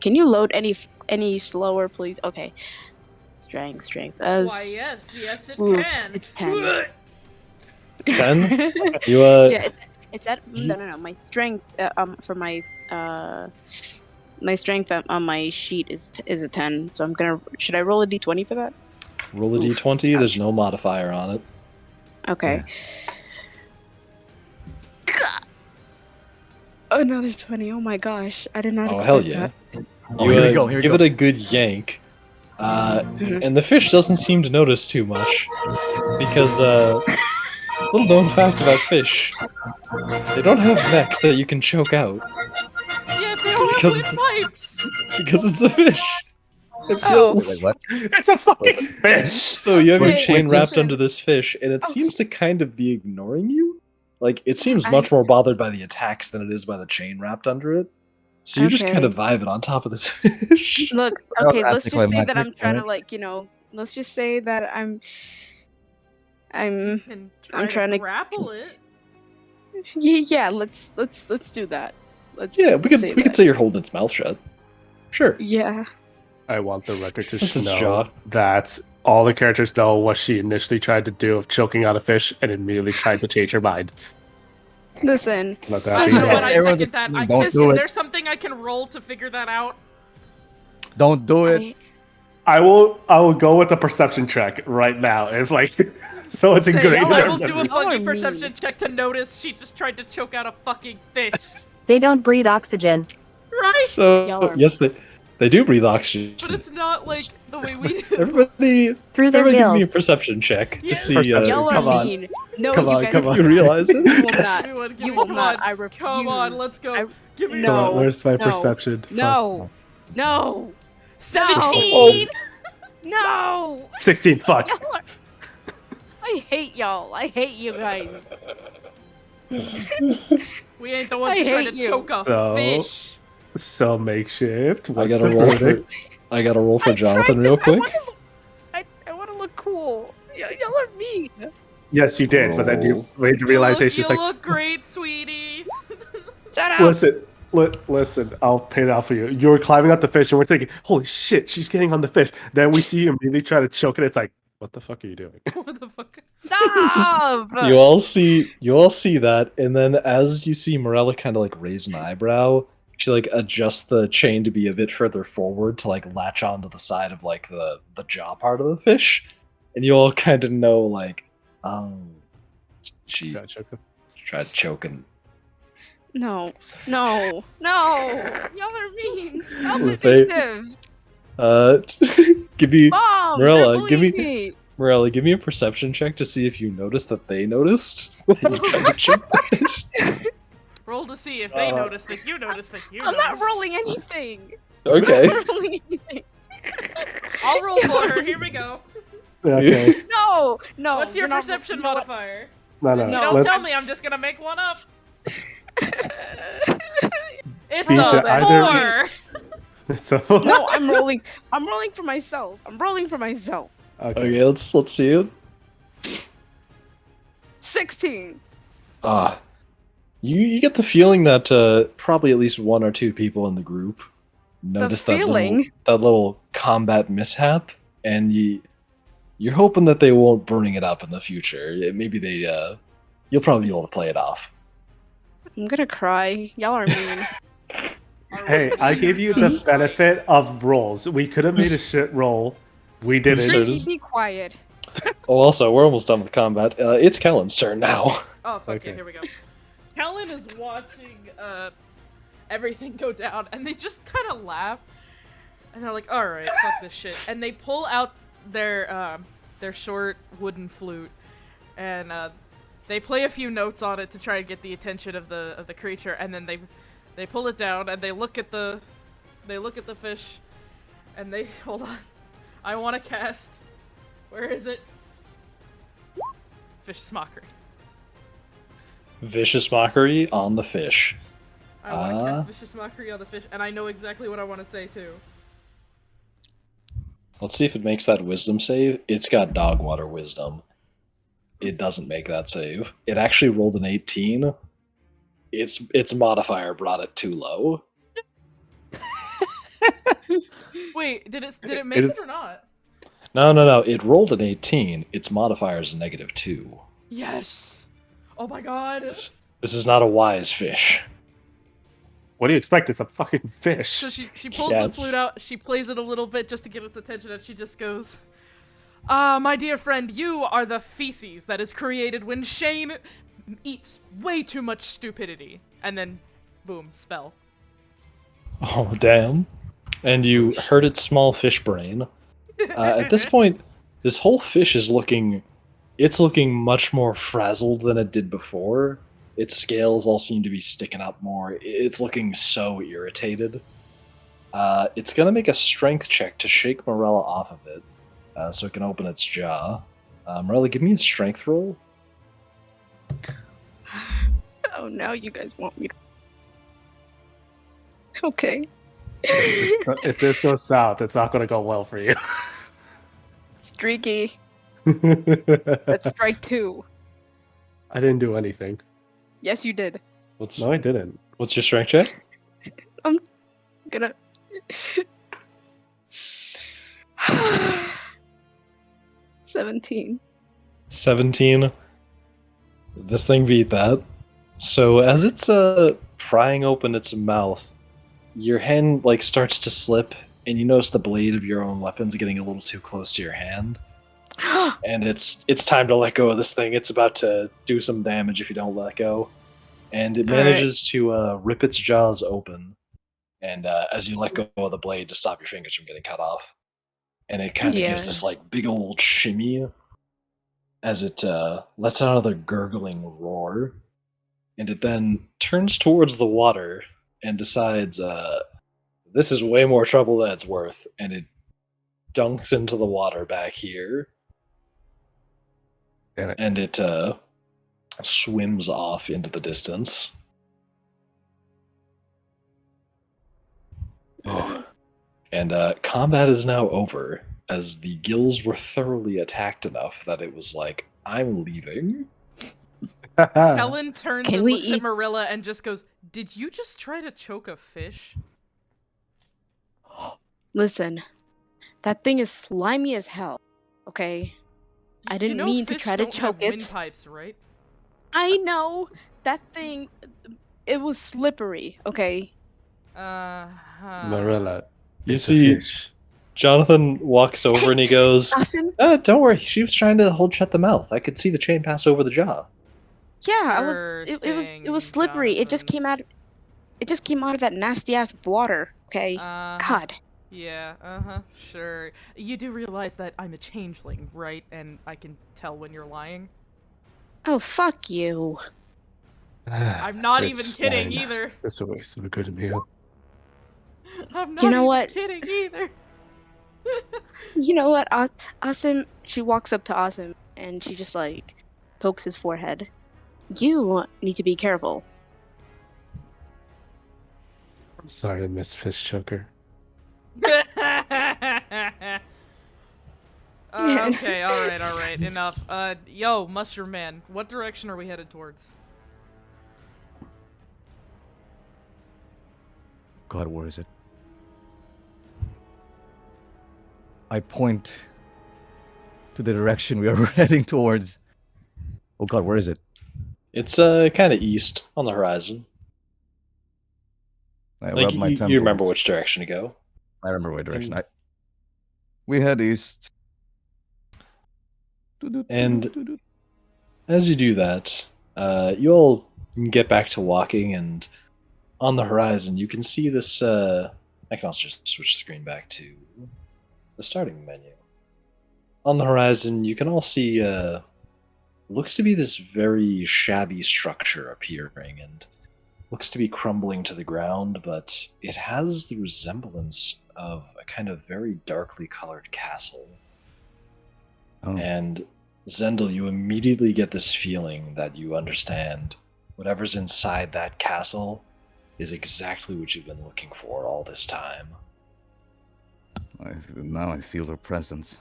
Can you load any slower, please? Okay. Strength. Why, yes, it Ooh, can. It's 10. 10? Yeah, it's at no. My strength for my my strength on my sheet is a 10. So should I roll a d20 for that? Roll a d20. There's no modifier on it. Okay. Another 20. Oh my gosh, I did not expect Hell yeah. that. You give it a good yank. And the fish doesn't seem to notice too much. Because, little known fact about fish, they don't have necks that you can choke out. Yeah, they don't have like pipes. Because it's a fish. It Oh. feels- Wait, what? It's a fucking fish. So you have your Wait, chain wrapped listen. under this fish, and it seems to kind of be ignoring you. Like, it seems much more bothered by the attacks than it is by the chain wrapped under it. So you're just kind of vibing on top of this fish. Look, Well, okay, let's just say that anticlimactic, I'm trying to right? let's just say that I'm And trying to grapple it. Yeah, let's do that. Yeah, we say could that. say you're holding its mouth shut. Sure. Yeah. I want the record to Since it's know jaw. that all the characters know what she initially tried to do of choking out a fish and immediately tried to change her mind. Listen. Let that be You know what? known. I second that. Don't do it. There's something I can roll to figure that out. Don't do it. I will go with the perception check right now. If like, so it's Say, ingrained. in I her will do a memory. fucking perception check to notice she just tried to choke out a fucking fish. They don't breathe oxygen. Right? So yes, they do breathe oxygen. But it's not like the way we do. Everybody, Through their everybody give me a gills. perception check to see. Perception. Y'all Come are on. mean. No, Come you on, guys come on. You realize You this? will not. Everyone, give You me- will come not. on. I refuse. Come on, let's go. Give me No. Come on, where's my No. perception? Fuck. No. No. 17. No. 16. Fuck. Y'all are- I hate y'all. I hate you guys. We ain't the ones I who tried hate to you. choke a No. fish. So makeshift. I What's gotta the roll for verdict? I gotta roll for Johnathan real quick. I want to look cool. Y'all are mean. Yes, you did, but then you made the realization. You look great, sweetie. Shut up. Listen, I'll pay it out for you. You were climbing up the fish, and we're thinking, holy shit, she's getting on the fish. Then we see you immediately try to choke it. It's like, what the fuck are you doing? What the fuck? Stop! You all see that, and then as you see Mirella kind of like raise an eyebrow, she like adjusts the chain to be a bit further forward to like latch onto the side of like the jaw part of the fish, and you all kind of know like, she tried choking. No. Y'all are mean. Stop it, give me Mom, Mirella, they're bleeding. Mirella, give me a perception check to see if you noticed that they noticed. That you tried to choke the fish. Roll to see if they notice that you notice that you I'm notice. not rolling anything. Okay. I'm not rolling anything. I'll roll for her. Here we go. Okay. No. What's your you're not- perception you know what? modifier? No. If you don't tell me, I'm just gonna make one up. It's Beach a it 4. It's a No, I'm rolling for myself. Okay, let's see it. 16. You get the feeling that probably at least one or two people in the group noticed that little combat mishap, and you're hoping that they won't bring it up in the future. Maybe you'll probably be able to play it off. I'm gonna cry. Y'all are mean. Hey, I gave you the benefit of rolls. We could have made a shit roll. We didn't. Tracy, be quiet. Oh, also, we're almost done with combat. It's Kellen's turn now. Oh, fuck yeah, here we go. Kellen is watching everything go down, and they just kind of laugh, and they're like, alright, fuck this shit. And they pull out their short wooden flute, and they play a few notes on it to try to get the attention of the creature, and then they pull it down, and they look at the fish, and they hold on. I want to cast. Where is it? Vicious Mockery. Vicious Mockery on the fish. I want to cast Vicious Mockery on the fish, and I know exactly what I want to say too. Let's see if it makes that wisdom save. It's got dog water wisdom. It doesn't make that save. It actually rolled an 18. Its modifier brought it too low. Wait, did it make it or not? No. It rolled an 18. Its modifier is a -2. Yes. Oh my god. This is not a wise fish. What do you expect? It's a fucking fish. So she pulls the flute out, she plays it a little bit just to get its attention, and she just goes, my dear friend, you are the feces that is created when shame eats way too much stupidity. And then, boom, spell. Oh, damn. And you hurt its small fish brain. At this point, this whole fish is looking much more frazzled than it did before. Its scales all seem to be sticking up more. It's looking so irritated. It's going to make a strength check to shake Mirella off of it, so it can open its jaw. Mirella, give me a strength roll. Oh, now you guys want me to... Okay. If this goes south, it's not going to go well for you. Streaky. That's strike 2. I didn't do anything. Yes, you did. No, I didn't. What's your strength check? I'm gonna... 17. 17. This thing beat that. So as it's prying open its mouth, your hand like starts to slip, and you notice the blade of your own weapon's getting a little too close to your hand. And it's time to let go of this thing. It's about to do some damage if you don't let go. And it manages to rip its jaws open. And as you let go of the blade to stop your fingers from getting cut off. And it kind of gives this like big old shimmy as it lets out another gurgling roar. And it then turns towards the water and decides this is way more trouble than it's worth. And it dunks into the water back here. And it swims off into the distance. Oh. And combat is now over, as the gills were thoroughly attacked enough that it was like, I'm leaving. Helen turns Can and we looks at eat- Mirella and just goes, "Did you just try to choke a fish?" Listen, that thing is slimy as hell. Okay, I didn't mean to fish try to don't choke have it. windpipes, right? I know that thing. It was slippery. Okay. Mirella, You it's a see, fish. Jonathan walks over and he goes, Awesome. Don't worry, she was trying to hold shut the mouth. I could see the chain pass over the jaw. Yeah, it was slippery. It just came out. It just came out of that nasty ass water. Okay. God. Yeah, sure. You do realize that I'm a changeling, right? And I can tell when you're lying? Oh, fuck you. I'm not It's even kidding fine. either. It's a waste of a good meal. I'm not You know even what? kidding either. You know what? Asim, she walks up to Asim and she just like pokes his forehead. You need to be careful. I'm sorry, Miss Fish Choker. Okay, alright, enough. Yo, Mushroom Man, what direction are we headed towards? God, where is it? I point to the direction we are heading towards. Oh God, where is it? It's kind of east on the horizon. I Like rub my you temples. remember which direction to go. I remember what direction. We head east. And as you do that, you all get back to walking, and on the horizon you can see this. I can also just switch the screen back to the starting menu. On the horizon, you can all see looks to be this very shabby structure appearing, and looks to be crumbling to the ground, but it has the resemblance of a kind of very darkly colored castle. Oh. And Zendel, you immediately get this feeling that you understand whatever's inside that castle is exactly what you've been looking for all this time. Now I feel her presence.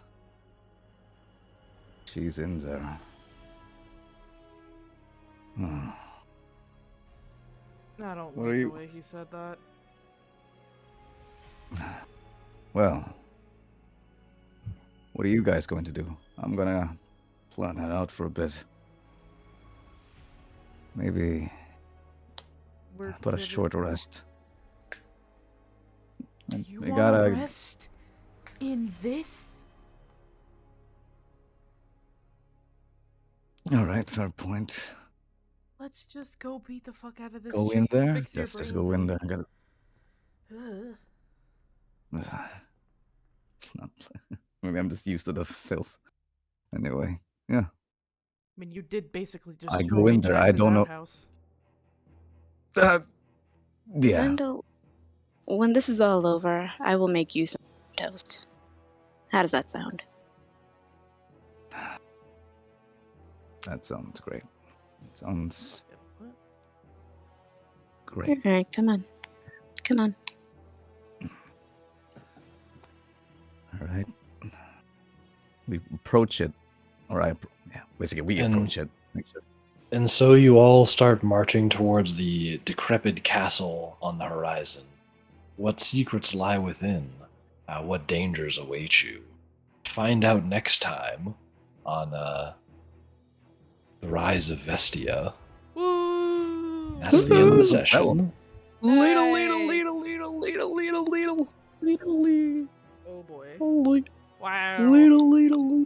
She's in there. Hmm. I don't What are like the you- way he said that. Well, what are you guys going to do? I'm gonna plan that out for a bit. Maybe put a short rest. And You we wanna gotta. rest in this? All right, fair point. Let's just go beat the fuck out of this Go chick in and there. fix your Just brains go in there. I gotta. Ugh. It's not. Maybe I'm just used to the filth. Anyway, yeah. I mean, you did basically just I go in there. I don't know. Outhouse. Yeah. Zendel, when this is all over, I will make you some toast. How does that sound? That sounds great. It sounds great. Alright, come on. Come on. All right. We approach it. All right. Yeah. Basically, we And- approach it. Make sure. And so you all start marching towards the decrepit castle on the horizon. What secrets lie within? What dangers await you? Find out next time on The Rise of Vestia. That's the end of the session. Oh boy. Holy. Wow. Little.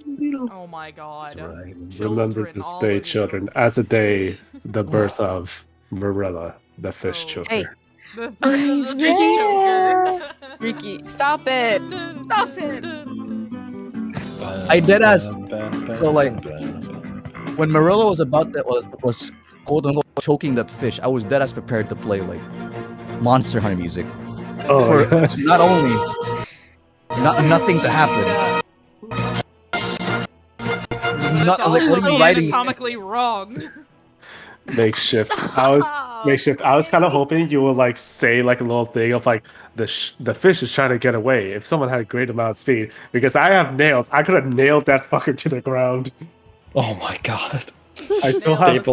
Oh my god. Right. Remember Children, this all day, of you. children, as a day, the birth of Mirella, the fish choker. Hey. The Ricky. choker. Ricky, stop it. Stop it. I did ask. So like, when Mirella was about that was quote unquote choking that fish, I was dead as prepared to play like Monster Hunter music. Oh, For gosh. not only nothing to happen. That's Not, I was like, what are also you writing? anatomically wrong. Makeshift. Makeshift. I was kind of hoping you would like say like a little thing of like the fish is trying to get away. If someone had a great amount of speed, because I have nails, I could have nailed that fucker to the ground. Oh my god! I still have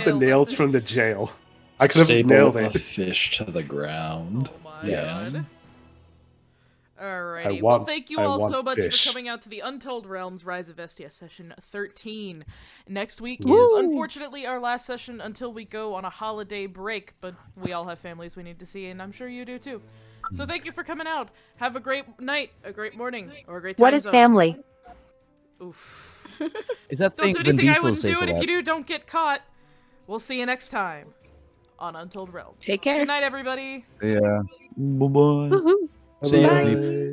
the nails from the jail. I could have nailed a it. fish to the ground. Yes. Alrighty. Well, thank you all so much for coming out to the Untold Realms Rise of Vestia session 13. Next week is unfortunately our last session until we go on a holiday break, but we all have families we need to see, and I'm sure you do too. So thank you for coming out. Have a great night, a great morning, or a great time What is zone. family? Oof. Is that Don't thing do Vin anything I Diesel wouldn't says do, a and if lot? you do, don't get caught. We'll see you next time on Untold Realms. Take care. Good night, everybody. Yeah. Bye-bye. Woohoo. See you. Bye.